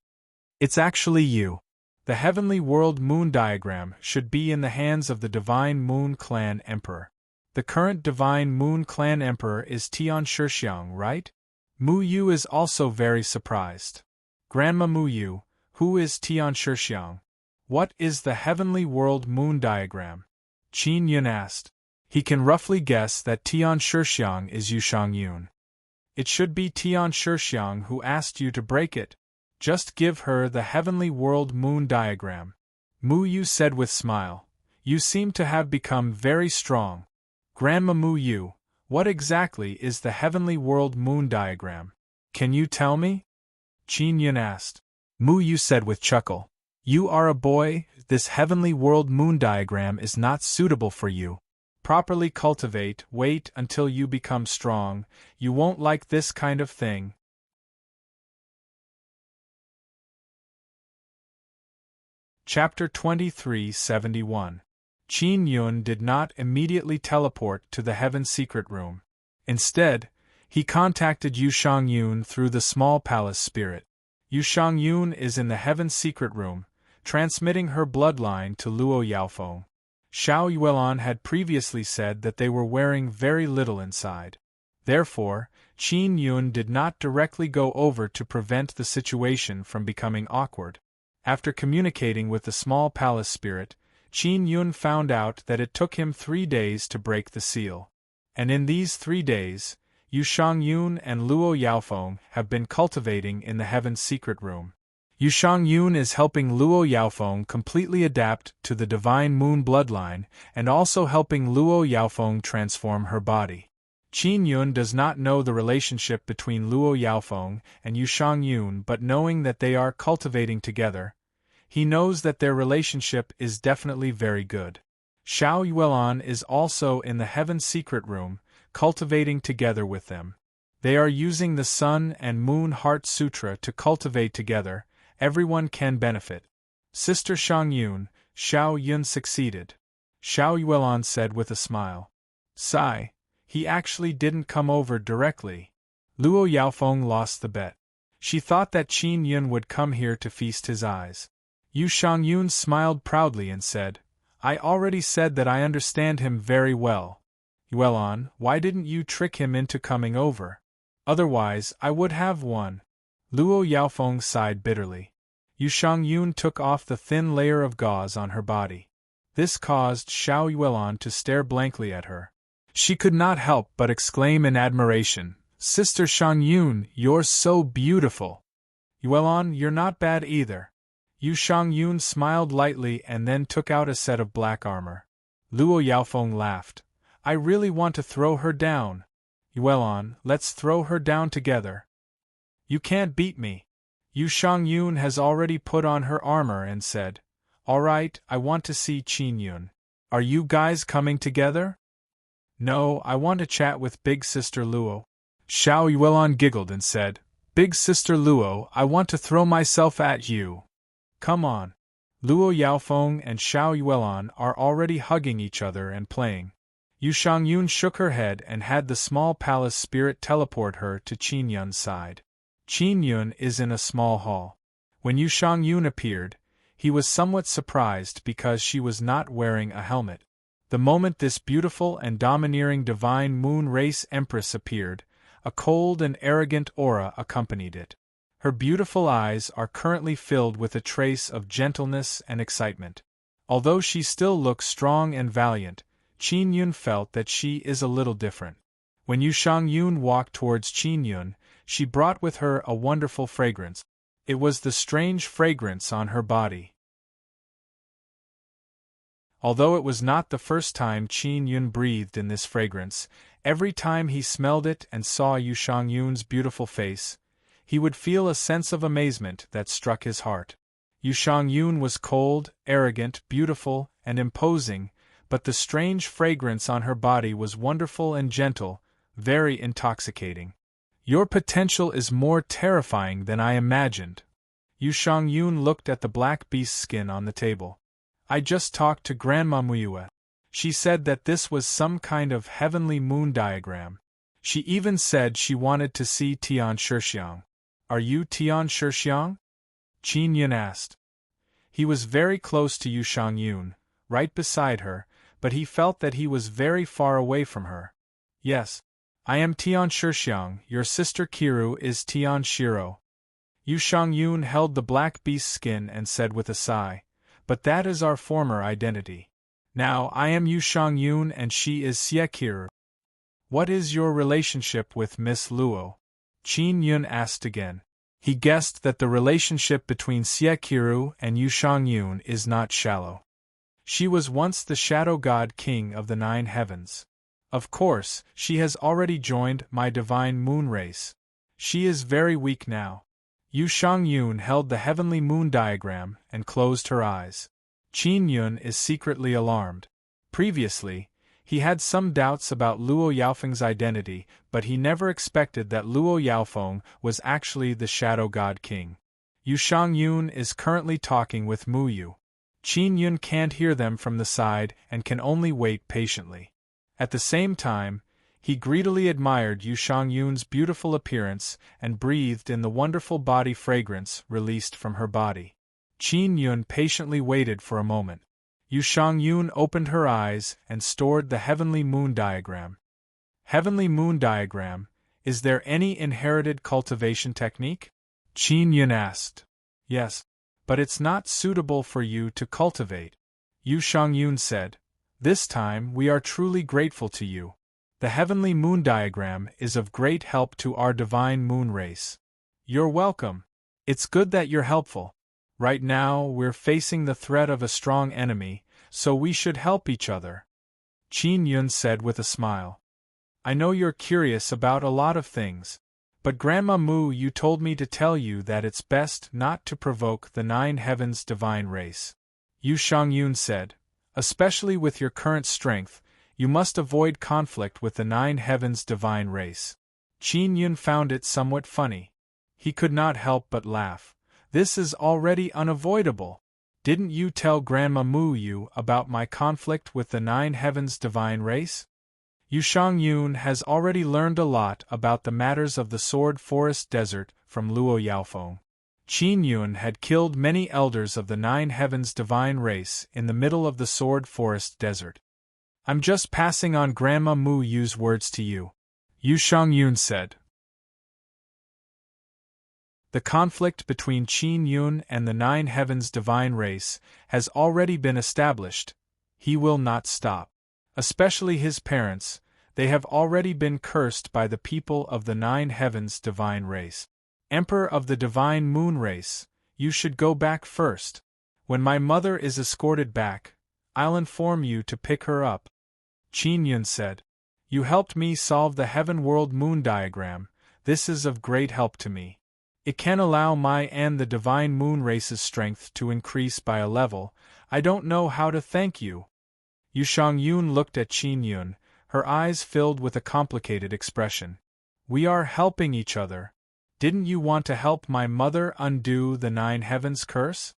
Speaker 1: It's actually you. The heavenly world moon diagram should be in the hands of the Divine Moon Clan Emperor. The current Divine Moon Clan Emperor is Tian Shixiang, right? Mu Yu is also very surprised. Grandma Mu Yu, who is Tian Shixiang? What is the heavenly world moon diagram? Qin Yun asked. He can roughly guess that Tian Shixiang is Yu Shangyun. It should be Tian Shixiang who asked you to break it. Just give her the heavenly world moon diagram. Mu Yu said with smile. You seem to have become very strong. Grandma Mu Yu, what exactly is the heavenly world moon diagram? Can you tell me? Qin Yun asked. Mu Yu said with chuckle. You are a boy, this heavenly world moon diagram is not suitable for you. Properly cultivate, wait until you become strong, you won't like this kind of thing. Chapter 2371. Qin Yun did not immediately teleport to the Heaven Secret Room. Instead, he contacted Yu Shangyun through the small palace spirit. Yu Shangyun is in the Heaven Secret Room, transmitting her bloodline to Luo Yaofeng. Xiao Yuelan had previously said that they were wearing very little inside. Therefore, Qin Yun did not directly go over to prevent the situation from becoming awkward. After communicating with the small palace spirit, Qin Yun found out that it took him 3 days to break the seal. And in these 3 days, Yu Shangyun and Luo Yaofeng have been cultivating in the Heaven's Secret Room. Yu Shangyun is helping Luo Yaofeng completely adapt to the Divine Moon bloodline and also helping Luo Yaofeng transform her body. Qin Yun does not know the relationship between Luo Yaofeng and Yu Shangyun, but knowing that they are cultivating together, he knows that their relationship is definitely very good. Xiao Yuelan is also in the Heaven Secret Room, cultivating together with them. They are using the Sun and Moon Heart Sutra to cultivate together. Everyone can benefit. Sister Shangyun, Xiao Yun succeeded. Xiao Yuelan said with a smile. Sigh, he actually didn't come over directly. Luo Yaofeng lost the bet. She thought that Qin Yun would come here to feast his eyes. Yu Shangyun smiled proudly and said, I already said that I understand him very well. Yuelan, why didn't you trick him into coming over? Otherwise, I would have won. Luo Yaofeng sighed bitterly. Yu Shangyun took off the thin layer of gauze on her body. This caused Xiao Yuelan to stare blankly at her. She could not help but exclaim in admiration, Sister Shangyun, you're so beautiful. Yuelan, you're not bad either. Yu Shangyun smiled lightly and then took out a set of black armor. Luo Yaofeng laughed. I really want to throw her down. Yuelan, let's throw her down together. You can't beat me. Yu Shangyun has already put on her armor and said, All right, I want to see Qin Yun. Are you guys coming together? No, I want to chat with Big Sister Luo. Xiao Yuelan giggled and said, Big Sister Luo, I want to throw myself at you. Come on. Luo Yaofeng and Xiao Yuelan are already hugging each other and playing. Yu Shangyun shook her head and had the small palace spirit teleport her to Qin Yun's side. Qin Yun is in a small hall. When Yu Shangyun appeared, He was somewhat surprised because she was not wearing a helmet. The moment this beautiful and domineering divine moon race empress appeared, a cold and arrogant aura accompanied it. Her beautiful eyes are currently filled with a trace of gentleness and excitement. Although she still looks strong and valiant, Qin Yun felt that she is a little different. When Yu Shangyun walked towards Qin Yun, she brought with her a wonderful fragrance. It was the strange fragrance on her body. Although it was not the first time Qin Yun breathed in this fragrance, every time he smelled it and saw Yu Shangyun's beautiful face, he would feel a sense of amazement that struck his heart. Yu Shangyun was cold, arrogant, beautiful, and imposing, but the strange fragrance on her body was wonderful and gentle, very intoxicating. Your potential is more terrifying than I imagined. Yu Shangyun looked at the black beast skin on the table. I just talked to Grandma Muyue. She said that this was some kind of heavenly moon diagram. She even said she wanted to see Tian Shixiang. Are you Tian Shixiang? Qin Yun asked. He was very close to Yu Shangyun, right beside her, but he felt that he was very far away from her. Yes. I am Tian Shixiang, your sister Kiru is Tian Shiro. Yu Shangyun held the black beast skin and said with a sigh, but that is our former identity. Now I am Yu Shangyun and she is Xie Kiru. What is your relationship with Miss Luo? Qin Yun asked again. He guessed that the relationship between Xie Kiru and Yu Shangyun is not shallow. She was once the shadow god king of the 9 heavens. Of course, she has already joined my divine moon race. She is very weak now. Yu Shangyun held the heavenly moon diagram and closed her eyes. Qin Yun is secretly alarmed. Previously, he had some doubts about Luo Yaofeng's identity, but he never expected that Luo Yaofeng was actually the shadow god king. Yu Shangyun is currently talking with Mu Yu. Qin Yun can't hear them from the side and can only wait patiently. At the same time, he greedily admired Yu Shangyun's beautiful appearance and breathed in the wonderful body fragrance released from her body. Qin Yun patiently waited for a moment. Yu Shangyun opened her eyes and stored the heavenly moon diagram. Heavenly moon diagram, is there any inherited cultivation technique? Qin Yun asked. Yes, but it's not suitable for you to cultivate. Yu Shangyun said. This time we are truly grateful to you. The heavenly moon diagram is of great help to our divine moon race. You're welcome. It's good that you're helpful. Right now we're facing the threat of a strong enemy, so we should help each other. Qin Yun said with a smile. I know you're curious about a lot of things, but Grandma Mu Yu told me to tell you that it's best not to provoke the 9 heavens divine race. Yu Shangyun said. Especially with your current strength, you must avoid conflict with the 9 heavens divine race. Qin Yun found it somewhat funny. He could not help but laugh. This is already unavoidable. Didn't you tell Grandma Mu Yu about my conflict with the 9 heavens divine race? Yu Shangyun has already learned a lot about the matters of the Sword Forest Desert from Luo Yaofeng. Qin Yun had killed many elders of the 9 heavens divine race in the middle of the Sword Forest Desert. I'm just passing on Grandma Mu Yu's words to you, Yu Shangyun said. The conflict between Qin Yun and the 9 heavens divine race has already been established. He will not stop. Especially his parents, they have already been cursed by the people of the 9 heavens divine race. Emperor of the divine moon race, you should go back first. When my mother is escorted back, I'll inform you to pick her up. Qin Yun said. You helped me solve the heaven world moon diagram. This is of great help to me. It can allow my and the divine moon race's strength to increase by a level. I don't know how to thank you. Yu Shangyun looked at Qin Yun, her eyes filled with a complicated expression. We are helping each other. Didn't you want to help my mother undo the 9 heavens curse?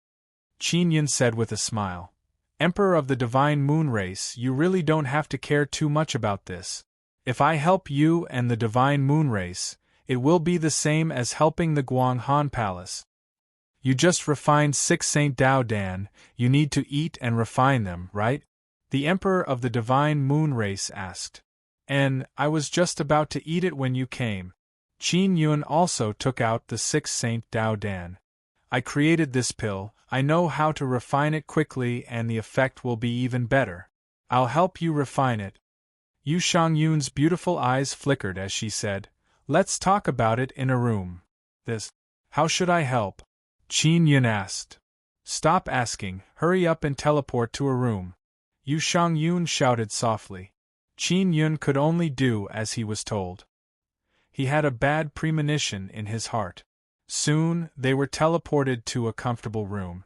Speaker 1: Qin Yun said with a smile. Emperor of the divine moon race, you really don't have to care too much about this. If I help you and the divine moon race, it will be the same as helping the Guanghan Palace. You just refined 6 Saint Dao Dan, you need to eat and refine them, right? The Emperor of the Divine Moon Race asked. And I was just about to eat it when you came. Qin Yun also took out the 6 Saint Dao Dan. I created this pill, I know how to refine it quickly and the effect will be even better. I'll help you refine it. Yu Shangyun's beautiful eyes flickered as she said, let's talk about it in a room. This. How should I help? Qin Yun asked. Stop asking, hurry up and teleport to a room. Yu Shangyun shouted softly. Qin Yun could only do as he was told. He had a bad premonition in his heart. Soon, they were teleported to a comfortable room.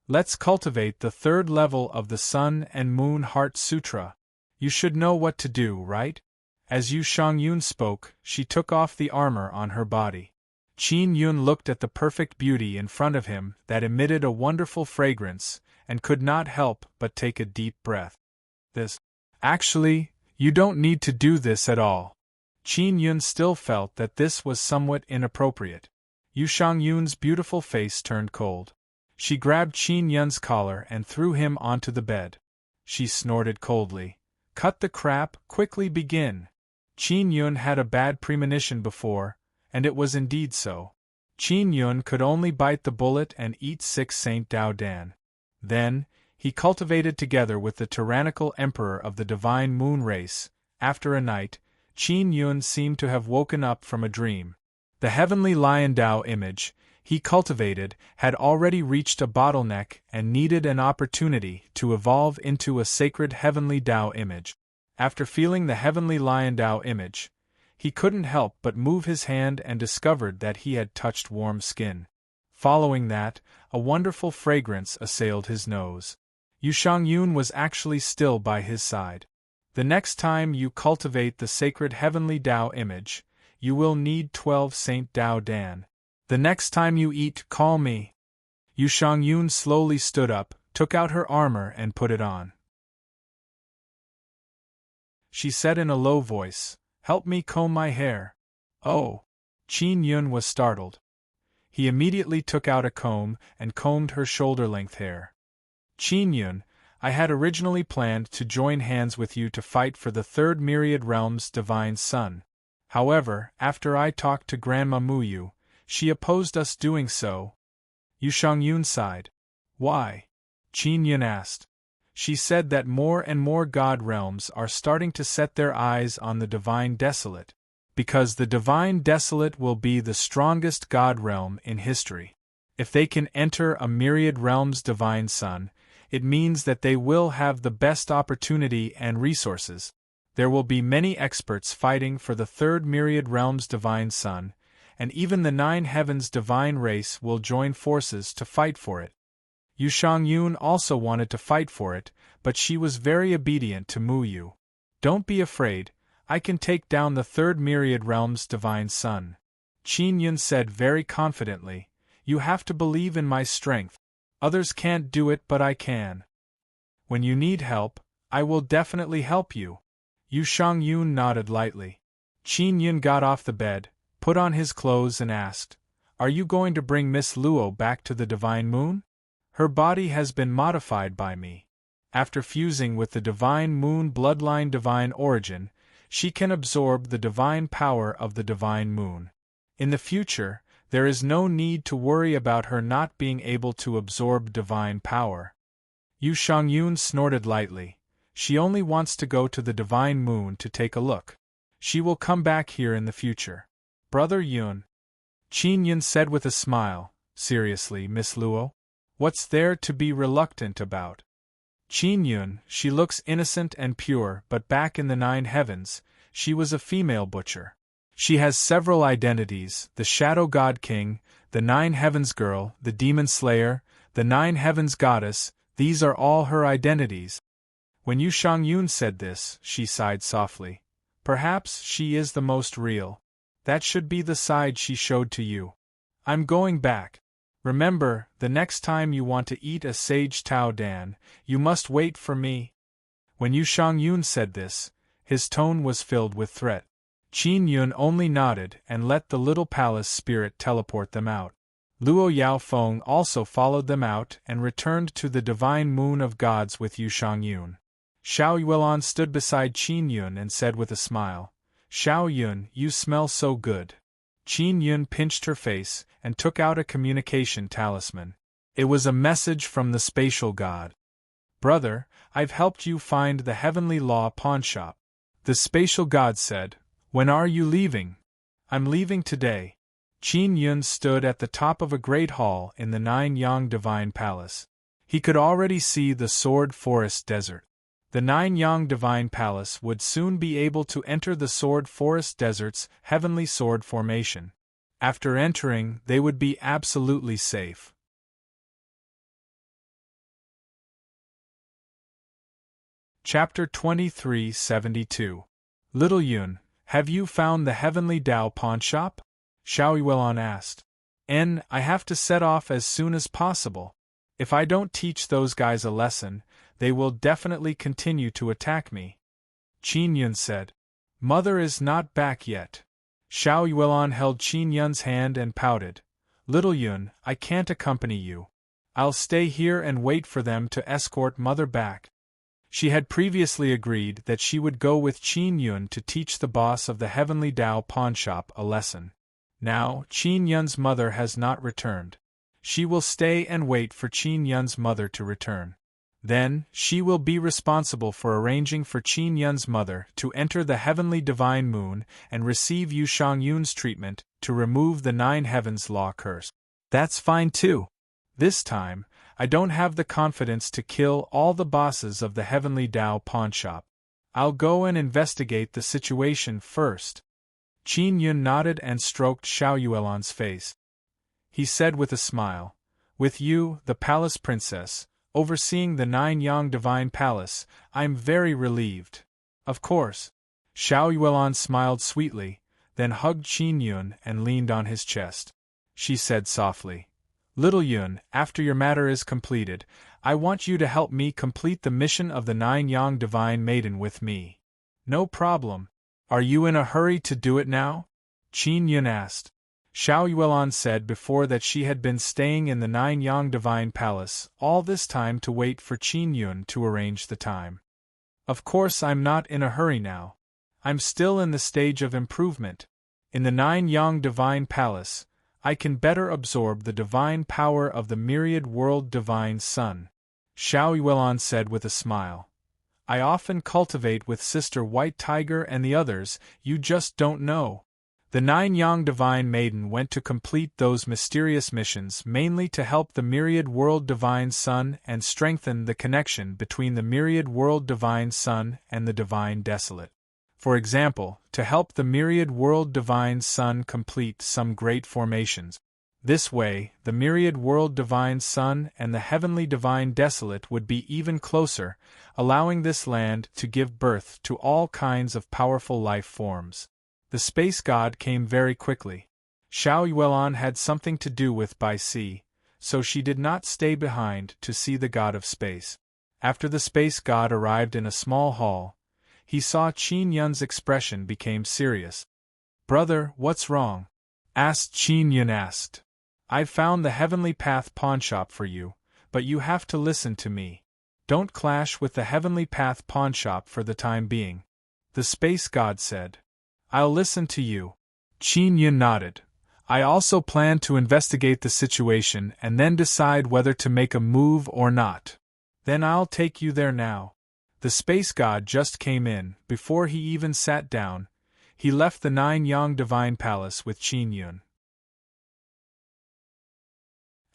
Speaker 1: Let's cultivate the 3rd level of the Sun and Moon Heart Sutra. You should know what to do, right? As Yu Shangyun spoke, she took off the armor on her body. Qin Yun looked at the perfect beauty in front of him that emitted a wonderful fragrance, and could not help but take a deep breath. Actually, you don't need to do this at all. Qin Yun still felt that this was somewhat inappropriate. Yu Shangyun's beautiful face turned cold. She grabbed Qin Yun's collar and threw him onto the bed. She snorted coldly. Cut the crap, quickly begin. Qin Yun had a bad premonition before, and it was indeed so. Qin Yun could only bite the bullet and eat 6 Saint Dao Dan. Then, he cultivated together with the tyrannical Emperor of the Divine Moon Race. After a night, Qin Yun seemed to have woken up from a dream. The heavenly Lion Dao image he cultivated had already reached a bottleneck and needed an opportunity to evolve into a sacred heavenly Dao image. After feeling the heavenly Lion Dao image, he couldn't help but move his hand and discovered that he had touched warm skin. Following that, a wonderful fragrance assailed his nose. Yu Shangyun was actually still by his side. The next time you cultivate the sacred heavenly Dao image, you will need 12 Saint Dao Dan. The next time you eat, call me. Yu Shangyun slowly stood up, took out her armor and put it on. She said in a low voice, help me comb my hair. Oh! Qin Yun was startled. He immediately took out a comb and combed her shoulder-length hair. Qin Yun, I had originally planned to join hands with you to fight for the 3rd Myriad Realm's Divine Sun. However, after I talked to Grandma Muyu, she opposed us doing so. Yu Shangyun sighed. Why? Qin Yun asked. She said that more and more god realms are starting to set their eyes on the Divine Desolate, because the Divine Desolate will be the strongest god realm in history. If they can enter a Myriad Realm's Divine Sun, it means that they will have the best opportunity and resources. There will be many experts fighting for the 3rd Myriad Realm's Divine Sun, and even the 9 Heavens' Divine Race will join forces to fight for it. Yu Shangyun also wanted to fight for it, but she was very obedient to Muyu. Don't be afraid, I can take down the 3rd Myriad Realm's Divine Sun. Qin Yun said very confidently, you have to believe in my strength. Others can't do it but I can. When you need help, I will definitely help you. Yu Shangyun nodded lightly. Qin Yun got off the bed, put on his clothes and asked, are you going to bring Miss Luo back to the Divine Moon? Her body has been modified by me. After fusing with the Divine Moon bloodline divine origin, she can absorb the divine power of the Divine Moon. In the future, there is no need to worry about her not being able to absorb divine power. Yu Shangyun snorted lightly. She only wants to go to the Divine Moon to take a look. She will come back here in the future. Brother Yun. Qin Yun said with a smile, seriously, Miss Luo? What's there to be reluctant about? Qin Yun, she looks innocent and pure, but back in the 9 Heavens, she was a female butcher. She has several identities, the Shadow God King, the 9 Heavens Girl, the Demon Slayer, the 9 Heavens Goddess, these are all her identities. When Yu Shangyun said this, she sighed softly. Perhaps she is the most real. That should be the side she showed to you. I'm going back. Remember, the next time you want to eat a sage Tao Dan, you must wait for me. When Yu Shangyun said this, his tone was filled with threat. Qin Yun only nodded and let the little palace spirit teleport them out. Luo Yao Feng also followed them out and returned to the divine moon of gods with Yu Shangyun. Xiao Yuelon stood beside Qin Yun and said with a smile, "Xiao Yun, you smell so good." Qin Yun pinched her face and took out a communication talisman. It was a message from the spatial god. "Brother, I've helped you find the heavenly law pawnshop." The spatial god said, "When are you leaving?" "I'm leaving today." Qin Yun stood at the top of a great hall in the Nine-Yang Divine Palace. He could already see the Sword Forest Desert. The Nine-Yang Divine Palace would soon be able to enter the Sword Forest Desert's heavenly sword formation. After entering, they would be absolutely safe. Chapter 2372. Little Yun, have you found the heavenly Tao pawnshop? Xiao Yuelon asked. I have to set off as soon as possible. If I don't teach those guys a lesson, they will definitely continue to attack me. Qin Yun said. Mother is not back yet. Xiao Yuelon held Qin Yun's hand and pouted. Little Yun, I can't accompany you. I'll stay here and wait for them to escort Mother back. She had previously agreed that she would go with Qin Yun to teach the boss of the Heavenly Tao pawnshop a lesson. Now, Qin Yun's mother has not returned. She will stay and wait for Qin Yun's mother to return. Then, she will be responsible for arranging for Qin Yun's mother to enter the Heavenly Divine Moon and receive Yu Shangyun's treatment to remove the Nine Heavens Law curse. That's fine too. This time, I don't have the confidence to kill all the bosses of the Heavenly Tao pawnshop. I'll go and investigate the situation first. Qin Yun nodded and stroked Xiao Yuelon's face. He said with a smile, with you, the palace princess, overseeing the Nine-Yang Divine Palace, I'm very relieved. Of course. Xiao Yuelon smiled sweetly, then hugged Qin Yun and leaned on his chest. She said softly, Little Yun, after your matter is completed, I want you to help me complete the mission of the Nine-Yang Divine Maiden with me. No problem. Are you in a hurry to do it now? Qin Yun asked. Xiao Yuelon said before that she had been staying in the Nine-Yang Divine Palace all this time to wait for Qin Yun to arrange the time. Of course I'm not in a hurry now. I'm still in the stage of improvement. In the Nine-Yang Divine Palace, I can better absorb the divine power of the myriad world divine sun. Xiao Yuelon said with a smile. I often cultivate with Sister White Tiger and the others, you just don't know. The Nine-Yang Divine Maiden went to complete those mysterious missions mainly to help the myriad world divine sun and strengthen the connection between the myriad world divine sun and the divine desolate. For example, to help the myriad world divine sun complete some great formations. This way, the myriad world divine sun and the heavenly divine desolate would be even closer, allowing this land to give birth to all kinds of powerful life forms. The space god came very quickly. Xiao Yuelon had something to do with by sea, so she did not stay behind to see the god of space. After the space god arrived in a small hall, he saw Qin Yun's expression became serious. Brother, what's wrong? Qin Yun asked. I've found the Heavenly Path pawnshop for you, but you have to listen to me. Don't clash with the Heavenly Path pawnshop for the time being. The space god said. I'll listen to you. Qin Yun nodded. I also plan to investigate the situation and then decide whether to make a move or not. Then I'll take you there now. The space god just came in. Before he even sat down, he left the Nine-Yang Divine Palace with Qin Yun.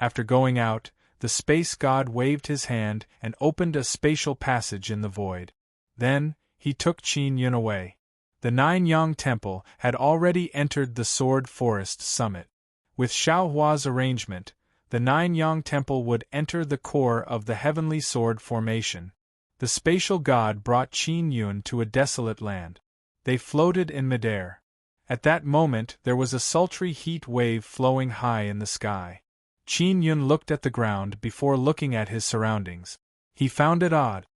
Speaker 1: After going out, the space god waved his hand and opened a spatial passage in the void. Then, he took Qin Yun away. The Nine-Yang Temple had already entered the Sword Forest summit. With Xiao Hua's arrangement, the Nine-Yang Temple would enter the core of the Heavenly Sword formation. The spatial god brought Qin Yun to a desolate land. They floated in midair. At that moment there was a sultry heat wave flowing high in the sky. Qin Yun looked at the ground before looking at his surroundings. He found it odd.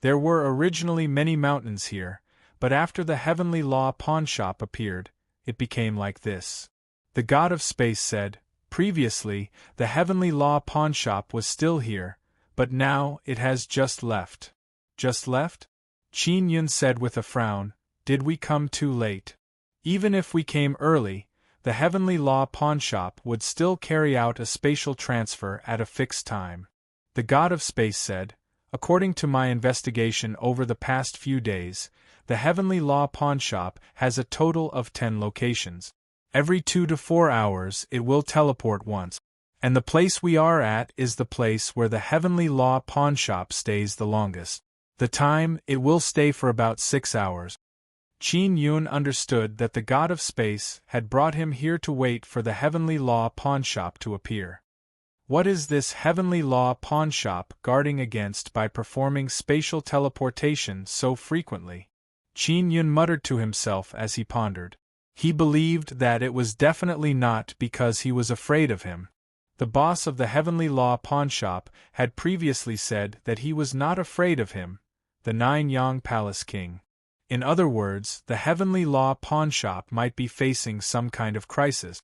Speaker 1: There were originally many mountains here, but after the Heavenly Law pawnshop appeared, it became like this. The god of space said, Previously, the Heavenly Law pawnshop was still here, but now it has just left. Just left? Qin Yun said with a frown. Did we come too late? Even if we came early, the Heavenly Law pawnshop would still carry out a spatial transfer at a fixed time. The God of Space said, according to my investigation over the past few days, the Heavenly Law pawnshop has a total of 10 locations. Every 2 to 4 hours it will teleport once. And the place we are at is the place where the Heavenly Law pawnshop stays the longest. The time, it will stay for about 6 hours. Qin Yun understood that the God of Space had brought him here to wait for the Heavenly Law pawnshop to appear. What is this Heavenly Law pawnshop guarding against by performing spatial teleportation so frequently? Qin Yun muttered to himself as he pondered. He believed that it was definitely not because he was afraid of him. The boss of the Heavenly Law pawnshop had previously said that he was not afraid of him, the Nine-Yang Palace King. In other words, the Heavenly Law pawnshop might be facing some kind of crisis.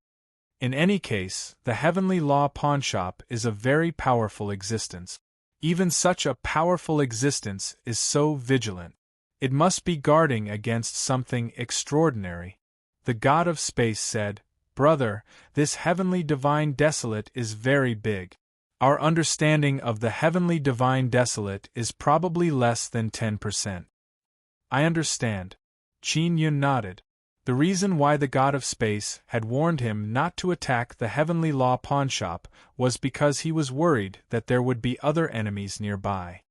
Speaker 1: In any case, the Heavenly Law pawnshop is a very powerful existence. Even such a powerful existence is so vigilant. It must be guarding against something extraordinary. The God of Space said, "Brother, this Heavenly Divine Desolate is very big. Our understanding of the Heavenly Divine Desolate is probably less than 10%. I understand." Qin Yun nodded. The reason why the God of Space had warned him not to attack the Heavenly Law pawnshop was because he was worried that there would be other enemies nearby.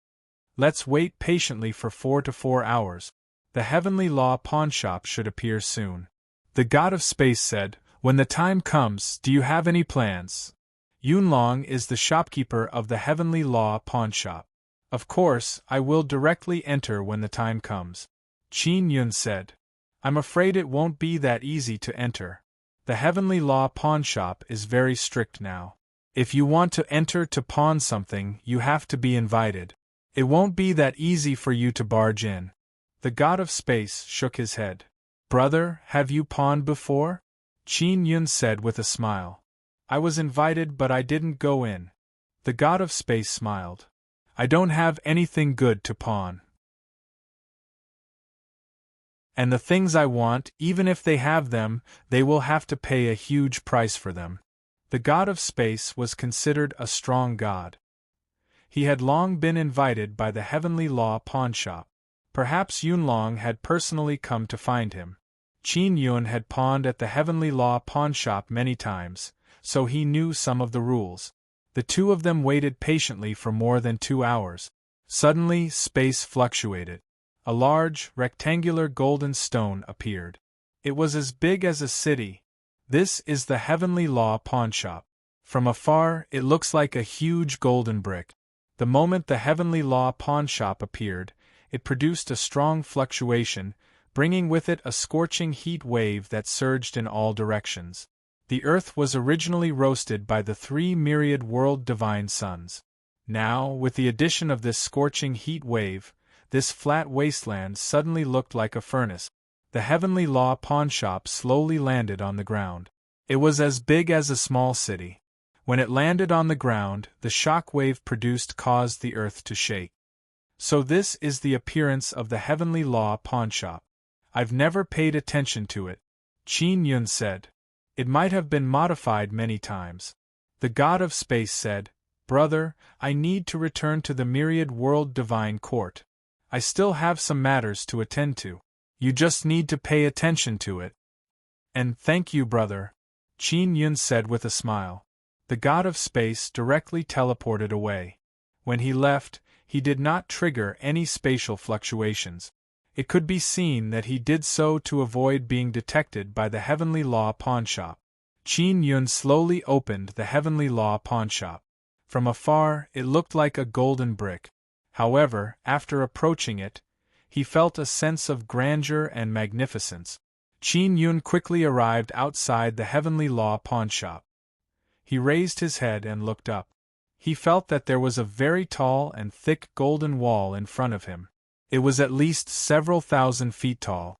Speaker 1: Let's wait patiently for 4 to 4 hours. The Heavenly Law pawnshop should appear soon. The God of Space said, "When the time comes, do you have any plans?" Yunlong is the shopkeeper of the Heavenly Law pawnshop. "Of course, I will directly enter when the time comes," Qin Yun said. "I'm afraid it won't be that easy to enter. The Heavenly Law pawnshop is very strict now. If you want to enter to pawn something, you have to be invited. It won't be that easy for you to barge in." The God of Space shook his head. "Brother, have you pawned before?" Qin Yun said with a smile. "I was invited but I didn't go in." The God of Space smiled. "I don't have anything good to pawn. And the things I want, even if they have them, they will have to pay a huge price for them." The God of Space was considered a strong god. He had long been invited by the Heavenly Law pawnshop. Perhaps Yunlong had personally come to find him. Qin Yun had pawned at the Heavenly Law pawnshop many times, so he knew some of the rules. The two of them waited patiently for more than 2 hours. Suddenly, space fluctuated. A large, rectangular golden stone appeared. It was as big as a city. This is the Heavenly Law pawnshop. From afar, it looks like a huge golden brick. The moment the Heavenly Law pawnshop appeared, it produced a strong fluctuation, bringing with it a scorching heat wave that surged in all directions. The earth was originally roasted by the 3 myriad world divine suns. Now, with the addition of this scorching heat wave, this flat wasteland suddenly looked like a furnace. The Heavenly Law pawnshop slowly landed on the ground. It was as big as a small city. When it landed on the ground, the shock wave produced caused the earth to shake. So this is the appearance of the Heavenly Law pawnshop. I've never paid attention to it, Qin Yun said. It might have been modified many times. The God of Space said, "Brother, I need to return to the Myriad World Divine Court. I still have some matters to attend to. You just need to pay attention to it." "And thank you, brother," Qin Yun said with a smile. The God of Space directly teleported away. When he left, he did not trigger any spatial fluctuations. It could be seen that he did so to avoid being detected by the Heavenly Law pawnshop. Qin Yun slowly opened the Heavenly Law pawnshop. From afar, it looked like a golden brick. However, after approaching it, he felt a sense of grandeur and magnificence. Qin Yun quickly arrived outside the Heavenly Law pawnshop. He raised his head and looked up. He felt that there was a very tall and thick golden wall in front of him. It was at least several thousand feet tall.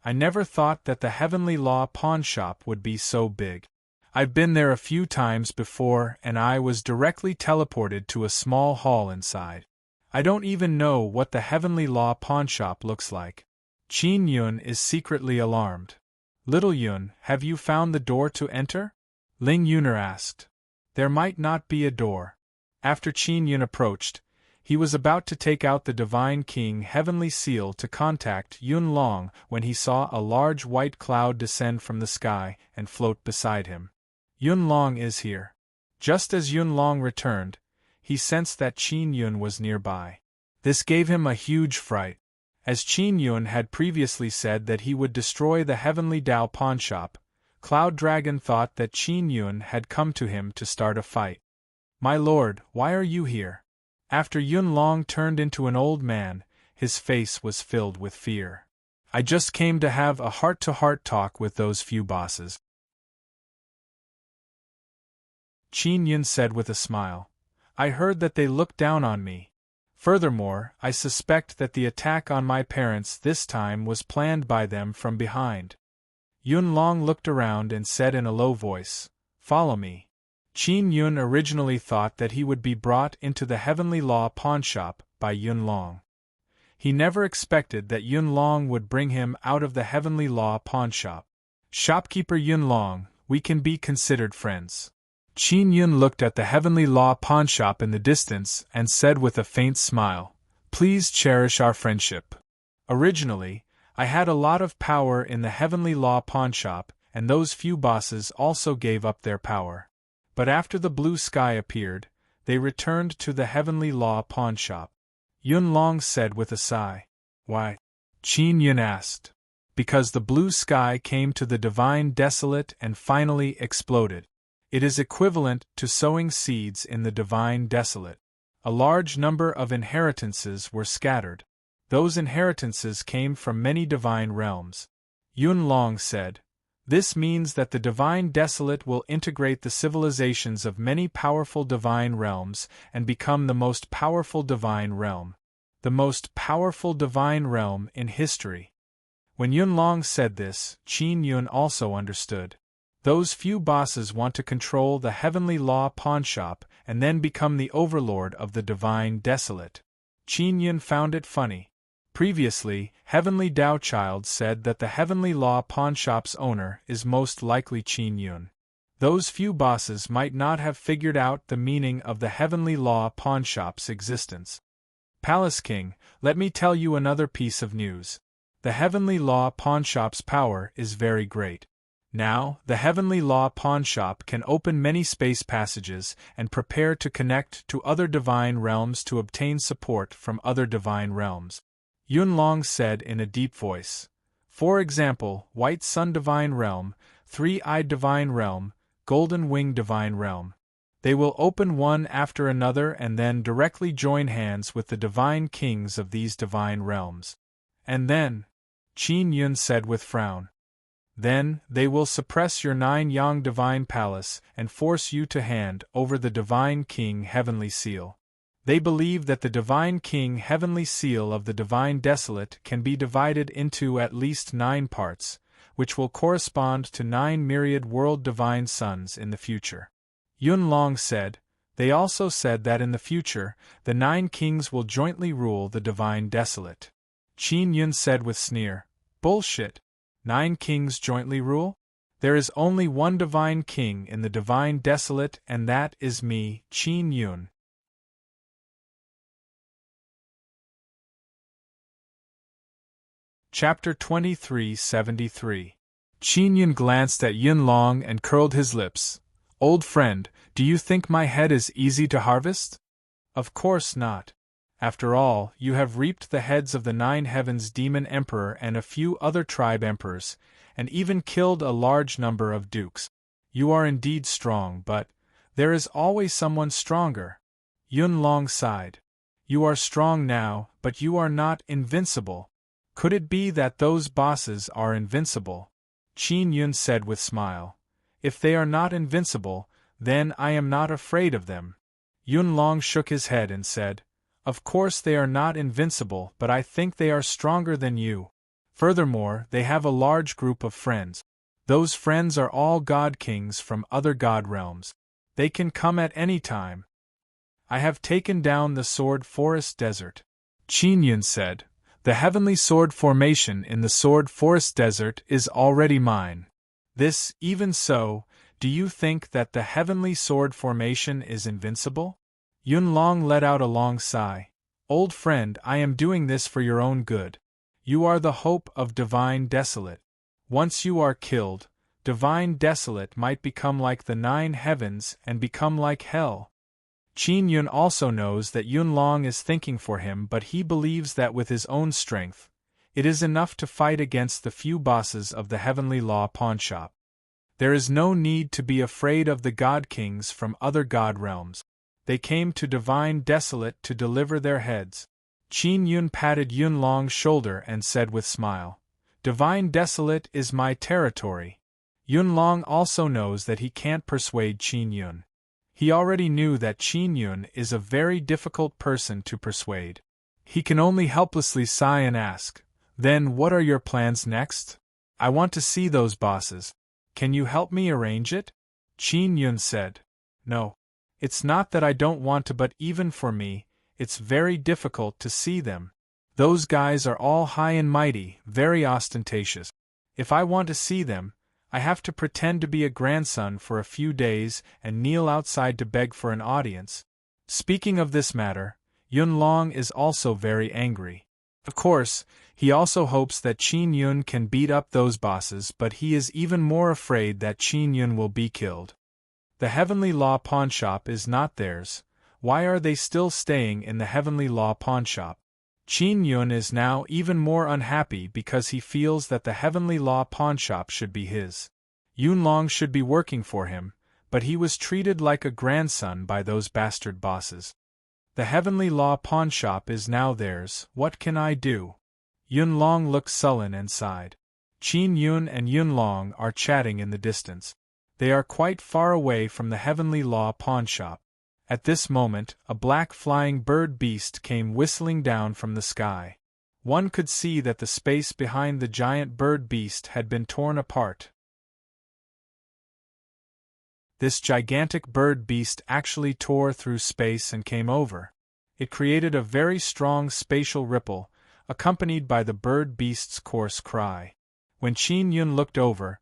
Speaker 1: I never thought that the Heavenly Law pawnshop would be so big. I've been there a few times before and I was directly teleported to a small hall inside. I don't even know what the Heavenly Law pawnshop looks like. Qin Yun is secretly alarmed. Little Yun, have you found the door to enter? Ling Yuner asked. There might not be a door. After Qin Yun approached, he was about to take out the Divine King Heavenly Seal to contact Yun Long when he saw a large white cloud descend from the sky and float beside him. Yun Long is here. Just as Yun Long returned, he sensed that Qin Yun was nearby. This gave him a huge fright. As Qin Yun had previously said that he would destroy the Heavenly Dao pawnshop, Cloud Dragon thought that Qin Yun had come to him to start a fight. My lord, why are you here? After Yun Long turned into an old man, his face was filled with fear. I just came to have a heart-to-heart talk with those few bosses. Qin Yun said with a smile. I heard that they looked down on me. Furthermore, I suspect that the attack on my parents this time was planned by them from behind. Yun Long looked around and said in a low voice, Follow me. Qin Yun originally thought that he would be brought into the Heavenly Law pawnshop by Yun Long. He never expected that Yun Long would bring him out of the Heavenly Law pawnshop. Shopkeeper Yun Long, we can be considered friends. Qin Yun looked at the Heavenly Law pawnshop in the distance and said with a faint smile, Please cherish our friendship. Originally, I had a lot of power in the Heavenly Law pawnshop, and those few bosses also gave up their power. But after the blue sky appeared, they returned to the Heavenly Law pawnshop. Yun Long said with a sigh. Why? Qin Yun asked. Because the blue sky came to the Divine Desolate and finally exploded. It is equivalent to sowing seeds in the Divine Desolate. A large number of inheritances were scattered. Those inheritances came from many divine realms. Yun Long said, This means that the Divine Desolate will integrate the civilizations of many powerful divine realms and become the most powerful divine realm. The most powerful divine realm in history. When Yun Long said this, Qin Yun also understood. Those few bosses want to control the Heavenly Law pawnshop and then become the overlord of the Divine Desolate. Qin Yun found it funny. Previously, Heavenly Dao Child said that the Heavenly Law pawnshop's owner is most likely Qin Yun. Those few bosses might not have figured out the meaning of the Heavenly Law pawnshop's existence. Palace King, let me tell you another piece of news. The Heavenly Law pawnshop's power is very great. Now, the Heavenly Law pawnshop can open many space passages and prepare to connect to other divine realms to obtain support from other divine realms. Yun Long said in a deep voice. For example, White Sun Divine Realm, Three-Eyed Divine Realm, Golden Wing Divine Realm. They will open one after another and then directly join hands with the divine kings of these divine realms. And then, Qin Yun said with frown. Then, they will suppress your 9-yang divine palace and force you to hand over the Divine King Heavenly Seal. They believe that the Divine King Heavenly Seal of the Divine Desolate can be divided into at least 9 parts, which will correspond to 9 myriad world divine suns in the future. Yun Long said, They also said that in the future, the 9 kings will jointly rule the Divine Desolate. Qin Yun said with sneer, Bullshit. 9 kings jointly rule? There is only one divine king in the Divine Desolate and that is me, Qin Yun. Chapter 2373. Qin Yun glanced at Yun Long and curled his lips. Old friend, do you think my head is easy to harvest? Of course not. After all, you have reaped the heads of the 9 heavens demon emperor and a few other tribe emperors, and even killed a large number of dukes. You are indeed strong, but there is always someone stronger. Yun Long sighed. You are strong now, but you are not invincible. Could it be that those bosses are invincible? Qin Yun said with smile. If they are not invincible, then I am not afraid of them. Yun Long shook his head and said, Of course they are not invincible, but I think they are stronger than you. Furthermore, they have a large group of friends. Those friends are all god kings from other god realms. They can come at any time. I have taken down the sword forest desert. Qin Yun said, the heavenly sword formation in the sword forest desert is already mine. This, even so, do you think that the heavenly sword formation is invincible? Yun Long let out a long sigh. Old friend, I am doing this for your own good. You are the hope of Divine Desolate. Once you are killed, Divine Desolate might become like the 9 heavens and become like hell. Qin Yun also knows that Yun Long is thinking for him, but he believes that with his own strength, it is enough to fight against the few bosses of the Heavenly Law Pawnshop. There is no need to be afraid of the God Kings from other God realms. They came to Divine Desolate to deliver their heads. Qin Yun patted Yun Long's shoulder and said with smile, Divine Desolate is my territory. Yun Long also knows that he can't persuade Qin Yun. He already knew that Qin Yun is a very difficult person to persuade. He can only helplessly sigh and ask, then what are your plans next? I want to see those bosses. Can you help me arrange it? Qin Yun said, no. It's not that I don't want to, but even for me, it's very difficult to see them. Those guys are all high and mighty, very ostentatious. If I want to see them, I have to pretend to be a grandson for a few days and kneel outside to beg for an audience. Speaking of this matter, Yun Long is also very angry. Of course, he also hopes that Qin Yun can beat up those bosses, but he is even more afraid that Qin Yun will be killed. The Heavenly Law Pawnshop is not theirs. Why are they still staying in the Heavenly Law Pawnshop? Qin Yun is now even more unhappy because he feels that the Heavenly Law Pawnshop should be his. Yun Long should be working for him, but he was treated like a grandson by those bastard bosses. The Heavenly Law Pawnshop is now theirs. What can I do? Yun Long looked sullen and sighed. Qin Yun and Yun Long are chatting in the distance. They are quite far away from the Heavenly Law Pawnshop. At this moment, a black flying bird beast came whistling down from the sky. One could see that the space behind the giant bird beast had been torn apart. This gigantic bird beast actually tore through space and came over. It created a very strong spatial ripple, accompanied by the bird beast's coarse cry. When Qin Yun looked over,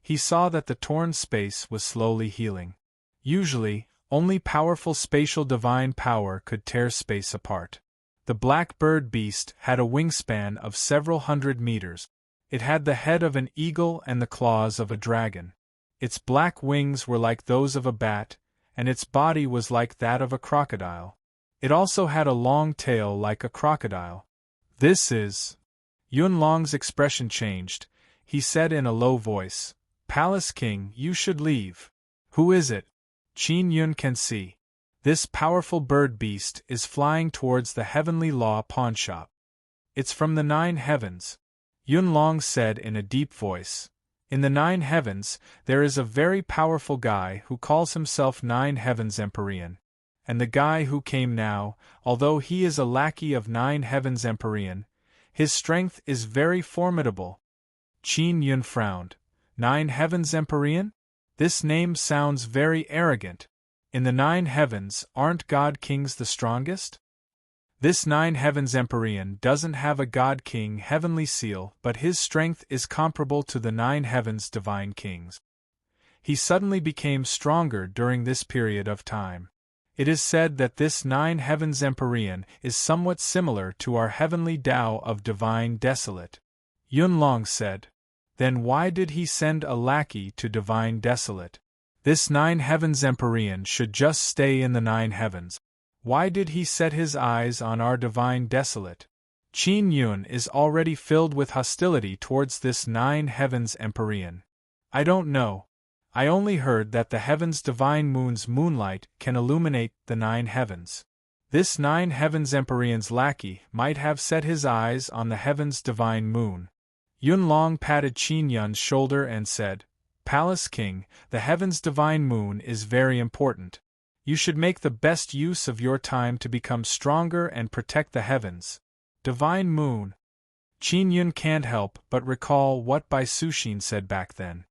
Speaker 1: he saw that the torn space was slowly healing. Usually, only powerful spatial divine power could tear space apart. The black bird beast had a wingspan of several hundred meters. It had the head of an eagle and the claws of a dragon. Its black wings were like those of a bat, and its body was like that of a crocodile. It also had a long tail like a crocodile. This is... Yun Long's expression changed. He said in a low voice, Palace King, you should leave. Who is it? Qin Yun can see. This powerful bird beast is flying towards the Heavenly Law Pawnshop. It's from the 9 heavens. Yun Long said in a deep voice. In the 9 heavens, there is a very powerful guy who calls himself 9 Heavens Empyrean. And the guy who came now, although he is a lackey of 9 Heavens Empyrean, his strength is very formidable. Qin Yun frowned. 9 Heavens Empyrean? This name sounds very arrogant. In the 9 heavens, aren't God Kings the strongest? This 9 Heavens Empyrean doesn't have a God King heavenly seal, but his strength is comparable to the 9 Heavens Divine Kings. He suddenly became stronger during this period of time. It is said that this 9 Heavens Empyrean is somewhat similar to our heavenly Tao of Divine Desolate. Yun Long said. Then why did he send a lackey to Divine Desolate? This 9 Heavens Empyrean should just stay in the 9 heavens. Why did he set his eyes on our Divine Desolate? Qin Yun is already filled with hostility towards this 9 Heavens Empyrean. I don't know. I only heard that the Heavens Divine Moon's moonlight can illuminate the 9 heavens. This 9 Heavens Empyrean's lackey might have set his eyes on the Heavens Divine Moon. Yun Long patted Qin Yun's shoulder and said, Palace King, the Heavens Divine Moon is very important. You should make the best use of your time to become stronger and protect the heavens. Divine Moon. Qin Yun can't help but recall what Bai Suxin said back then.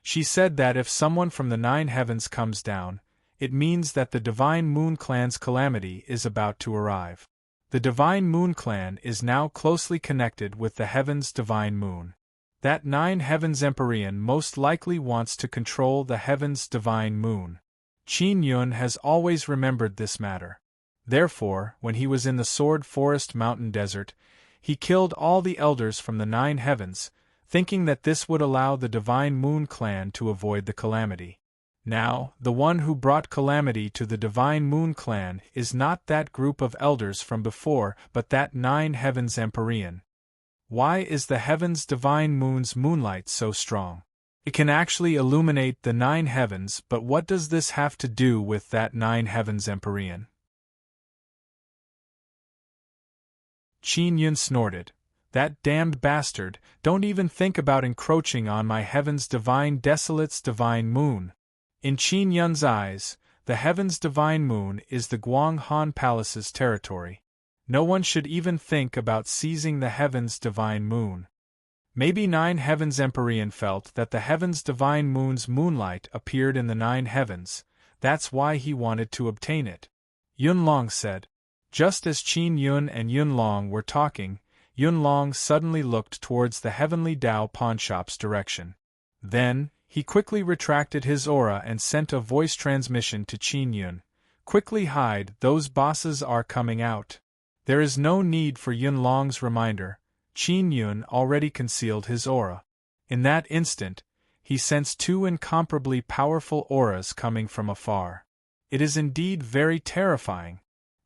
Speaker 1: She said that if someone from the 9 heavens comes down, it means that the Divine Moon Clan's calamity is about to arrive. The Divine Moon Clan is now closely connected with the heaven's Divine Moon. That 9 heavens Empyrean most likely wants to control the heaven's Divine Moon. Qin Yun has always remembered this matter. Therefore, when he was in the Sword Forest Mountain Desert, he killed all the elders from the 9 heavens, thinking that this would allow the Divine Moon Clan to avoid the calamity. Now, the one who brought calamity to the Divine Moon Clan is not that group of elders from before, but that 9 heavens Empyrean. Why is the heavens' Divine Moon's moonlight so strong? It can actually illuminate the 9 heavens, but what does this have to do with that 9 heavens Empyrean? Qin Yun snorted. That damned bastard, don't even think about encroaching on my heaven's divine desolate's divine moon. In Qin Yun's eyes, the heaven's divine moon is the Guang Han Palace's territory. No one should even think about seizing the heaven's divine moon. Maybe 9 heavens Empyrean felt that the heaven's divine moon's moonlight appeared in the 9 heavens, that's why he wanted to obtain it. Yun Long said. Just as Qin Yun and Yun Long were talking, Yun Long suddenly looked towards the heavenly Dao pawnshop's direction. Then, he quickly retracted his aura and sent a voice transmission to Qin Yun. Quickly hide, those bosses are coming out. There is no need for Yun Long's reminder. Qin Yun already concealed his aura. In that instant, he sensed 2 incomparably powerful auras coming from afar. It is indeed very terrifying.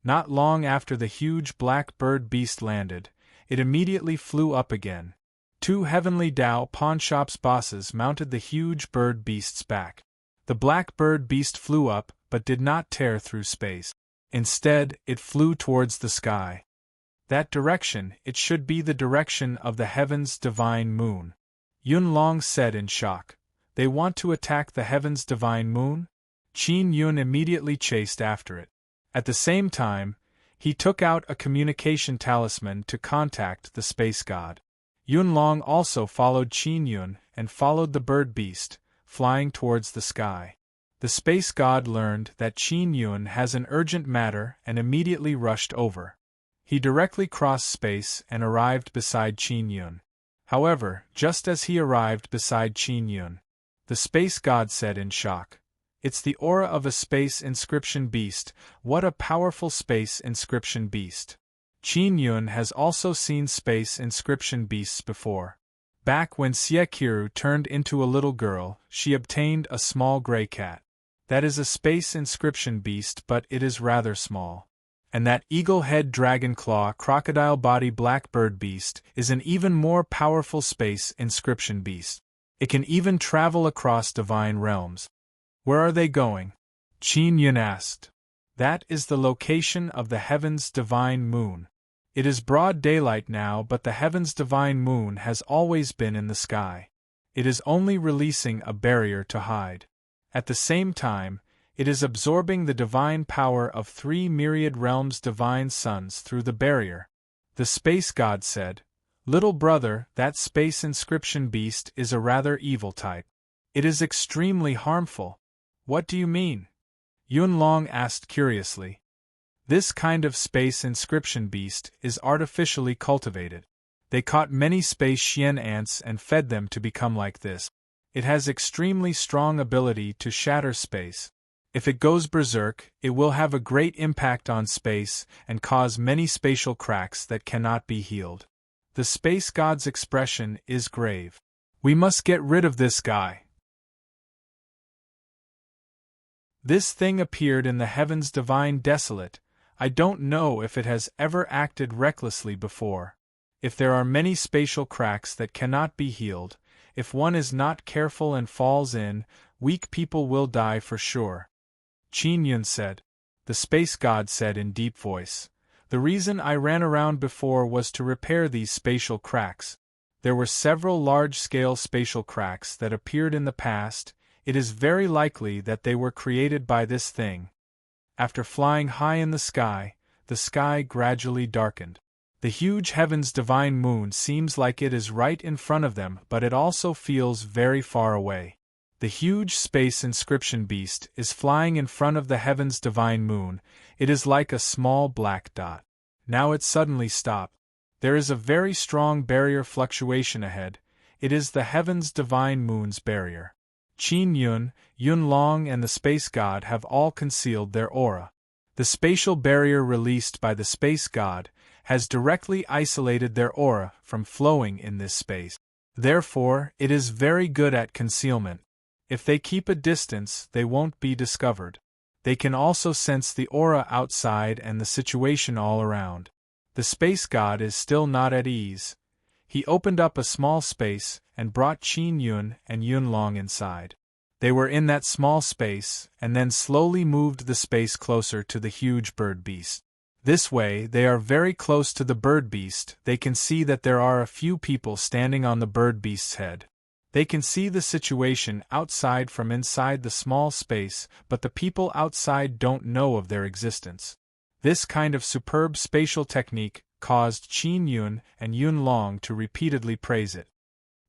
Speaker 1: Not long after the huge black bird beast landed, it immediately flew up again. 2 heavenly Dao pawnshop's bosses mounted the huge bird beast's back. The black bird beast flew up, but did not tear through space. Instead, it flew towards the sky. That direction, it should be the direction of the heaven's divine moon. Yun Long said in shock. They want to attack the heaven's divine moon? Qin Yun immediately chased after it. At the same time, he took out a communication talisman to contact the space god. Yun Long also followed Qin Yun and followed the bird beast, flying towards the sky. The space god learned that Qin Yun has an urgent matter and immediately rushed over. He directly crossed space and arrived beside Qin Yun. However, just as he arrived beside Qin Yun, the space god said in shock, "It's the aura of a space inscription beast. What a powerful space inscription beast." Qin Yun has also seen space inscription beasts before. Back when Xie Qiru turned into a little girl, she obtained a small gray cat. That is a space inscription beast, but it is rather small. And that eagle-head dragon-claw crocodile-body blackbird beast is an even more powerful space inscription beast. It can even travel across divine realms. Where are they going? Qin Yun asked. That is the location of the heaven's divine moon. It is broad daylight now, but the heaven's divine moon has always been in the sky. It is only releasing a barrier to hide. At the same time, it is absorbing the divine power of 3 myriad realms' divine suns through the barrier. The space god said, "Little brother, that space inscription beast is a rather evil type. It is extremely harmful." "What do you mean?" Yun Long asked curiously. This kind of space inscription beast is artificially cultivated. They caught many space Xian ants and fed them to become like this. It has extremely strong ability to shatter space. If it goes berserk, it will have a great impact on space and cause many spatial cracks that cannot be healed. The space god's expression is grave. We must get rid of this guy. This thing appeared in the heavens divine desolate. I don't know if it has ever acted recklessly before. If there are many spatial cracks that cannot be healed, if one is not careful and falls in, weak people will die for sure. Qin Yun said. The space god said in deep voice. The reason I ran around before was to repair these spatial cracks. There were several large-scale spatial cracks that appeared in the past. It is very likely that they were created by this thing. After flying high in the sky gradually darkened. The huge heaven's divine moon seems like it is right in front of them, but it also feels very far away. The huge space inscription beast is flying in front of the heaven's divine moon. It is like a small black dot. Now it suddenly stops. There is a very strong barrier fluctuation ahead. It is the heaven's divine moon's barrier. Qin Yun, Yun Long and the space god have all concealed their aura. The spatial barrier released by the space god has directly isolated their aura from flowing in this space. Therefore, it is very good at concealment. If they keep a distance, they won't be discovered. They can also sense the aura outside and the situation all around. The space god is still not at ease. He opened up a small space and brought Qin Yun and Yun Long inside. They were in that small space and then slowly moved the space closer to the huge bird beast. This way, they are very close to the bird beast. They can see that there are a few people standing on the bird beast's head. They can see the situation outside from inside the small space, but the people outside don't know of their existence. This kind of superb spatial technique caused Qin Yun and Yun Long to repeatedly praise it.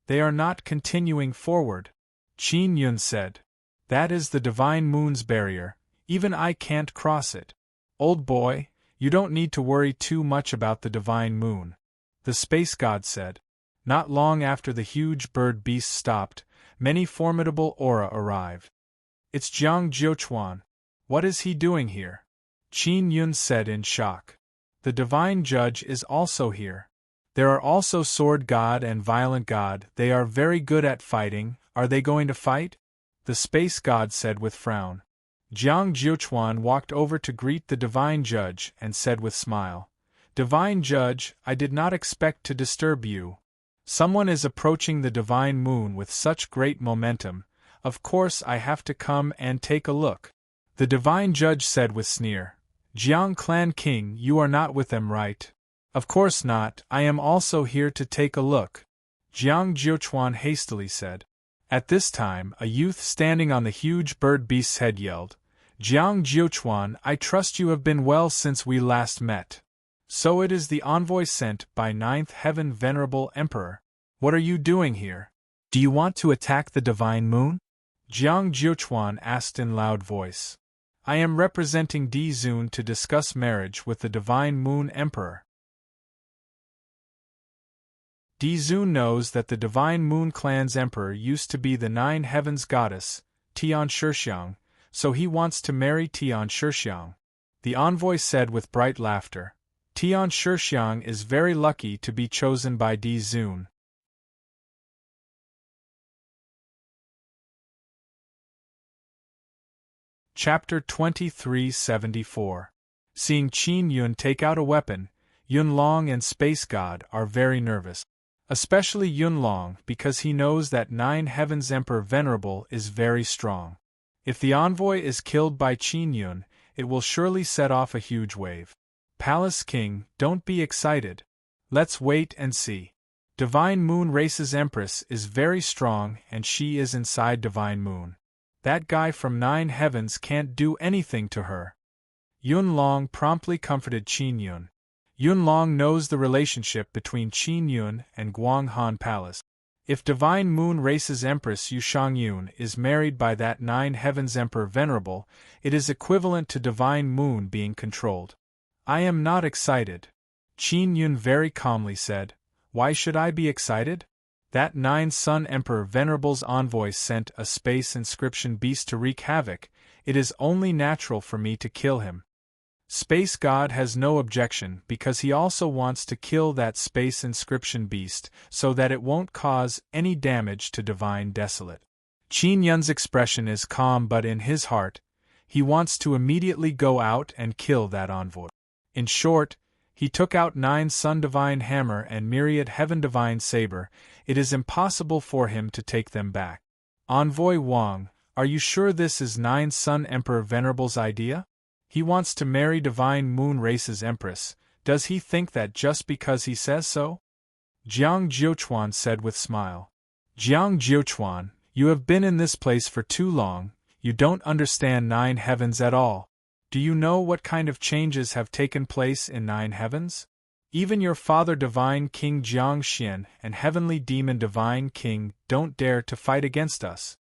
Speaker 1: They are not continuing forward. Qin Yun said, "That is the divine moon's barrier. Even I can't cross it. Old boy, you don't need to worry too much about the divine moon," the space god said. Not long after the huge bird beast stopped, many formidable aura arrived. "It's Jiang Jiuchuan. What is he doing here?" Qin Yun said in shock. "The divine judge is also here. There are also sword god and violent god. They are very good at fighting. Are they going to fight?" the space god said with frown. Jiang Jiuchuan walked over to greet the divine judge and said with smile, "Divine judge, I did not expect to disturb you. Someone is approaching the divine moon with such great momentum. Of course I have to come and take a look." The divine judge said with sneer, "Jiang Clan King, you are not with them, right?" "Of course not, I am also here to take a look," Jiang Jiuchuan hastily said. At this time, a youth standing on the huge bird beast's head yelled, "Jiang Jiuchuan, I trust you have been well since we last met. So it is the envoy sent by Ninth Heaven Venerable Emperor. What are you doing here? Do you want to attack the divine moon?" Jiang Jiuchuan asked in loud voice. "I am representing Di Zun to discuss marriage with the divine moon emperor." Di Zun knows that the divine moon clan's emperor used to be the Nine Heavens goddess, Tian Shixiang, so he wants to marry Tian Shixiang. The envoy said with bright laughter, "Tian Shixiang is very lucky to be chosen by Di Zun." Chapter 2374. Seeing Qin Yun take out a weapon, Yun Long and Space God are very nervous. Especially Yun Long because he knows that Nine Heavens Emperor Venerable is very strong. If the envoy is killed by Qin Yun, it will surely set off a huge wave. "Palace King, don't be excited. Let's wait and see. Divine Moon Race's Empress is very strong and she is inside Divine Moon. That guy from Nine Heavens can't do anything to her." Yun Long promptly comforted Qin Yun. Yun Long knows the relationship between Qin Yun and Guanghan Palace. If Divine Moon Race's Empress Yu Shangyun is married by that Nine Heavens Emperor Venerable, it is equivalent to Divine Moon being controlled. "I am not excited," Qin Yun very calmly said. "Why should I be excited? That Nine Sun Emperor Venerable's envoy sent a space inscription beast to wreak havoc. It is only natural for me to kill him." Space God has no objection because he also wants to kill that space inscription beast so that it won't cause any damage to Divine Desolate. Qin Yun's expression is calm, but in his heart, he wants to immediately go out and kill that envoy. In short, he took out Nine Sun Divine Hammer and Myriad Heaven Divine Saber. It is impossible for him to take them back. "Envoy Wang, are you sure this is Nine Sun Emperor Venerable's idea? He wants to marry Divine Moon Race's Empress. Does he think that just because he says so?" Jiang Jiuchuan said with smile. "Jiang Jiuchuan, you have been in this place for too long. You don't understand Nine Heavens at all. Do you know what kind of changes have taken place in Nine Heavens? Even your father Divine King Jiang Xian and Heavenly Demon Divine King don't dare to fight against us.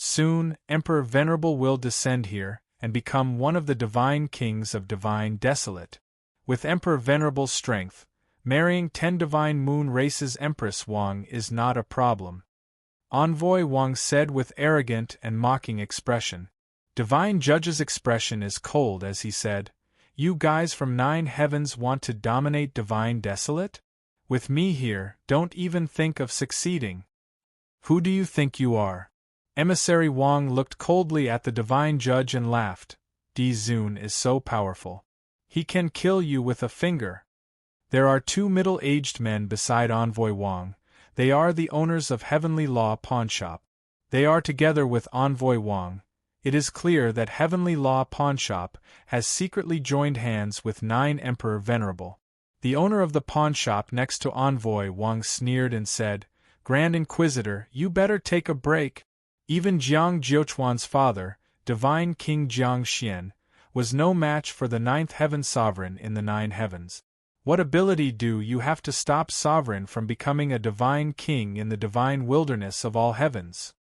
Speaker 1: Soon, Emperor Venerable will descend here, and become one of the divine kings of divine desolate. With Emperor Venerable's strength, marrying 10 divine moon races Empress Wang is not a problem. Envoy Wang said with arrogant and mocking expression. Divine Judge's expression is cold as he said, "You guys from 9 heavens want to dominate divine desolate? With me here, don't even think of succeeding. Who do you think you are?" Emissary Wang looked coldly at the divine judge and laughed. Di Zun is so powerful. He can kill you with a finger. There are 2 middle-aged men beside Envoy Wang. They are the owners of Heavenly Law Pawnshop. They are together with Envoy Wang. It is clear that Heavenly Law Pawnshop has secretly joined hands with 9 Emperor Venerable. The owner of the pawnshop next to Envoy Wang sneered and said, "Grand Inquisitor, you better take a break." Even Jiang Jiuquan's father, Divine King Jiang Xian, was no match for the 9th Heaven Sovereign in the 9 heavens. What ability do you have to stop Sovereign from becoming a divine king in the divine wilderness of all heavens?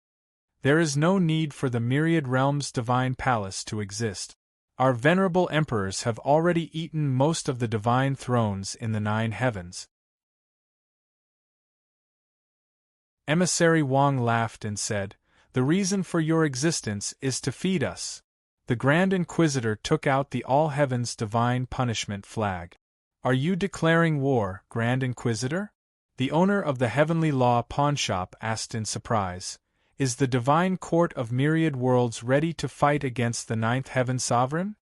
Speaker 1: There is no need for the myriad realms' divine palace to exist. Our venerable emperors have already eaten most of the divine thrones in the 9 heavens. Emissary Wang laughed and said, "The reason for your existence is to feed us." The Grand Inquisitor took out the All Heavens Divine Punishment flag. "Are you declaring war, Grand Inquisitor?" The owner of the Heavenly Law Pawnshop asked in surprise. "Is the Divine Court of Myriad Worlds ready to fight against the 9th Heaven Sovereign?"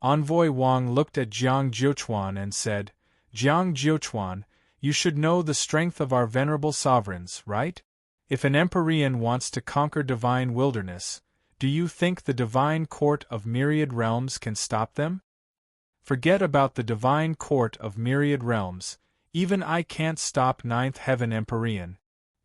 Speaker 1: Envoy Wang looked at Jiang Jiuquan and said, "Jiang Jiuquan, you should know the strength of our venerable sovereigns, right? If an Empyrean wants to conquer divine wilderness, do you think the Divine Court of Myriad Realms can stop them? Forget about the Divine Court of Myriad Realms, even I can't stop 9th Heaven Empyrean."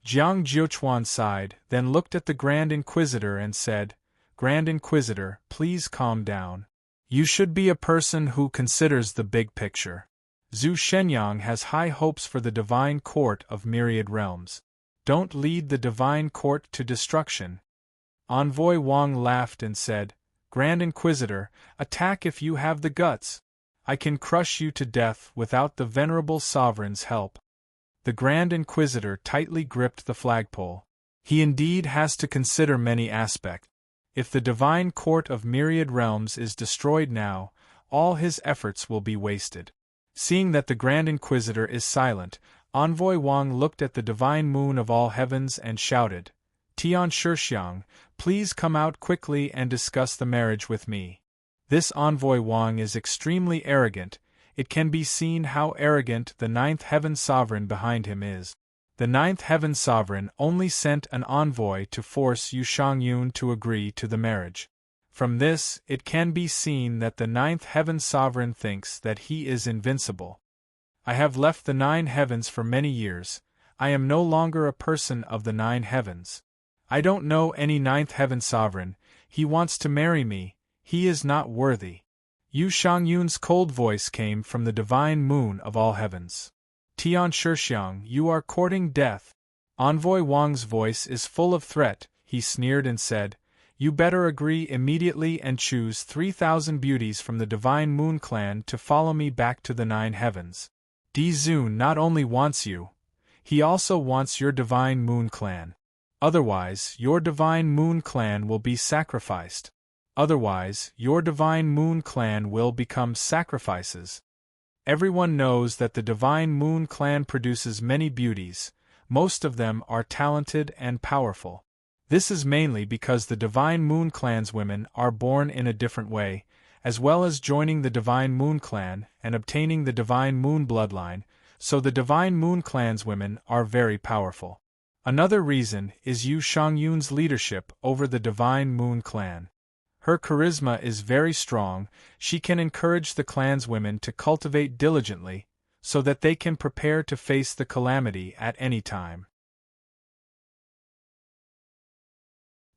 Speaker 1: Jiang Jiuquan sighed, then looked at the Grand Inquisitor and said, "Grand Inquisitor, please calm down. You should be a person who considers the big picture. Zhu Shenyang has high hopes for the Divine Court of Myriad Realms. Don't lead the Divine Court to destruction." Envoy Wang laughed and said, "Grand Inquisitor, attack if you have the guts. I can crush you to death without the venerable sovereign's help." The Grand Inquisitor tightly gripped the flagpole. He indeed has to consider many aspects. If the Divine Court of Myriad Realms is destroyed now, all his efforts will be wasted. Seeing that the Grand Inquisitor is silent, Envoy Wang looked at the Divine Moon of all heavens and shouted, "Tian Shixiang, please come out quickly and discuss the marriage with me." This Envoy Wang is extremely arrogant. It can be seen how arrogant the 9th Heaven Sovereign behind him is. The 9th Heaven Sovereign only sent an envoy to force Yu Shangyun to agree to the marriage. From this, it can be seen that the 9th Heaven Sovereign thinks that he is invincible. "I have left the 9 heavens for many years. I am no longer a person of the 9 heavens. I don't know any 9th Heaven Sovereign. He wants to marry me. He is not worthy." Yu Shangyun's cold voice came from the Divine Moon of all heavens. "Tian Shixiang, you are courting death." Envoy Wang's voice is full of threat. He sneered and said, "You better agree immediately and choose 3,000 beauties from the Divine Moon clan to follow me back to the 9 heavens. Di Zun not only wants you, he also wants your Divine Moon clan. Otherwise, your Divine Moon clan will be sacrificed. Otherwise, your Divine Moon clan will become sacrifices." Everyone knows that the Divine Moon clan produces many beauties. Most of them are talented and powerful. This is mainly because the Divine Moon clan's women are born in a different way, as well as joining the Divine Moon clan and obtaining the Divine Moon bloodline, so the Divine Moon clan's women are very powerful. Another reason is Yu Shangyun's leadership over the Divine Moon clan. Her charisma is very strong. She can encourage the clan's women to cultivate diligently, so that they can prepare to face the calamity at any time.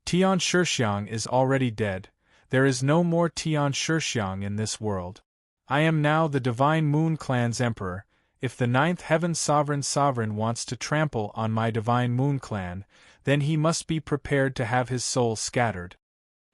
Speaker 1: Tian Shixiang is already dead. There is no more Tian Shixiang in this world. I am now the Divine Moon clan's emperor. If the ninth heaven sovereign wants to trample on my divine moon clan, then he must be prepared to have his soul scattered.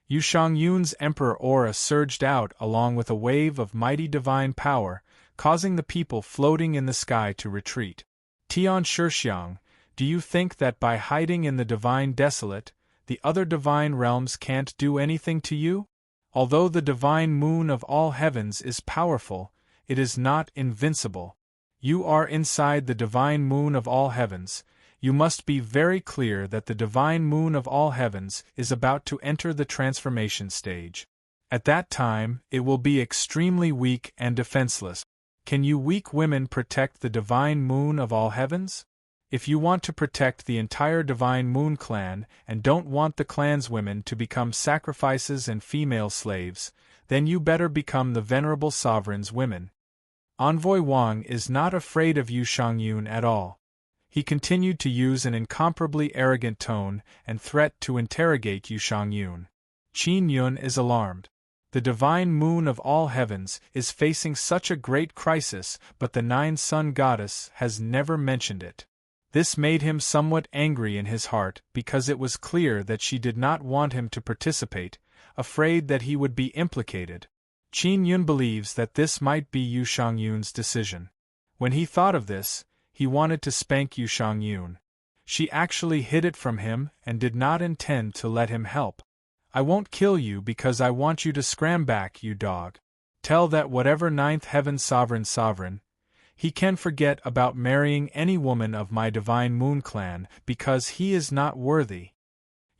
Speaker 1: Yu Shangyun's emperor aura surged out along with a wave of mighty divine power, causing the people floating in the sky to retreat. Tian Shixiang, do you think that by hiding in the divine desolate, the other divine realms can't do anything to you? Although the divine moon of all heavens is powerful, it is not invincible. You are inside the divine moon of all heavens. You must be very clear that the divine moon of all heavens is about to enter the transformation stage. At that time, it will be extremely weak and defenseless. Can you weak women protect the divine moon of all heavens? If you want to protect the entire divine moon clan and don't want the clan's women to become sacrifices and female slaves, then you better become the venerable sovereign's women. Envoy Wang is not afraid of Yu Shangyun at all. He continued to use an incomparably arrogant tone and threat to interrogate Yu Shangyun. Qin Yun is alarmed. The divine moon of all heavens is facing such a great crisis, but the nine-sun goddess has never mentioned it. This made him somewhat angry in his heart because it was clear that she did not want him to participate, afraid that he would be implicated. Qin Yun believes that this might be Yu Shangyun's decision. When he thought of this, he wanted to spank Yu Shangyun. She actually hid it from him and did not intend to let him help. I won't kill you because I want you to scram back, you dog. Tell that whatever ninth heaven sovereign, he can forget about marrying any woman of my divine moon clan because he is not worthy.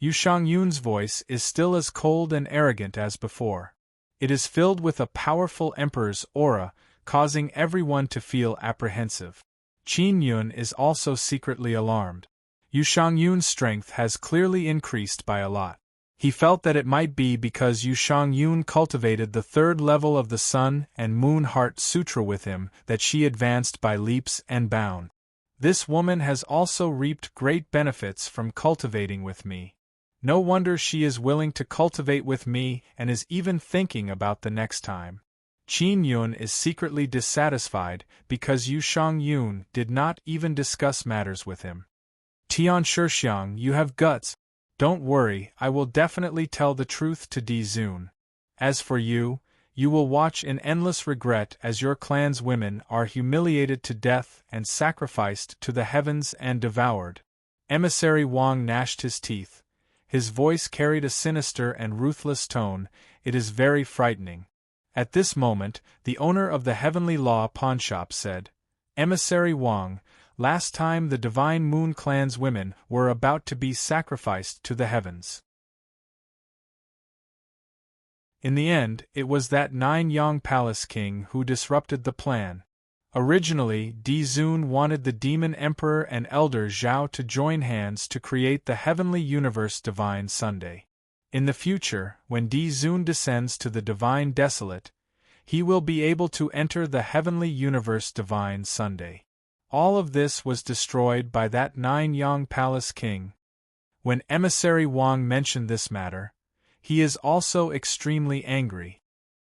Speaker 1: Yu Shangyun's voice is still as cold and arrogant as before. It is filled with a powerful emperor's aura, causing everyone to feel apprehensive. Qin Yun is also secretly alarmed. Yu Shangyun's strength has clearly increased by a lot. He felt that it might be because Yu Shangyun cultivated the third level of the Sun and Moon Heart Sutra with him that she advanced by leaps and bounds. This woman has also reaped great benefits from cultivating with me. No wonder she is willing to cultivate with me and is even thinking about the next time. Qin Yun is secretly dissatisfied because Yu Shangyun did not even discuss matters with him. Tian Shixiang, you have guts. Don't worry, I will definitely tell the truth to Di Zun. As for you, you will watch in endless regret as your clan's women are humiliated to death and sacrificed to the heavens and devoured. Emissary Wang gnashed his teeth. His voice carried a sinister and ruthless tone. It is very frightening. At this moment, the owner of the Heavenly Law pawnshop said, Emissary Wang, last time the Divine Moon Clan's women were about to be sacrificed to the heavens. In the end, it was that Nine-Yang Palace King who disrupted the plan. Originally, Di Zun wanted the Demon Emperor and Elder Zhao to join hands to create the Heavenly Universe Divine Sunday. In the future, when Di Zun descends to the Divine Desolate, he will be able to enter the Heavenly Universe Divine Sunday. All of this was destroyed by that Nine-Yang Palace King. When Emissary Wang mentioned this matter, he is also extremely angry.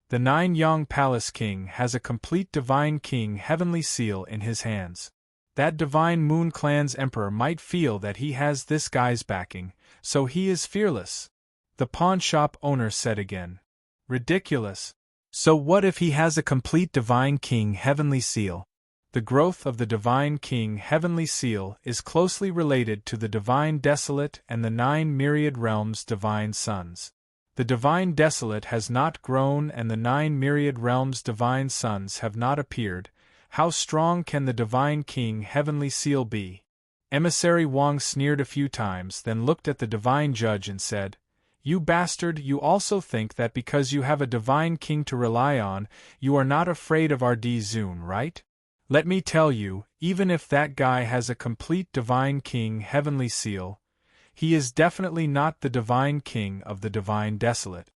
Speaker 1: The Nine-Yang Palace King has a complete Divine King Heavenly Seal in his hands. That Divine Moon Clan's Emperor might feel that he has this guy's backing, so he is fearless. The pawnshop owner said again. Ridiculous. So what if he has a complete Divine King Heavenly Seal? The growth of the Divine King Heavenly Seal is closely related to the Divine Desolate and the 9 myriad realms' Divine Sons. The Divine Desolate has not grown and the 9 myriad realms' Divine Sons have not appeared. How strong can the Divine King Heavenly Seal be? Emissary Wang sneered a few times, then looked at the Divine Judge and said, You bastard, you also think that because you have a Divine King to rely on, you are not afraid of our Di Zun, right? Let me tell you, even if that guy has a complete Divine King Heavenly Seal, he is definitely not the Divine King of the Divine Desolate.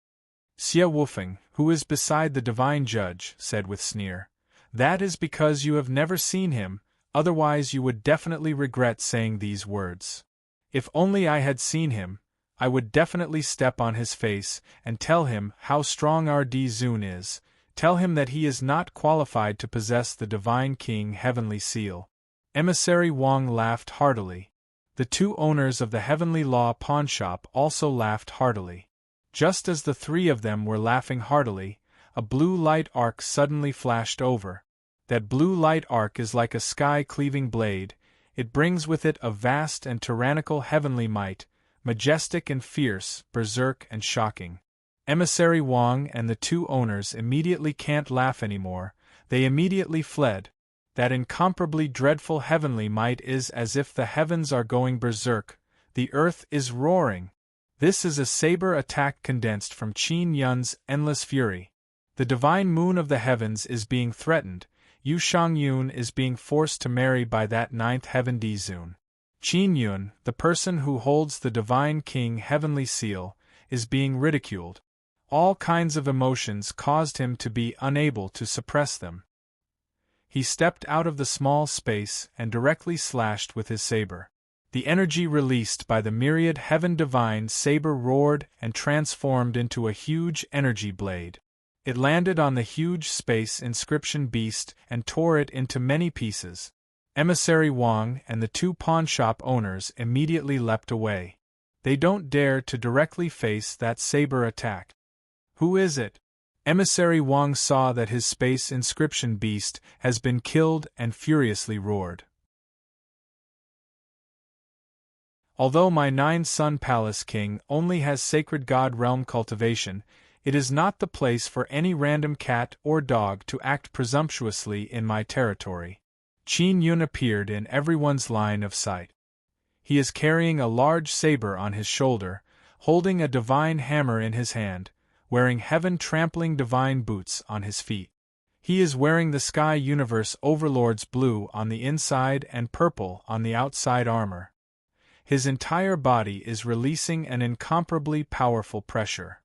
Speaker 1: Xie Wufeng, who is beside the Divine Judge, said with sneer, That is because you have never seen him, otherwise you would definitely regret saying these words. If only I had seen him, I would definitely step on his face and tell him how strong our Di Zun is. Tell him that he is not qualified to possess the Divine King Heavenly Seal." Emissary Wang laughed heartily. The two owners of the Heavenly Law pawnshop also laughed heartily. Just as the three of them were laughing heartily, a blue light arc suddenly flashed over. That blue light arc is like a sky-cleaving blade. It brings with it a vast and tyrannical heavenly might, majestic and fierce, berserk and shocking. Emissary Wang and the two owners immediately can't laugh anymore. They immediately fled. That incomparably dreadful heavenly might is as if the heavens are going berserk, the earth is roaring. This is a saber attack condensed from Qin Yun's endless fury. The divine moon of the heavens is being threatened. Yu Shangyun is being forced to marry by that ninth heaven Dizun. Qin Yun, the person who holds the Divine King Heavenly Seal, is being ridiculed. All kinds of emotions caused him to be unable to suppress them. He stepped out of the small space and directly slashed with his saber. The energy released by the myriad heaven divine saber roared and transformed into a huge energy blade. It landed on the huge space inscription beast and tore it into many pieces. Emissary Wang and the two pawnshop owners immediately leapt away. They don't dare to directly face that saber attack. Who is it? Emissary Wang saw that his space inscription beast has been killed and furiously roared. Although my 9-son palace king only has sacred god realm cultivation, it is not the place for any random cat or dog to act presumptuously in my territory. Qin Yun appeared in everyone's line of sight. He is carrying a large saber on his shoulder, holding a divine hammer in his hand, wearing heaven-trampling divine boots on his feet. He is wearing the Sky Universe Overlord's blue on the inside and purple on the outside armor. His entire body is releasing an incomparably powerful pressure.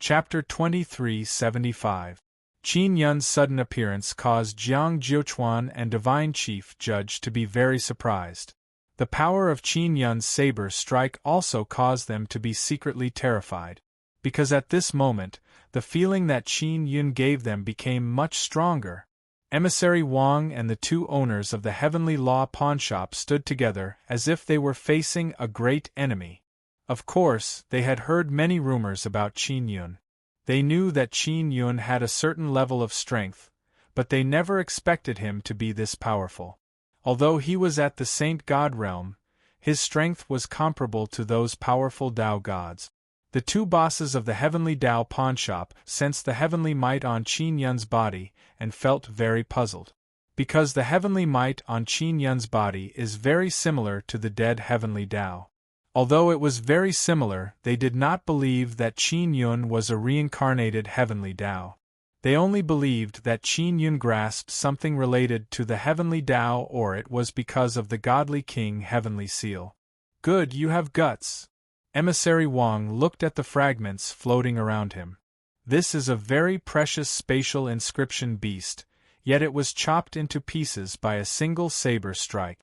Speaker 1: Chapter 2375. Qin Yun's sudden appearance caused Jiang Jiuchuan and Divine Chief Judge to be very surprised. The power of Qin Yun's saber strike also caused them to be secretly terrified, because at this moment, the feeling that Qin Yun gave them became much stronger. Emissary Wang and the two owners of the Heavenly Law pawnshop stood together as if they were facing a great enemy. Of course, they had heard many rumors about Qin Yun. They knew that Qin Yun had a certain level of strength, but they never expected him to be this powerful. Although he was at the Saint God realm, his strength was comparable to those powerful Dao gods. The two bosses of the Heavenly Dao pawnshop sensed the heavenly might on Qin Yun's body and felt very puzzled. Because the heavenly might on Qin Yun's body is very similar to the dead Heavenly Dao. Although it was very similar, they did not believe that Qin Yun was a reincarnated Heavenly Dao. They only believed that Qin Yun grasped something related to the Heavenly Dao, or it was because of the Godly King Heavenly Seal. Good, you have guts. Emissary Wang looked at the fragments floating around him. This is a very precious spatial inscription beast, yet it was chopped into pieces by a single saber strike.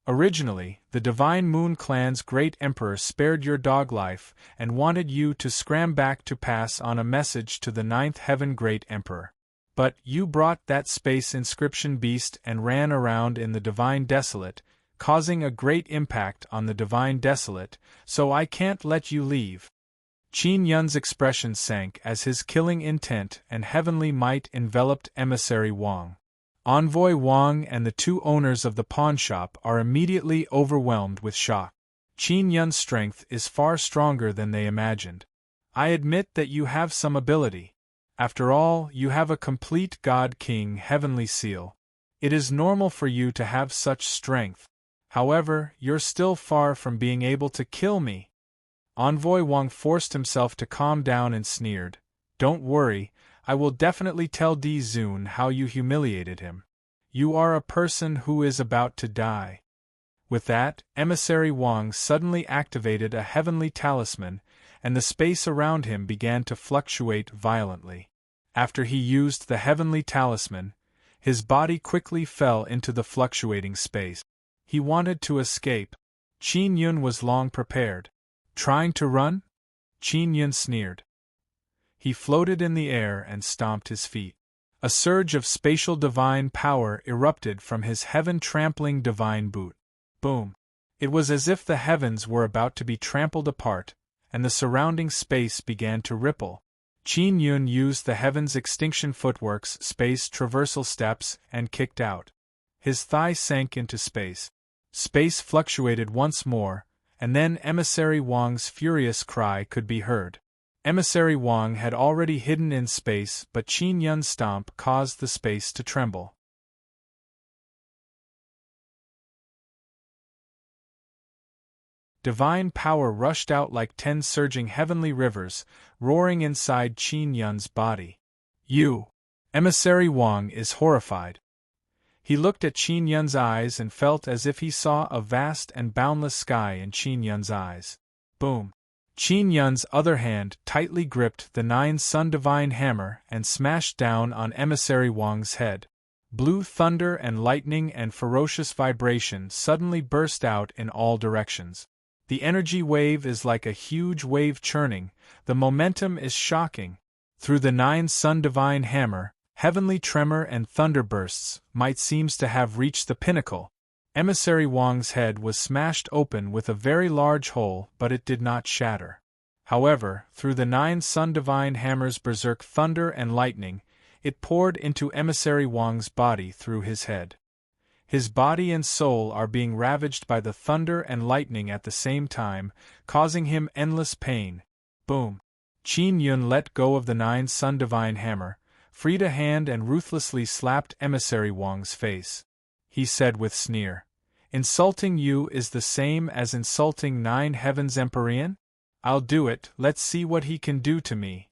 Speaker 1: Originally, the Divine Moon Clan's great emperor spared your dog life and wanted you to scram back to pass on a message to the Ninth Heaven Great Emperor. But you brought that space inscription beast and ran around in the Divine Desolate, causing a great impact on the Divine Desolate, so I can't let you leave. Qin Yun's expression sank as his killing intent and heavenly might enveloped Emissary Wang. Envoy Wang and the two owners of the pawnshop are immediately overwhelmed with shock. Qin Yun's strength is far stronger than they imagined. I admit that you have some ability. After all, you have a complete God King Heavenly Seal. It is normal for you to have such strength. However, you're still far from being able to kill me. Envoy Wang forced himself to calm down and sneered. Don't worry, I will definitely tell Dizun how you humiliated him. You are a person who is about to die. With that, Emissary Wang suddenly activated a heavenly talisman, and the space around him began to fluctuate violently. After he used the heavenly talisman, his body quickly fell into the fluctuating space. He wanted to escape. Qin Yun was long prepared. Trying to run? Qin Yun sneered. He floated in the air and stomped his feet. A surge of spatial divine power erupted from his heaven-trampling divine boot. Boom! It was as if the heavens were about to be trampled apart, and the surrounding space began to ripple. Qin Yun used the heaven's extinction footwork's space traversal steps and kicked out. His thigh sank into space. Space fluctuated once more, and then Emissary Wang's furious cry could be heard. Emissary Wang had already hidden in space, but Qin Yun's stomp caused the space to tremble. Divine power rushed out like 10 surging heavenly rivers, roaring inside Qin Yun's body. You! Emissary Wang is horrified. He looked at Qin Yun's eyes and felt as if he saw a vast and boundless sky in Qin Yun's eyes. Boom! Qin Yun's other hand tightly gripped the 9-sun divine hammer and smashed down on Emissary Wang's head. Blue thunder and lightning and ferocious vibration suddenly burst out in all directions. The energy wave is like a huge wave churning, the momentum is shocking. Through the 9-sun divine hammer, heavenly tremor and thunderbursts might seems to have reached the pinnacle. Emissary Wang's head was smashed open with a very large hole, but it did not shatter. However, through the 9-sun divine hammer's berserk thunder and lightning, it poured into Emissary Wang's body through his head. His body and soul are being ravaged by the thunder and lightning at the same time, causing him endless pain. Boom! Qin Yun let go of the 9-sun divine hammer, freed a hand and ruthlessly slapped Emissary Wang's face. He said with sneer, "Insulting you is the same as insulting 9 heavens Empyrean? I'll do it, let's see what he can do to me."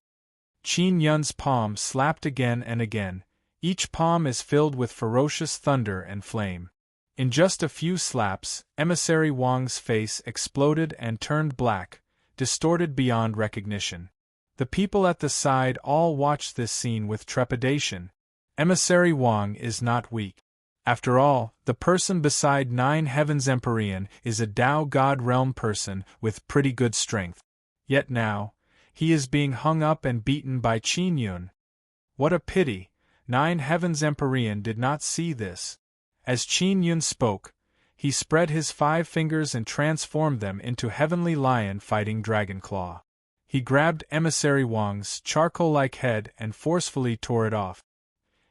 Speaker 1: Qin Yun's palm slapped again and again. Each palm is filled with ferocious thunder and flame. In just a few slaps, Emissary Wang's face exploded and turned black, distorted beyond recognition. The people at the side all watched this scene with trepidation. Emissary Wang is not weak. After all, the person beside 9 heavens Empyrean is a Dao God realm person with pretty good strength. Yet now, he is being hung up and beaten by Qin Yun. What a pity, 9 heavens Empyrean did not see this. As Qin Yun spoke, he spread his 5 fingers and transformed them into heavenly lion fighting dragon claw. He grabbed Emissary Wang's charcoal-like head and forcefully tore it off.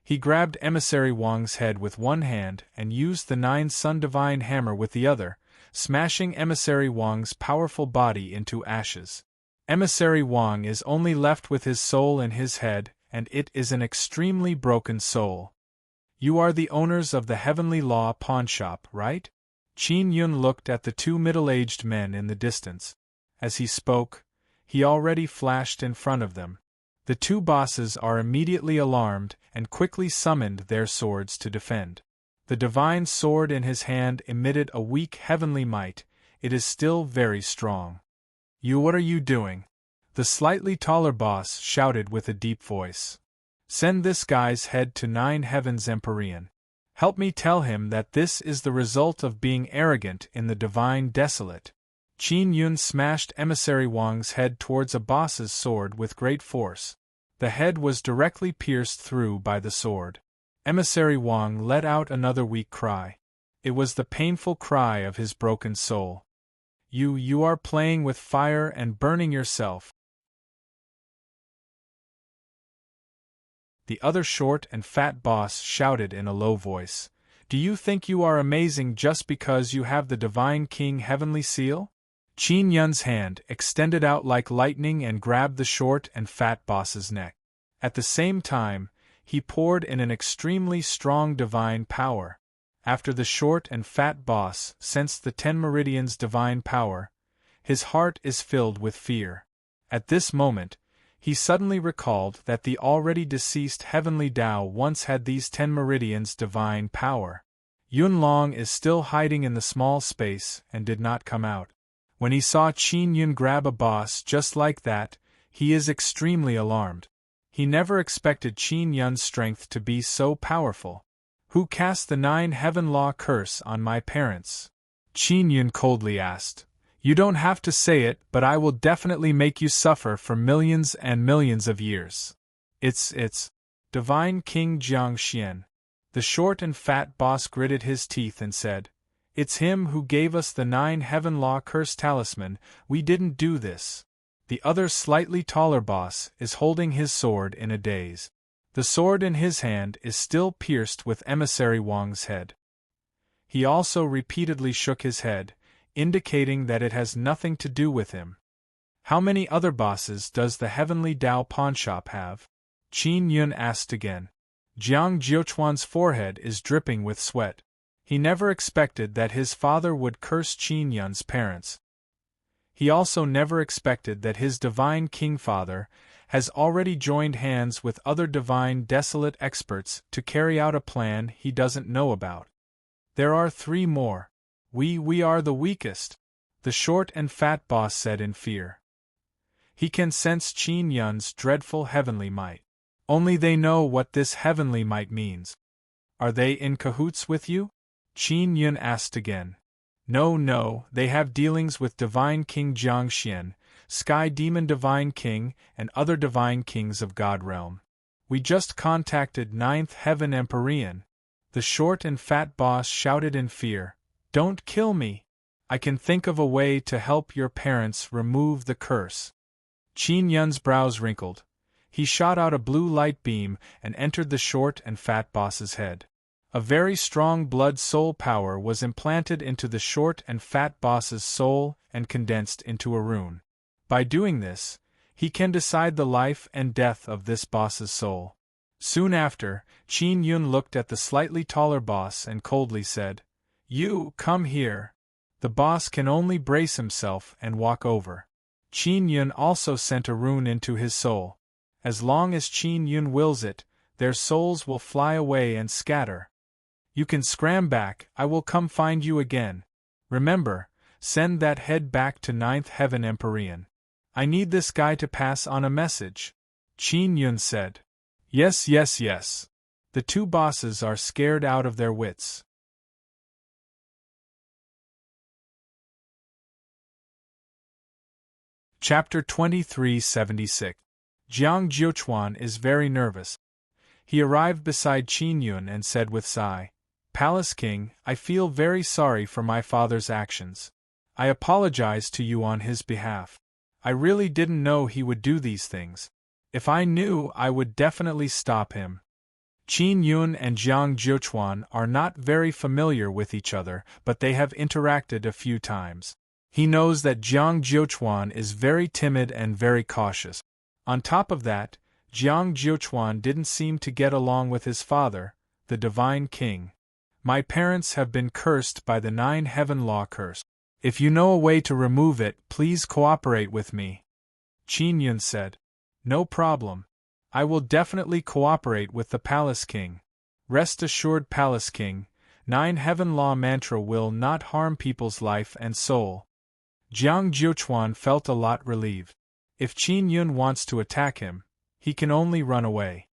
Speaker 1: He grabbed Emissary Wang's head with one hand and used the 9-sun divine hammer with the other, smashing Emissary Wang's powerful body into ashes. Emissary Wang is only left with his soul in his head, and it is an extremely broken soul. You are the owners of the Heavenly Law pawnshop, right? Qin Yun looked at the 2 middle-aged men in the distance. As he spoke, he already flashed in front of them. The 2 bosses are immediately alarmed and quickly summoned their swords to defend. The divine sword in his hand emitted a weak heavenly might. It is still very strong. What are you doing? The slightly taller boss shouted with a deep voice. Send this guy's head to 9 heavens Empyrean. Help me tell him that this is the result of being arrogant in the divine desolate. Qin Yun smashed Emissary Wang's head towards a boss's sword with great force. The head was directly pierced through by the sword. Emissary Wang let out another weak cry. It was the painful cry of his broken soul. You are playing with fire and burning yourself. The other short and fat boss shouted in a low voice. Do you think you are amazing just because you have the Divine King Heavenly Seal? Qin Yun's hand extended out like lightning and grabbed the short and fat boss's neck. At the same time, he poured in an extremely strong divine power. After the short and fat boss sensed the 10 meridians' divine power, his heart is filled with fear. At this moment, he suddenly recalled that the already deceased Heavenly Tao once had these 10 meridians' divine power. Yun Long is still hiding in the small space and did not come out. When he saw Qin Yun grab a boss just like that, he is extremely alarmed. He never expected Qin Yun's strength to be so powerful. Who cast the 9 heaven law curse on my parents? Qin Yun coldly asked. You don't have to say it, but I will definitely make you suffer for millions and millions of years. It's Divine King Jiangxian. The short and fat boss gritted his teeth and said, It's him who gave us the 9 heaven law curse talisman. We didn't do this. The other slightly taller boss is holding his sword in a daze. The sword in his hand is still pierced with Emissary Wang's head. He also repeatedly shook his head, indicating that it has nothing to do with him. How many other bosses does the Heavenly Dao pawnshop have? Qin Yun asked again. Jiang Jiuchuan's forehead is dripping with sweat. He never expected that his father would curse Qin Yun's parents. He also never expected that his divine king father has already joined hands with other divine desolate experts to carry out a plan he doesn't know about. There are 3 more. We are the weakest, the short and fat boss said in fear. He can sense Qin Yun's dreadful heavenly might. Only they know what this heavenly might means. Are they in cahoots with you? Qin Yun asked again. No, they have dealings with Divine King Jiangxian, Sky Demon Divine King, and other Divine Kings of God Realm. We just contacted 9th Heaven Empyrean. The short and fat boss shouted in fear. Don't kill me. I can think of a way to help your parents remove the curse. Qin Yun's brows wrinkled. He shot out a blue light beam and entered the short and fat boss's head. A very strong blood soul power was implanted into the short and fat boss's soul and condensed into a rune. By doing this, he can decide the life and death of this boss's soul. Soon after, Qin Yun looked at the slightly taller boss and coldly said, You, come here. The boss can only brace himself and walk over. Qin Yun also sent a rune into his soul. As long as Qin Yun wills it, their souls will fly away and scatter. You can scram back, I will come find you again. Remember, send that head back to 9th Heaven Empyrean. I need this guy to pass on a message. Qin Yun said. Yes. The 2 bosses are scared out of their wits. Chapter 2376. Jiang Jiuchuan is very nervous. He arrived beside Qin Yun and said with sigh, Palace King, I feel very sorry for my father's actions. I apologize to you on his behalf. I really didn't know he would do these things. If I knew, I would definitely stop him. Qin Yun and Jiang Jiuchuan are not very familiar with each other, but they have interacted a few times. He knows that Jiang Jiuchuan is very timid and very cautious. On top of that, Jiang Jiuchuan didn't seem to get along with his father, the Divine King. My parents have been cursed by the 9 heaven law curse. If you know a way to remove it, please cooperate with me. Qin Yun said. No problem. I will definitely cooperate with the Palace King. Rest assured, Palace King, 9 heaven law mantra will not harm people's life and soul. Jiang Jiuchuan felt a lot relieved. If Qin Yun wants to attack him, he can only run away.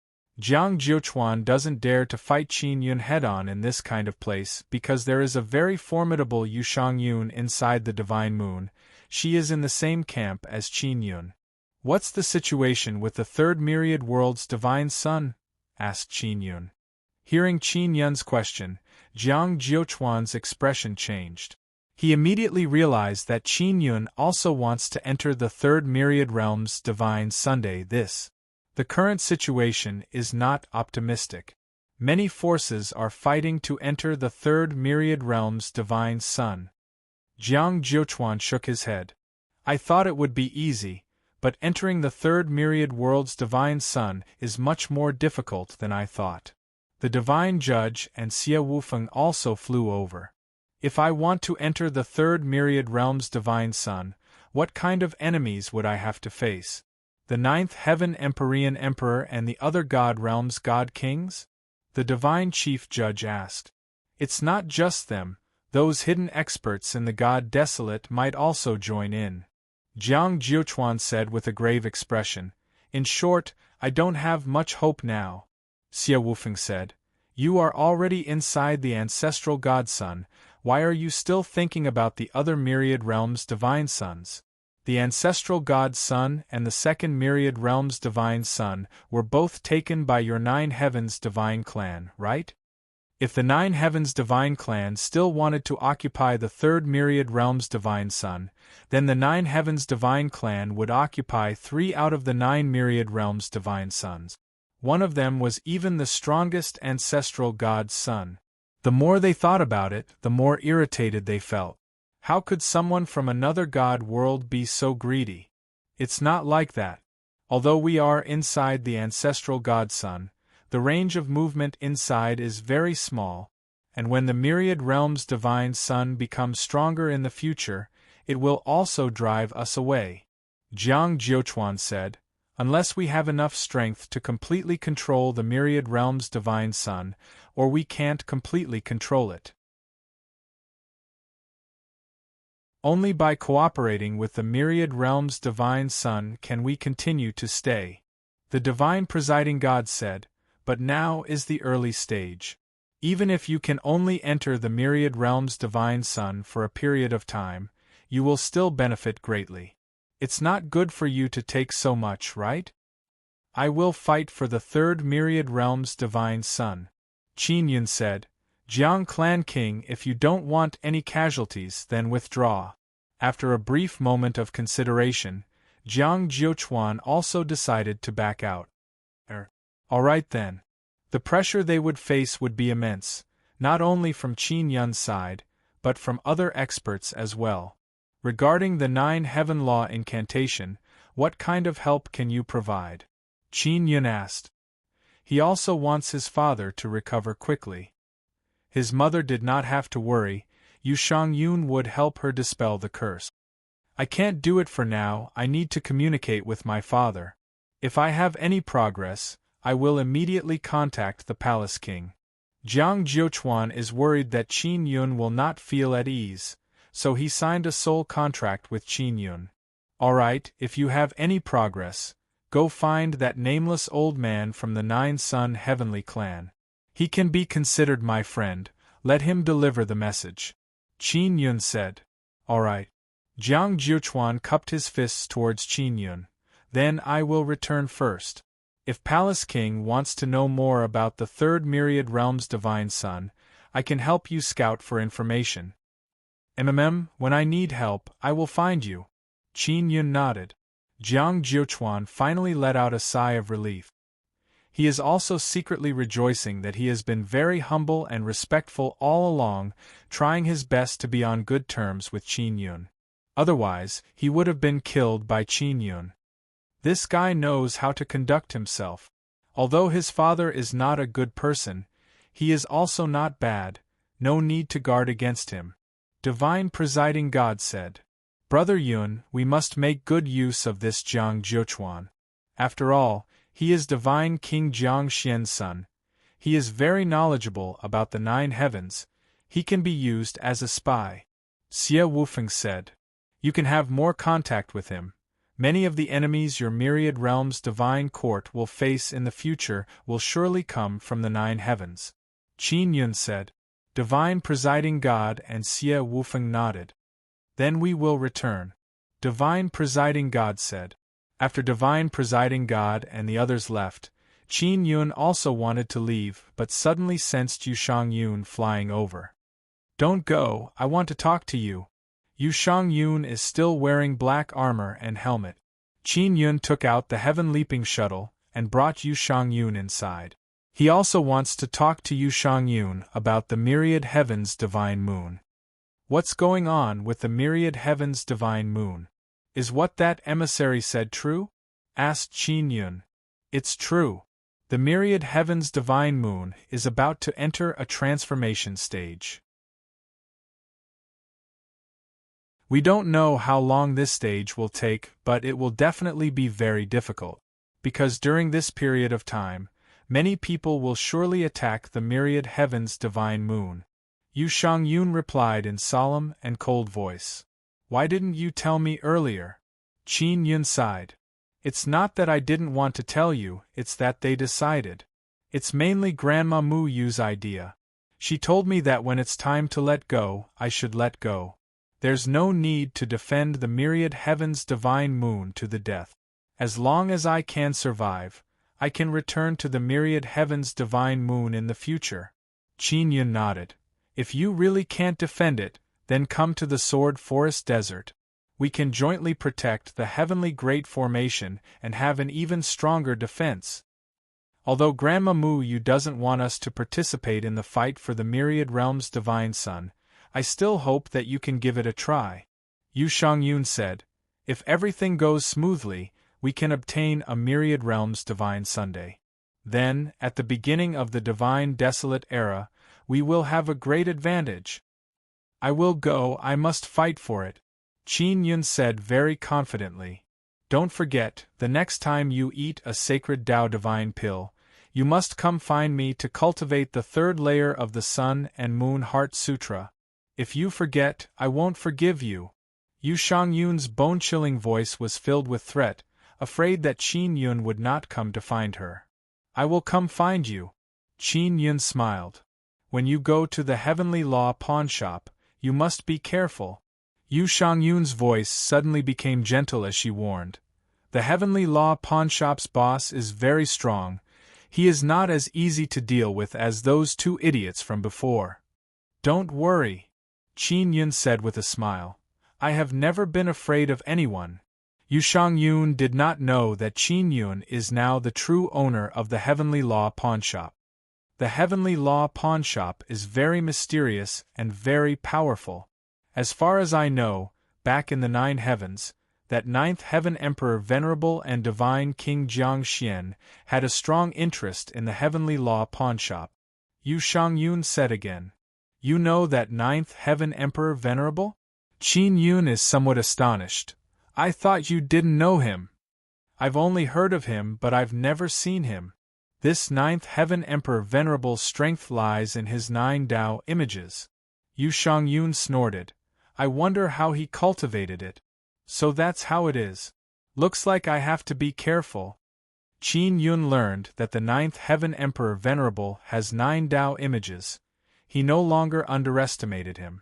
Speaker 1: Jiang Jiuchuan doesn't dare to fight Qin Yun head-on in this kind of place because there is a very formidable Yushang Yun inside the Divine Moon. She is in the same camp as Qin Yun. What's the situation with the 3rd Myriad World's Divine Sun? Asked Qin Yun. Hearing Qin Yun's question, Jiang Jiuchuan's expression changed. He immediately realized that Qin Yun also wants to enter the 3rd Myriad Realm's Divine Sunday. The current situation is not optimistic. Many forces are fighting to enter the 3rd Myriad Realm's Divine Sun. Jiang Jiuchuan shook his head. I thought it would be easy, but entering the 3rd Myriad World's Divine Sun is much more difficult than I thought. The Divine Judge and Xie Wufeng also flew over. If I want to enter the 3rd Myriad Realm's Divine Sun, what kind of enemies would I have to face? The 9th Heaven Empyrean Emperor and the other God Realms God Kings? The Divine Chief Judge asked. It's not just them, those hidden experts in the God Desolate might also join in. Jiang Jiuchuan said with a grave expression. In short, I don't have much hope now. Xie Wufeng said. You are already inside the ancestral Godson. Why are you still thinking about the other myriad realms' divine sons? The ancestral god Sun and the second myriad realm's divine son were both taken by your nine heavens divine clan, right? If the nine heavens divine clan still wanted to occupy the third myriad realm's divine son, then the nine heavens divine clan would occupy 3 out of the 9 myriad realms divine sons. One of them was even the strongest ancestral god's son. The more they thought about it, the more irritated they felt. How could someone from another god world be so greedy? It's not like that. Although we are inside the ancestral godson, the range of movement inside is very small, and when the myriad realms divine son becomes stronger in the future, it will also drive us away. Jiang Jiuchuan said, unless we have enough strength to completely control the myriad realms divine son, or we can't completely control it. Only by cooperating with the myriad realms divine son can we continue to stay. The divine presiding god said, but now is the early stage. Even if you can only enter the myriad realms divine son for a period of time, you will still benefit greatly. It's not good for you to take so much, right? I will fight for the third myriad realms divine son. Qin Yun said, Jiang Clan King, if you don't want any casualties, then withdraw. After a brief moment of consideration, Jiang Jiuchuan also decided to back out. All right then. The pressure they would face would be immense, not only from Qin Yun's side, but from other experts as well. Regarding the 9 heaven law incantation, what kind of help can you provide? Qin Yun asked. He also wants his father to recover quickly. His mother did not have to worry, Yu Shangyun would help her dispel the curse. I can't do it for now, I need to communicate with my father. If I have any progress, I will immediately contact the Palace King. Jiang Jiuchuan is worried that Qin Yun will not feel at ease, so he signed a soul contract with Qin Yun. Alright, if you have any progress, go find that nameless old man from the 9-son heavenly clan. He can be considered my friend, let him deliver the message. Qin Yun said. Alright. Jiang Jiuchuan cupped his fists towards Qin Yun. Then I will return first. If Palace King wants to know more about the third myriad realm's divine son, I can help you scout for information. When I need help, I will find you. Qin Yun nodded. Jiang Jiuchuan finally let out a sigh of relief. He is also secretly rejoicing that he has been very humble and respectful all along, trying his best to be on good terms with Qin Yun. Otherwise, he would have been killed by Qin Yun. This guy knows how to conduct himself. Although his father is not a good person, he is also not bad, no need to guard against him. Divine Presiding God said, Brother Yun, we must make good use of this Jiang Jiuchuan. After all, he is Divine King Jiang Xian's son. He is very knowledgeable about the 9 heavens. He can be used as a spy. Xie Wufeng said, You can have more contact with him. Many of the enemies your myriad realms divine court will face in the future will surely come from the 9 heavens. Qin Yun said. Divine Presiding God and Xie Wufeng nodded. Then we will return. Divine Presiding God said. After Divine Presiding God and the others left, Qin Yun also wanted to leave but suddenly sensed Yu Shangyun flying over. Don't go, I want to talk to you. Yu Shangyun is still wearing black armor and helmet. Qin Yun took out the heaven-leaping shuttle and brought Yu Shangyun inside. He also wants to talk to Yu Shangyun about the myriad heavens divine moon. What's going on with the myriad heavens divine moon? Is what that emissary said true? Asked Qin Yun. It's true. The myriad heavens divine moon is about to enter a transformation stage. We don't know how long this stage will take, but it will definitely be very difficult. Because during this period of time, many people will surely attack the myriad heavens divine moon. Yu Shangyun replied in solemn and cold voice. Why didn't you tell me earlier? Qin Yun sighed. It's not that I didn't want to tell you, it's that they decided. It's mainly Grandma Mu Yu's idea. She told me that when it's time to let go, I should let go. There's no need to defend the myriad heaven's divine moon to the death. As long as I can survive, I can return to the myriad heaven's divine moon in the future. Qin Yun nodded. If you really can't defend it, then come to the Sword Forest Desert. We can jointly protect the heavenly Great Formation and have an even stronger defense. Although Grandma Mu Yu doesn't want us to participate in the fight for the Myriad Realm's divine sun, I still hope that you can give it a try. Yu Shangyun said. If everything goes smoothly, we can obtain a Myriad Realm's divine Sunday. Then, at the beginning of the divine desolate era, we will have a great advantage. I will go, I must fight for it, Qin Yun said very confidently. Don't forget, the next time you eat a sacred Tao divine pill, you must come find me to cultivate the third layer of the Sun and Moon Heart Sutra. If you forget, I won't forgive you. Yu Shangyun's bone-chilling voice was filled with threat, afraid that Qin Yun would not come to find her. I will come find you. Qin Yun smiled. When you go to the Heavenly Law pawnshop, you must be careful. Yu Shangyun's voice suddenly became gentle as she warned. The Heavenly Law pawnshop's boss is very strong. He is not as easy to deal with as those two idiots from before. Don't worry, Qin Yun said with a smile. I have never been afraid of anyone. Yu Shangyun did not know that Qin Yun is now the true owner of the Heavenly Law pawnshop. The Heavenly Law pawnshop is very mysterious and very powerful. As far as I know, back in the Nine Heavens, that Ninth Heaven Emperor Venerable and Divine King Jiangxian had a strong interest in the Heavenly Law pawnshop. Yu Shangyun said again. You know that Ninth Heaven Emperor Venerable? Qin Yun is somewhat astonished. I thought you didn't know him. I've only heard of him, but I've never seen him. This Ninth Heaven Emperor Venerable's strength lies in his 9 Tao images. Yu Shangyun snorted. I wonder how he cultivated it. So that's how it is. Looks like I have to be careful. Qin Yun learned that the Ninth Heaven Emperor Venerable has 9 Tao images. He no longer underestimated him.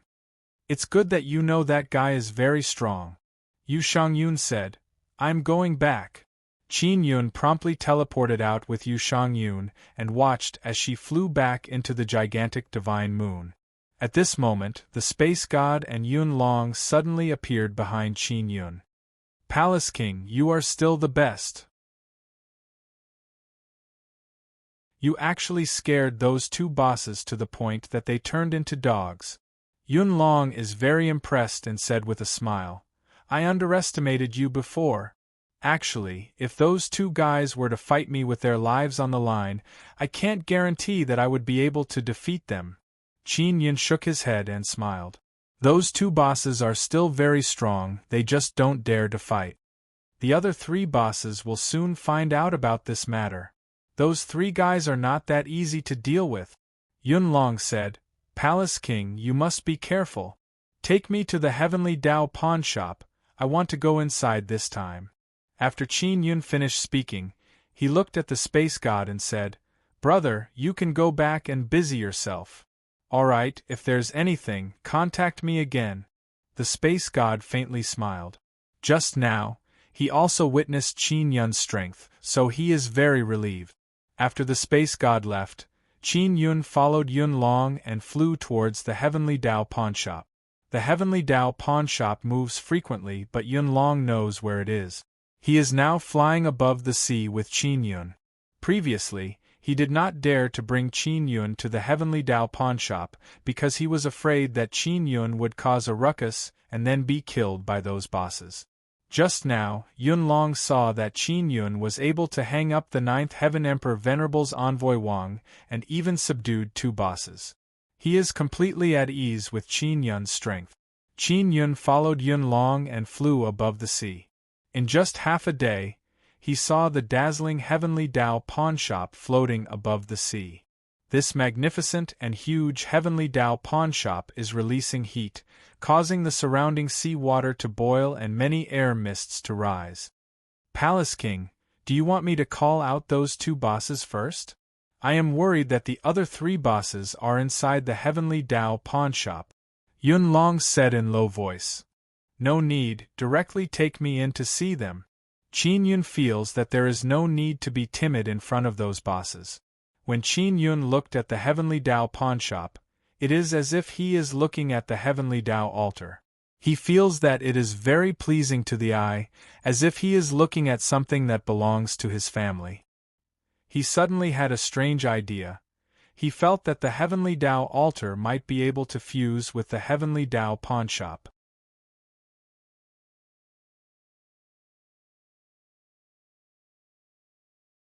Speaker 1: It's good that you know that guy is very strong. Yu Shangyun said. I'm going back. Qin Yun promptly teleported out with Yu Shangyun and watched as she flew back into the gigantic divine moon. At this moment, the space god and Yun Long suddenly appeared behind Qin Yun. Palace King, you are still the best. You actually scared those two bosses to the point that they turned into dogs. Yun Long is very impressed and said with a smile, I underestimated you before. Actually, if those two guys were to fight me with their lives on the line, I can't guarantee that I would be able to defeat them. Qin Yun shook his head and smiled. Those two bosses are still very strong, they just don't dare to fight. The other 3 bosses will soon find out about this matter. Those 3 guys are not that easy to deal with. Yun Long said, Palace King, you must be careful. Take me to the Heavenly Tao pawnshop, I want to go inside this time. After Qin Yun finished speaking, he looked at the space god and said, Brother, you can go back and busy yourself. Alright, if there's anything, contact me again. The space god faintly smiled. Just now, he also witnessed Qin Yun's strength, so he is very relieved. After the space god left, Qin Yun followed Yun Long and flew towards the Heavenly Tao pawnshop. The Heavenly Tao pawnshop moves frequently, but Yun Long knows where it is. He is now flying above the sea with Qin Yun. Previously, he did not dare to bring Qin Yun to the Heavenly Tao pawnshop because he was afraid that Qin Yun would cause a ruckus and then be killed by those bosses. Just now, Yun Long saw that Qin Yun was able to hang up the Ninth Heaven Emperor Venerable's envoy Wang and even subdued 2 bosses. He is completely at ease with Qin Yun's strength. Qin Yun followed Yun Long and flew above the sea. In just half a day, he saw the dazzling Heavenly Tao pawnshop floating above the sea. This magnificent and huge Heavenly Tao pawnshop is releasing heat, causing the surrounding sea water to boil and many air mists to rise. Palace King, do you want me to call out those 2 bosses first? I am worried that the other 3 bosses are inside the Heavenly Tao pawn shop, Yun Long said in low voice. No need, directly take me in to see them. Qin Yun feels that there is no need to be timid in front of those bosses. When Qin Yun looked at the Heavenly Tao pawn shop, it is as if he is looking at the Heavenly Tao altar. He feels that it is very pleasing to the eye, as if he is looking at something that belongs to his family. He suddenly had a strange idea. He felt that the Heavenly Tao altar might be able to fuse with the Heavenly Tao pawnshop.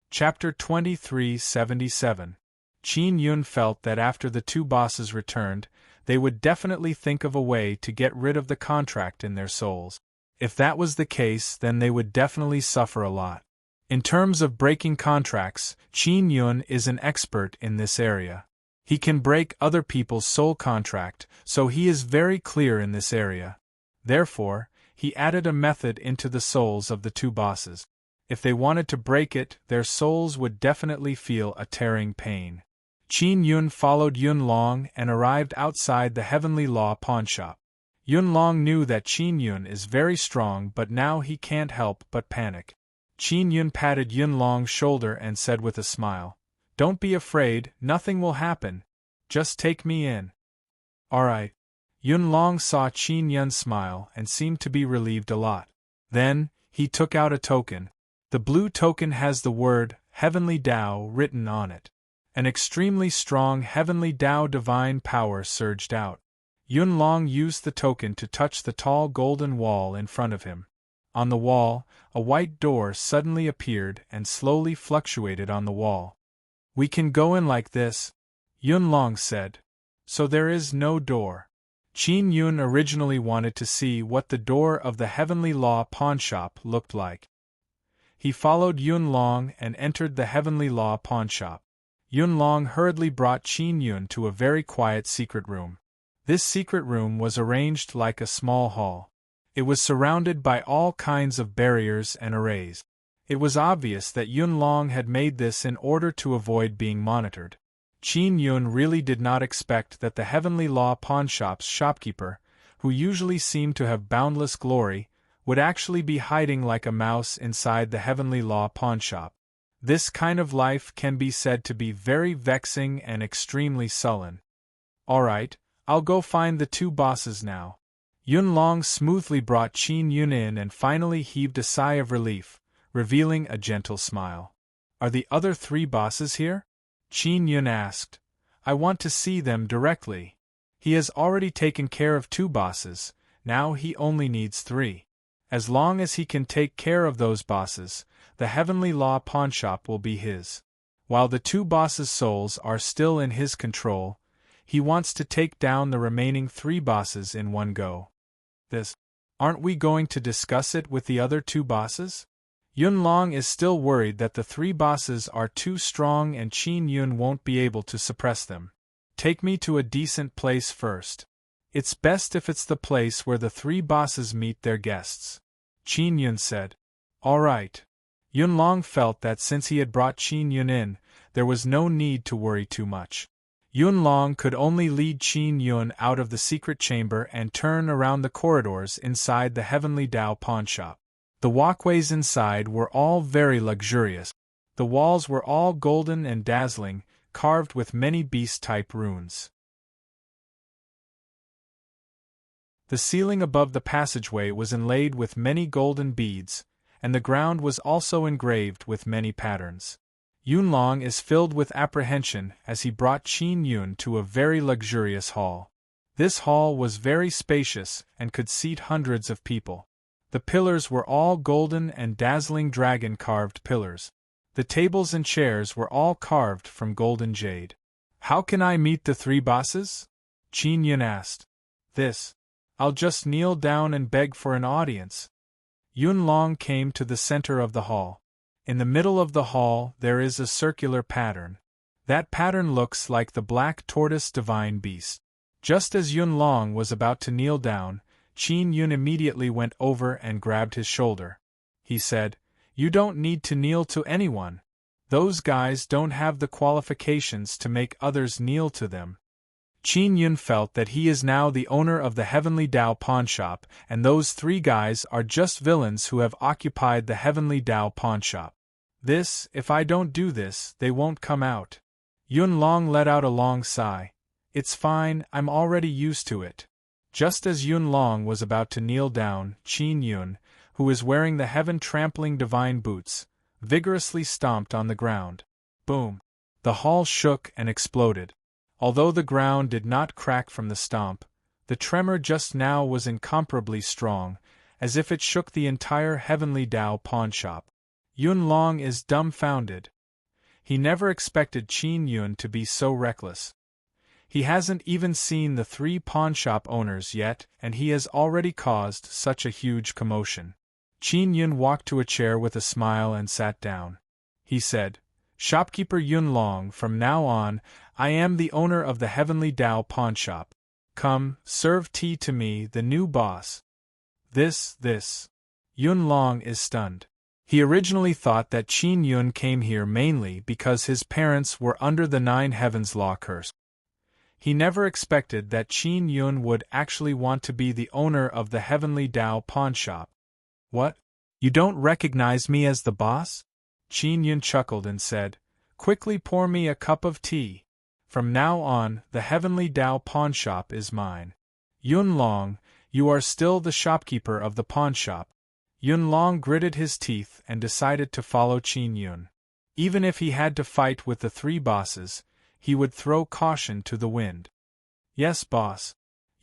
Speaker 1: Chapter 2377. Qin Yun felt that after the 2 bosses returned, they would definitely think of a way to get rid of the contract in their souls. If that was the case, then they would definitely suffer a lot. In terms of breaking contracts, Qin Yun is an expert in this area. He can break other people's soul contract, so he is very clear in this area. Therefore, he added a method into the souls of the 2 bosses. If they wanted to break it, their souls would definitely feel a tearing pain. Qin Yun followed Yun Long and arrived outside the Heavenly Law pawnshop. Yun Long knew that Qin Yun is very strong, but now he can't help but panic. Qin Yun patted Yun Long's shoulder and said with a smile, "Don't be afraid, nothing will happen. Just take me in." "Alright." Yun Long saw Qin Yun smile and seemed to be relieved a lot. Then, he took out a token. The blue token has the word, Heavenly Tao, written on it. An extremely strong Heavenly Tao divine power surged out. Yun Long used the token to touch the tall golden wall in front of him. On the wall, a white door suddenly appeared and slowly fluctuated on the wall. "We can go in like this," Yun Long said. "So there is no door." Qin Yun originally wanted to see what the door of the Heavenly Law pawnshop looked like. He followed Yun Long and entered the Heavenly Law pawnshop. Yun Long hurriedly brought Qin Yun to a very quiet secret room. This secret room was arranged like a small hall. It was surrounded by all kinds of barriers and arrays. It was obvious that Yun Long had made this in order to avoid being monitored. Qin Yun really did not expect that the Heavenly Law pawnshop's shopkeeper, who usually seemed to have boundless glory, would actually be hiding like a mouse inside the Heavenly Law pawnshop. This kind of life can be said to be very vexing and extremely sullen. "Alright, I'll go find the 2 bosses now." Yun Long smoothly brought Qin Yun in and finally heaved a sigh of relief, revealing a gentle smile. "Are the other 3 bosses here?" Qin Yun asked. "I want to see them directly." He has already taken care of 2 bosses, now he only needs 3. As long as he can take care of those bosses, the Heavenly Law pawnshop will be his. While the 2 bosses' souls are still in his control, he wants to take down the remaining 3 bosses in one go. Aren't we going to discuss it with the other 2 bosses? Yun Long is still worried that the 3 bosses are too strong and Qin Yun won't be able to suppress them. "Take me to a decent place first. It's best if it's the place where the 3 bosses meet their guests," Qin Yun said. "Alright." Yun Long felt that since he had brought Qin Yun in, there was no need to worry too much. Yun Long could only lead Qin Yun out of the secret chamber and turn around the corridors inside the Heavenly Tao pawnshop. The walkways inside were all very luxurious. The walls were all golden and dazzling, carved with many beast-type runes. The ceiling above the passageway was inlaid with many golden beads, and the ground was also engraved with many patterns. Yun Long is filled with apprehension as he brought Qin Yun to a very luxurious hall. This hall was very spacious and could seat hundreds of people. The pillars were all golden and dazzling dragon-carved pillars. The tables and chairs were all carved from golden jade. "How can I meet the 3 bosses?" Qin Yun asked. "I'll just kneel down and beg for an audience." Yun Long came to the center of the hall. In the middle of the hall there is a circular pattern. That pattern looks like the black tortoise divine beast. Just as Yun Long was about to kneel down, Qin Yun immediately went over and grabbed his shoulder. He said, "You don't need to kneel to anyone. Those guys don't have the qualifications to make others kneel to them. Qin Yun felt that he is now the owner of the Heavenly Dao pawnshop, and those three guys are just villains who have occupied the Heavenly Dao pawnshop. If I don't do this, they won't come out. Yun Long let out a long sigh. It's fine, I'm already used to it. Just as Yun Long was about to kneel down, Qin Yun, who is wearing the heaven-trampling divine boots, vigorously stomped on the ground. Boom! The hall shook and exploded. Although the ground did not crack from the stomp, the tremor just now was incomparably strong, as if it shook the entire Heavenly Dao pawnshop. Yun Long is dumbfounded. He never expected Qin Yun to be so reckless. He hasn't even seen the three pawnshop owners yet, and he has already caused such a huge commotion. Qin Yun walked to a chair with a smile and sat down. He said, "Shopkeeper Yun Long, from now on, I am the owner of the Heavenly Dao pawnshop. Come, serve tea to me, the new boss." This. Yun Long is stunned. He originally thought that Qin Yun came here mainly because his parents were under the Nine Heavens law curse. He never expected that Qin Yun would actually want to be the owner of the Heavenly Dao pawnshop. "What? You don't recognize me as the boss?" Qin Yun chuckled and said, "Quickly pour me a cup of tea. From now on, the Heavenly Dao pawnshop is mine." "Yun Long, you are still the shopkeeper of the pawnshop." Yun Long gritted his teeth and decided to follow Qin Yun. Even if he had to fight with the three bosses, he would throw caution to the wind. "Yes, boss."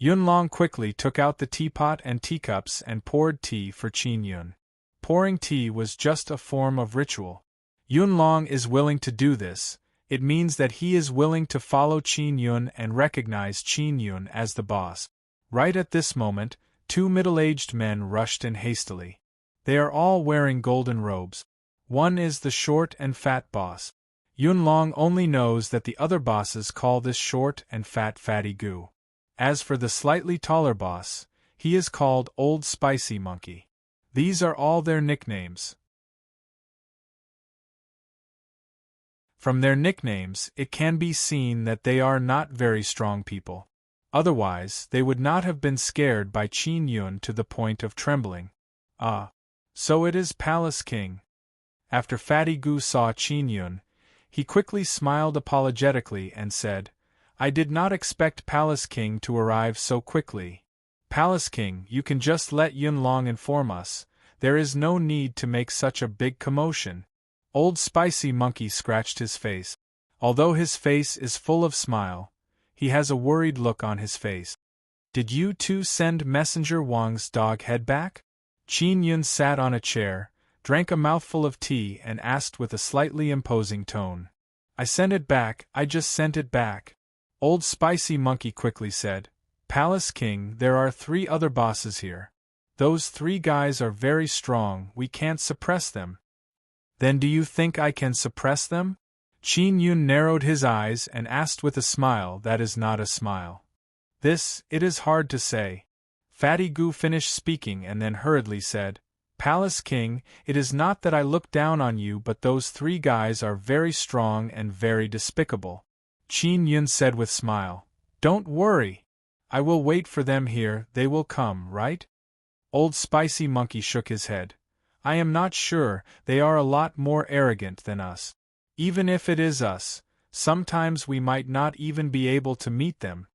Speaker 1: Yun Long quickly took out the teapot and teacups and poured tea for Qin Yun. Pouring tea was just a form of ritual. Yun Long is willing to do this. It means that he is willing to follow Qin Yun and recognize Qin Yun as the boss. Right at this moment, two middle-aged men rushed in hastily. They are all wearing golden robes. One is the short and fat boss. Yun Long only knows that the other bosses call this short and fat Fatty Goo. As for the slightly taller boss, he is called Old Spicy Monkey. These are all their nicknames. From their nicknames, it can be seen that they are not very strong people. Otherwise, they would not have been scared by Qin Yun to the point of trembling. "Ah. So it is Palace King." After Fatty Goo saw Qin Yun, he quickly smiled apologetically and said, "I did not expect Palace King to arrive so quickly. Palace King, you can just let Yun Long inform us. There is no need to make such a big commotion." Old Spicy Monkey scratched his face. Although his face is full of smile, he has a worried look on his face. "Did you two send Messenger Wang's dog head back?" Qin Yun sat on a chair, drank a mouthful of tea and asked with a slightly imposing tone. "I sent it back, I just sent it back." Old Spicy Monkey quickly said, "Palace King, there are three other bosses here. Those three guys are very strong, we can't suppress them." "Then do you think I can suppress them?" Qin Yun narrowed his eyes and asked with a smile that is not a smile. It is hard to say." Fatty Goo finished speaking and then hurriedly said, "Palace King, it is not that I look down on you, but those three guys are very strong and very despicable." Qin Yun said with smile, "Don't worry. I will wait for them here, they will come, right?" Old Spicy Monkey shook his head. "I am not sure, they are a lot more arrogant than us. Even if it is us, sometimes we might not even be able to meet them."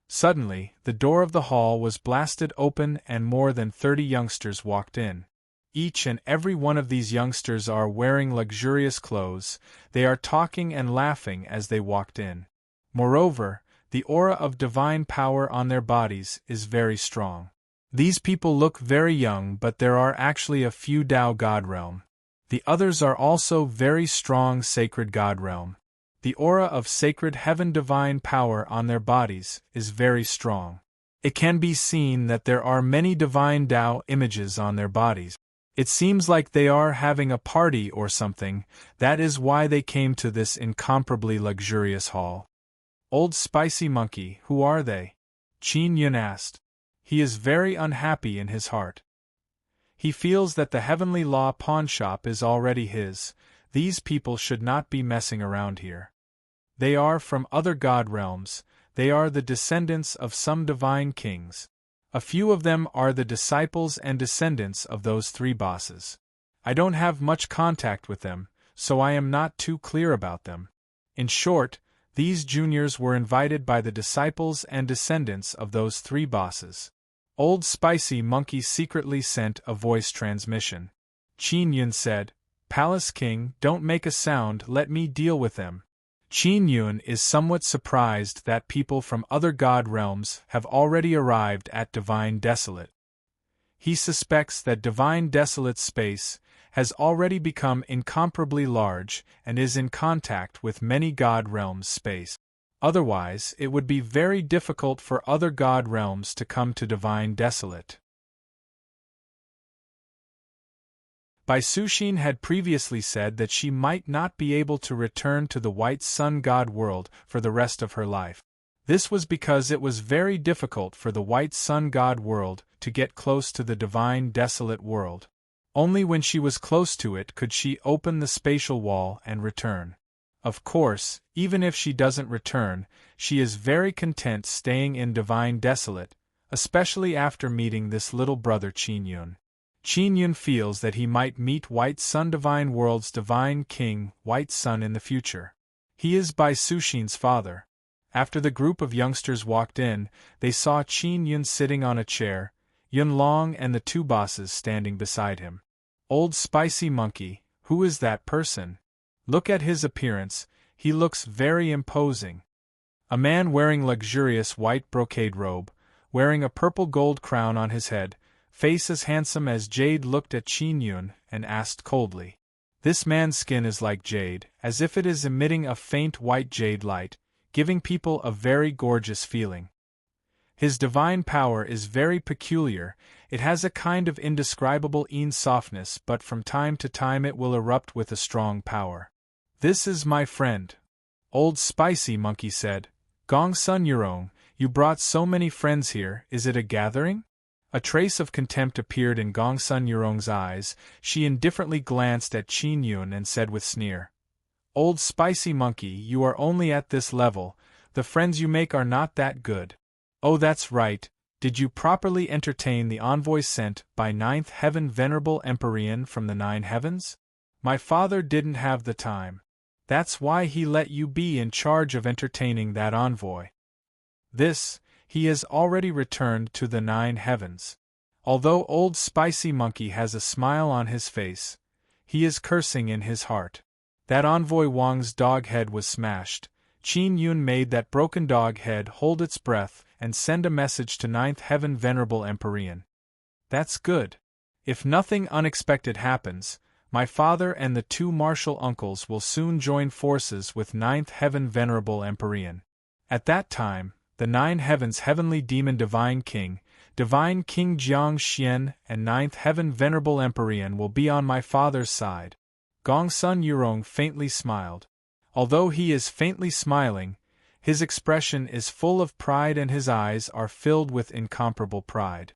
Speaker 1: Suddenly, the door of the hall was blasted open and more than 30 youngsters walked in. Each and every one of these youngsters are wearing luxurious clothes. They are talking and laughing as they walked in. Moreover, the aura of divine power on their bodies is very strong. These people look very young, but there are actually a few Dao God Realm. The others are also very strong sacred God Realm. The aura of sacred heaven divine power on their bodies is very strong. It can be seen that there are many divine Dao images on their bodies. It seems like they are having a party or something. That is why they came to this incomparably luxurious hall. "Old Spicy Monkey, who are they?" Qin Yun asked. He is very unhappy in his heart. He feels that the Heavenly Law pawnshop is already his. These people should not be messing around here. They are from other god realms, they are the descendants of some divine kings. A few of them are the disciples and descendants of those three bosses. I don't have much contact with them, so I am not too clear about them. In short, these juniors were invited by the disciples and descendants of those three bosses. Old Spicy Monkey secretly sent a voice transmission. Qin Yun said, "Palace King, don't make a sound, let me deal with them." Qin Yun is somewhat surprised that people from other god realms have already arrived at Divine Desolate. He suspects that Divine Desolate's space has already become incomparably large and is in contact with many god realms' space. Otherwise, it would be very difficult for other god realms to come to Divine Desolate. Bai Suxin had previously said that she might not be able to return to the White Sun God world for the rest of her life. This was because it was very difficult for the White Sun God world to get close to the Divine Desolate world. Only when she was close to it could she open the spatial wall and return. Of course, even if she doesn't return, she is very content staying in Divine Desolate, especially after meeting this little brother Qin Yun. Qin Yun feels that he might meet White Sun Divine World's Divine King, White Sun, in the future. He is Bai Suxin's father. After the group of youngsters walked in, they saw Qin Yun sitting on a chair, Yun Long and the two bosses standing beside him. Old Spicy Monkey, who is that person? Look at his appearance, he looks very imposing. A man wearing luxurious white brocade robe, wearing a purple gold crown on his head, face as handsome as jade, looked at Qin Yun and asked coldly. This man's skin is like jade, as if it is emitting a faint white jade light, giving people a very gorgeous feeling. His divine power is very peculiar, it has a kind of indescribable softness, but from time to time it will erupt with a strong power. "This is my friend," Old Spicy Monkey said. "Gongsun Yurong, you brought so many friends here, is it a gathering?" A trace of contempt appeared in Gongsun Yurong's eyes, she indifferently glanced at Qin Yun and said with sneer, "Old Spicy Monkey, you are only at this level, the friends you make are not that good." "Oh, that's right, did you properly entertain the envoy sent by Ninth Heaven Venerable Empyrean from the Nine Heavens?" "My father didn't have the time. That's why he let you be in charge of entertaining that envoy." He has already returned to the Nine Heavens. Although Old Spicy Monkey has a smile on his face, he is cursing in his heart. That envoy Wang's dog head was smashed. Qin Yun made that broken dog head hold its breath and send a message to Ninth Heaven Venerable Empyrean. That's good. If nothing unexpected happens, my father and the two martial uncles will soon join forces with Ninth Heaven Venerable Empyrean. At that time, the Nine Heavens Heavenly Demon Divine King Jiang Xian, and Ninth Heaven Venerable Empyrean will be on my father's side. Gongsun Yurong faintly smiled. Although he is faintly smiling, his expression is full of pride and his eyes are filled with incomparable pride.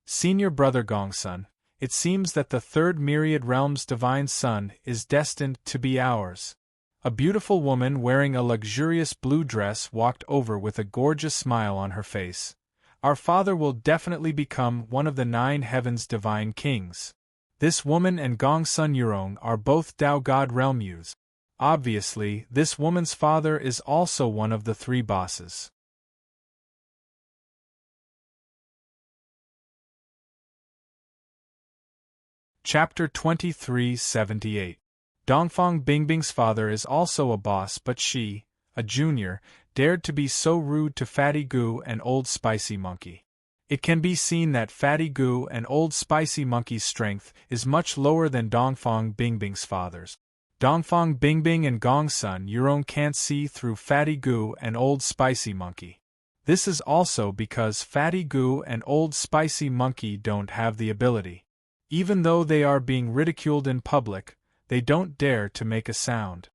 Speaker 1: "Senior brother Gongsun, it seems that the third myriad realm's divine son is destined to be ours." A beautiful woman wearing a luxurious blue dress walked over with a gorgeous smile on her face. "Our father will definitely become one of the Nine Heavens divine kings." This woman and Gongsun Yurong are both Dao God realm youths. Obviously, this woman's father is also one of the three bosses. Chapter 2378. Dongfang Bingbing's father is also a boss, but she, a junior, dared to be so rude to Fatty Goo and Old Spicy Monkey. It can be seen that Fatty Goo and Old Spicy Monkey's strength is much lower than Dongfang Bingbing's father's. Dongfang Bingbing and Gongsun Yurong can't see through Fatty Goo and Old Spicy Monkey. This is also because Fatty Goo and Old Spicy Monkey don't have the ability. Even though they are being ridiculed in public, they don't dare to make a sound.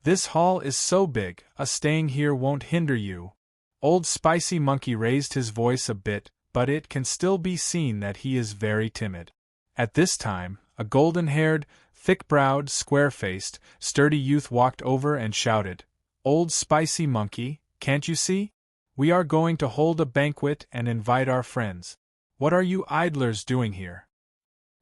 Speaker 1: "This hall is so big, staying here won't hinder you." Old Spicy Monkey raised his voice a bit, but it can still be seen that he is very timid. At this time, a golden-haired, Thick-browed, square-faced, sturdy youth walked over and shouted, "Old spicy monkey, can't you see? We are going to hold a banquet and invite our friends. What are you idlers doing here?"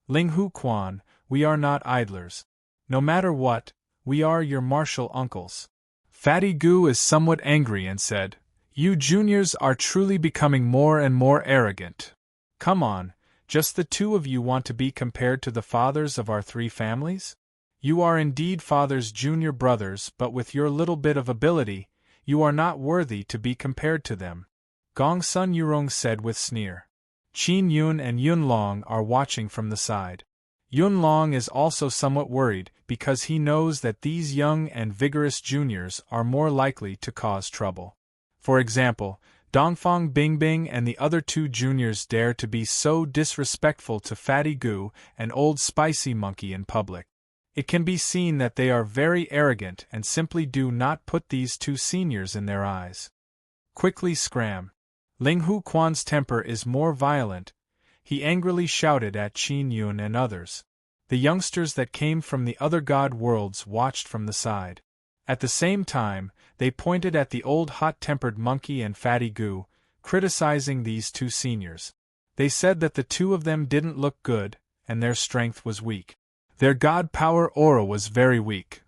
Speaker 1: "Ling Hu Quan, we are not idlers. No matter what, we are your martial uncles." Fatty Gu is somewhat angry and said, "You juniors are truly becoming more and more arrogant. Come on, just the two of you want to be compared to the fathers of our three families? You are indeed father's junior brothers, but with your little bit of ability, you are not worthy to be compared to them," Gong Sun Yurong said with sneer. Qin Yun and Yun Long are watching from the side. Yun Long is also somewhat worried because he knows that these young and vigorous juniors are more likely to cause trouble. For example, Dongfang Bingbing and the other two juniors dare to be so disrespectful to Fatty Gu and Old Spicy Monkey in public. It can be seen that they are very arrogant and simply do not put these two seniors in their eyes. Quickly scram. Ling Hu Quan's temper is more violent. He angrily shouted at Qin Yun and others. The youngsters that came from the other god worlds watched from the side. At the same time, they pointed at the old hot-tempered monkey and Fatty Gu, criticizing these two seniors. They said that the two of them didn't look good, and their strength was weak. Their god power aura was very weak.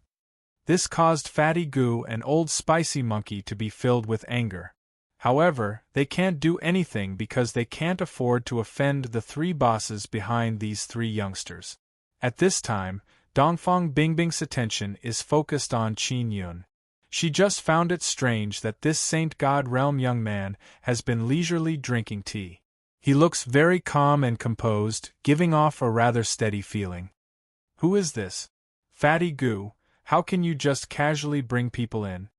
Speaker 1: This caused Fatty Gu and Old Spicy Monkey to be filled with anger. However, they can't do anything because they can't afford to offend the three bosses behind these three youngsters. At this time, Dongfang Bingbing's attention is focused on Qin Yun. She just found it strange that this Saint God Realm young man has been leisurely drinking tea. He looks very calm and composed, giving off a rather steady feeling. "Who is this? Fatty Gu, how can you just casually bring people in?"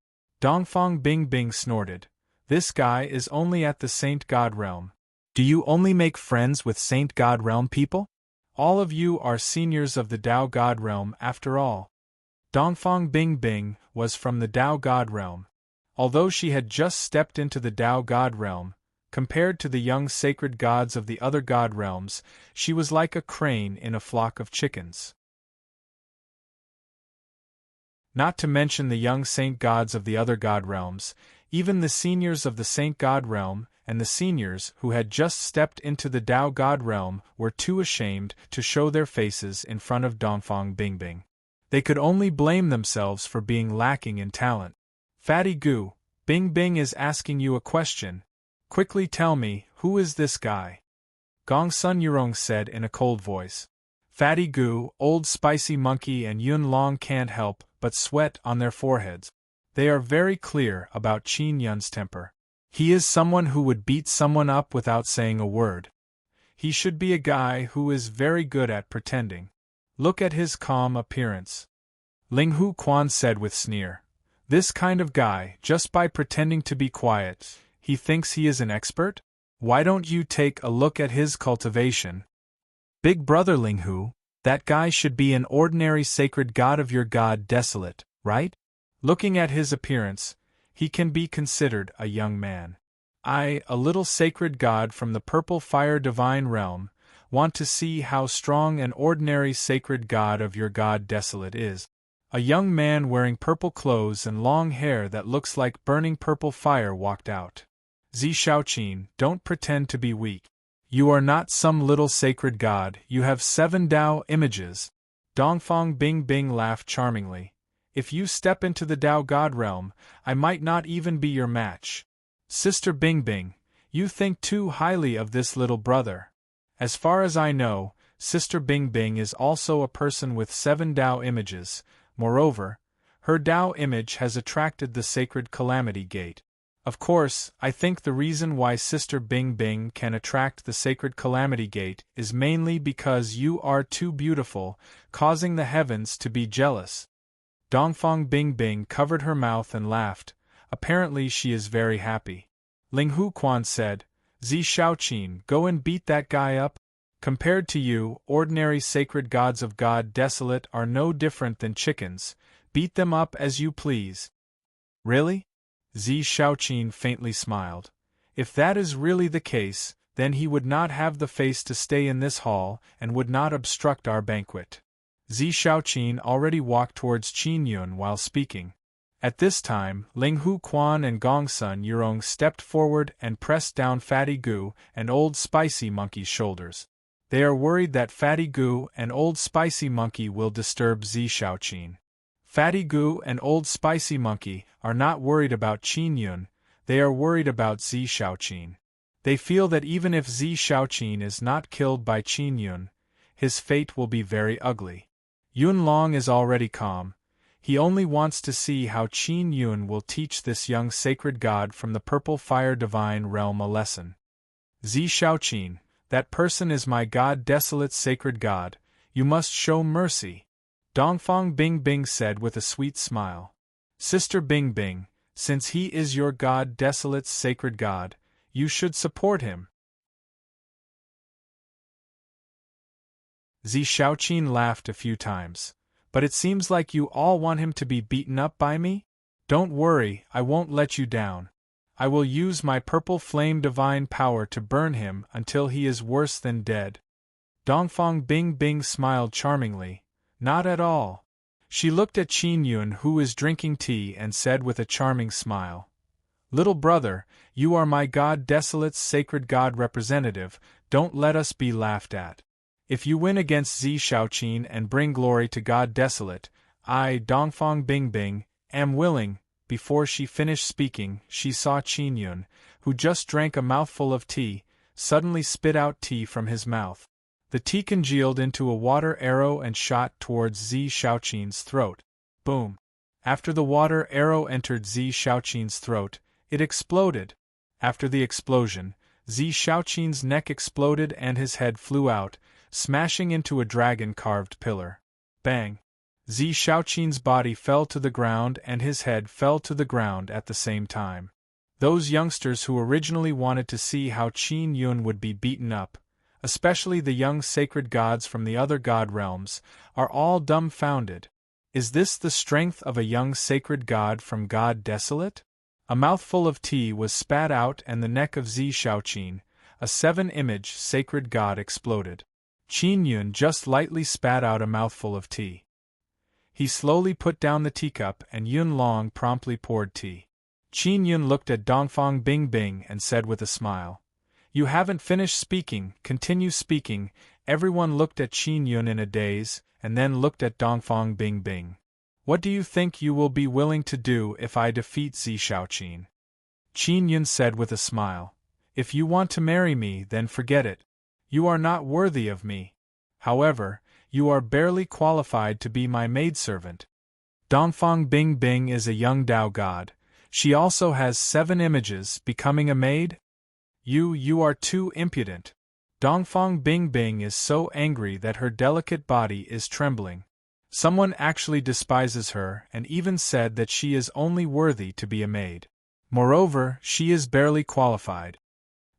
Speaker 1: Dongfang Bingbing snorted. "This guy is only at the Saint God Realm. Do you only make friends with Saint God Realm people? All of you are seniors of the Dao God Realm after all." Dongfang Bingbing was from the Dao God Realm. Although she had just stepped into the Dao God Realm, compared to the young sacred gods of the other god realms, she was like a crane in a flock of chickens. Not to mention the young saint gods of the other god realms, even the seniors of the Saint God Realm and the seniors who had just stepped into the Dao God Realm were too ashamed to show their faces in front of Dongfang Bingbing. They could only blame themselves for being lacking in talent. "Fatty Gu, Bingbing is asking you a question. Quickly tell me, who is this guy?" Gong Sun Yurong said in a cold voice. Fatty Gu, Old Spicy Monkey and Yun Long can't help but sweat on their foreheads. They are very clear about Qin Yun's temper. He is someone who would beat someone up without saying a word. He should be a guy who is very good at pretending. Look at his calm appearance. Ling Hu Quan said with sneer. This kind of guy, just by pretending to be quiet, he thinks he is an expert? Why don't you take a look at his cultivation? Big brother Ling Hu, that guy should be an ordinary sacred god of your god Desolate, right? Looking at his appearance, he can be considered a young man. I, a little sacred god from the purple fire divine realm, want to see how strong an ordinary sacred god of your god Desolate is. A young man wearing purple clothes and long hair that looks like burning purple fire walked out. Zi Shaoqin, don't pretend to be weak. You are not some little sacred god, you have 7 Dao images. Dongfang Bingbing laughed charmingly. If you step into the Dao God realm, I might not even be your match. Sister Bingbing, you think too highly of this little brother. As far as I know, Sister Bingbing is also a person with 7 Dao images. Moreover, her Dao image has attracted the sacred Calamity Gate. Of course, I think the reason why Sister Bingbing can attract the sacred Calamity Gate is mainly because you are too beautiful, causing the heavens to be jealous. Dongfang Bingbing covered her mouth and laughed. Apparently she is very happy. Ling Hu Quan said, Zi Shaoqin, go and beat that guy up. Compared to you, ordinary sacred gods of God Desolate are no different than chickens. Beat them up as you please. Really? Zi Shaoqin faintly smiled. If that is really the case, then he would not have the face to stay in this hall and would not obstruct our banquet. Zi Shaoqin already walked towards Qin Yun while speaking. At this time, Ling Hu Quan and Gongsun Yurong stepped forward and pressed down Fatty Gu and Old Spicy Monkey's shoulders. They are worried that Fatty Gu and Old Spicy Monkey will disturb Zi Shaoqin. Fatty Gu and Old Spicy Monkey are not worried about Qin Yun, they are worried about Zi Shaoqin. They feel that even if Zi Shaoqin is not killed by Qin Yun, his fate will be very ugly. Yun Long is already calm. He only wants to see how Qin Yun will teach this young sacred god from the purple fire divine realm a lesson. Zi Shaoqin, that person is my god, desolate sacred god, you must show mercy. Dongfang Bingbing said with a sweet smile. Sister Bingbing, since he is your god, desolate sacred god, you should support him. Zi Shaoqin laughed a few times. But it seems like you all want him to be beaten up by me? Don't worry, I won't let you down. I will use my purple flame divine power to burn him until he is worse than dead. Dongfang Bingbing smiled charmingly. Not at all. She looked at Qin Yun, who is drinking tea, and said with a charming smile, Little brother, you are my god, desolate sacred god representative, don't let us be laughed at. If you win against Zi Shaoqin and bring glory to God Desolate, I, Dongfang Bingbing, am willing. Before she finished speaking, she saw Qin Yun, who just drank a mouthful of tea, suddenly spit out tea from his mouth. The tea congealed into a water arrow and shot towards Zi Shaoqin's throat. Boom! After the water arrow entered Zi Shaoqin's throat, it exploded. After the explosion, Zi Shaoqin's neck exploded and his head flew out, smashing into a dragon-carved pillar. Bang! Zi Shaoqin's body fell to the ground and his head fell to the ground at the same time. Those youngsters who originally wanted to see how Qin Yun would be beaten up, especially the young sacred gods from the other god realms, are all dumbfounded. Is this the strength of a young sacred god from God Desolate? A mouthful of tea was spat out and the neck of Zi Shaoqin, a seven-image sacred god, exploded. Qin Yun just lightly spat out a mouthful of tea. He slowly put down the teacup and Yun Long promptly poured tea. Qin Yun looked at Dongfang Bingbing and said with a smile, You haven't finished speaking, continue speaking. Everyone looked at Qin Yun in a daze, and then looked at Dongfang Bingbing. What do you think you will be willing to do if I defeat Zi Shaoqin? Qin Yun said with a smile, If you want to marry me, then forget it. You are not worthy of me. However, you are barely qualified to be my maidservant. Dongfang Bingbing is a young Tao god. She also has 7 images. Becoming a maid? You are too impudent. Dongfang Bingbing is so angry that her delicate body is trembling. Someone actually despises her and even said that she is only worthy to be a maid. Moreover, she is barely qualified.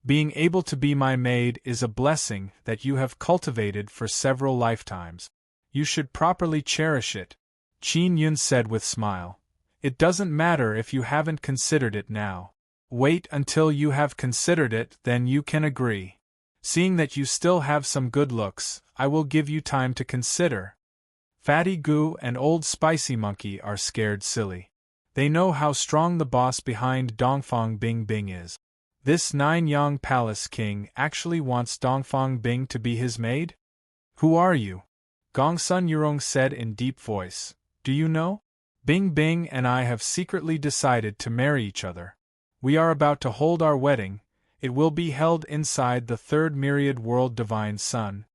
Speaker 1: Being able to be my maid is a blessing that you have cultivated for several lifetimes. You should properly cherish it. Qin Yun said with smile. It doesn't matter if you haven't considered it now. Wait until you have considered it, then you can agree. Seeing that you still have some good looks, I will give you time to consider. Fatty Gu and Old Spicy Monkey are scared silly. They know how strong the boss behind Dongfang Bingbing is. This Nine-Yang Palace king actually wants Dongfang Bing to be his maid? Who are you? Gongsun Yurong said in deep voice. Do you know? Bing Bing and I have secretly decided to marry each other. We are about to hold our wedding. It will be held inside the third myriad world divine sun.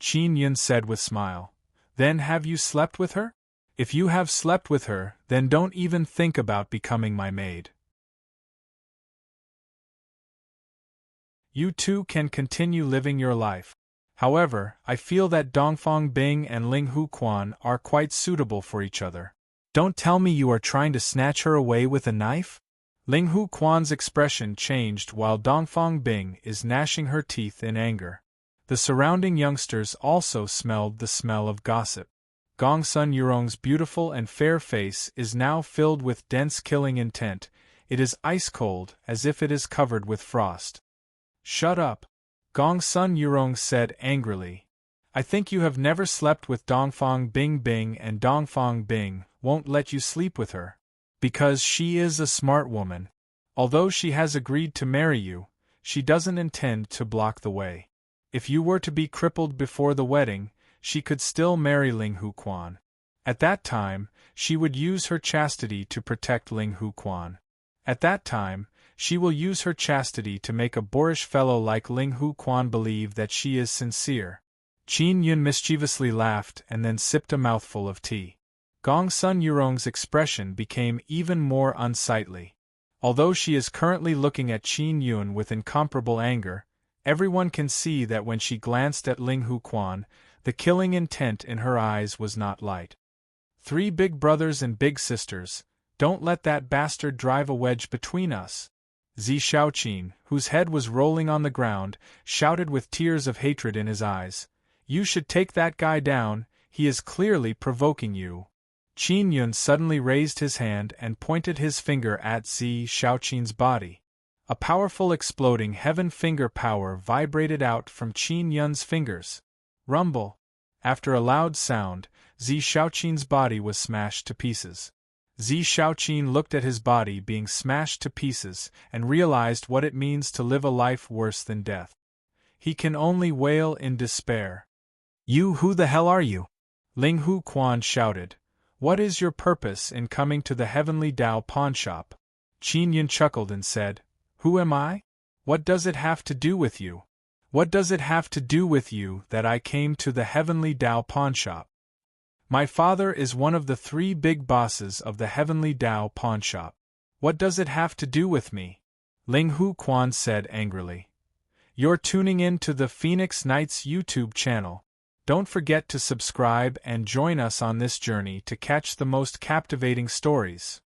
Speaker 1: Qin Yun said with smile. Then have you slept with her? If you have slept with her, then don't even think about becoming my maid. You two can continue living your life. However, I feel that Dongfang Bing and Ling Hu Quan are quite suitable for each other. Don't tell me you are trying to snatch her away with a knife? Ling Hu Quan's expression changed while Dongfang Bing is gnashing her teeth in anger. The surrounding youngsters also smelled the smell of gossip. Gongsun Yurong's beautiful and fair face is now filled with dense killing intent. It is ice cold, as if it is covered with frost. Shut up! Gongsun Yurong said angrily. I think you have never slept with Dongfang Bing Bing, and Dongfang Bing won't let you sleep with her. Because she is a smart woman. Although she has agreed to marry you, she doesn't intend to block the way. If you were to be crippled before the wedding, she could still marry Ling Hu Quan. At that time, she would use her chastity to protect Ling Hu Quan. At that time, she will use her chastity to make a boorish fellow like Ling Hu Quan believe that she is sincere. Qin Yun mischievously laughed and then sipped a mouthful of tea. Gong Sun Yurong's expression became even more unsightly. Although she is currently looking at Qin Yun with incomparable anger, everyone can see that when she glanced at Ling Hu Quan, the killing intent in her eyes was not light. 3 big brothers and big sisters, don't let that bastard drive a wedge between us. Zi Shaoqin, whose head was rolling on the ground, shouted with tears of hatred in his eyes. You should take that guy down, he is clearly provoking you. Qin Yun suddenly raised his hand and pointed his finger at Zi Shaoqin's body. A powerful exploding heaven finger power vibrated out from Qin Yun's fingers. Rumble. After a loud sound, Zi Shaoqin's body was smashed to pieces. Zi Shaoqin looked at his body being smashed to pieces and realized what it means to live a life worse than death. He can only wail in despair. You, who the hell are you? Ling Hu Quan shouted. What is your purpose in coming to the Heavenly Dao pawnshop? Qin Yun chuckled and said, Who am I? What does it have to do with you? What does it have to do with you that I came to the Heavenly Dao pawnshop? My father is one of the 3 big bosses of the Heavenly Dao pawnshop. What does it have to do with me? Ling Hu Quan said angrily. You're tuning in to the Phoenix Knights YouTube channel. Don't forget to subscribe and join us on this journey to catch the most captivating stories.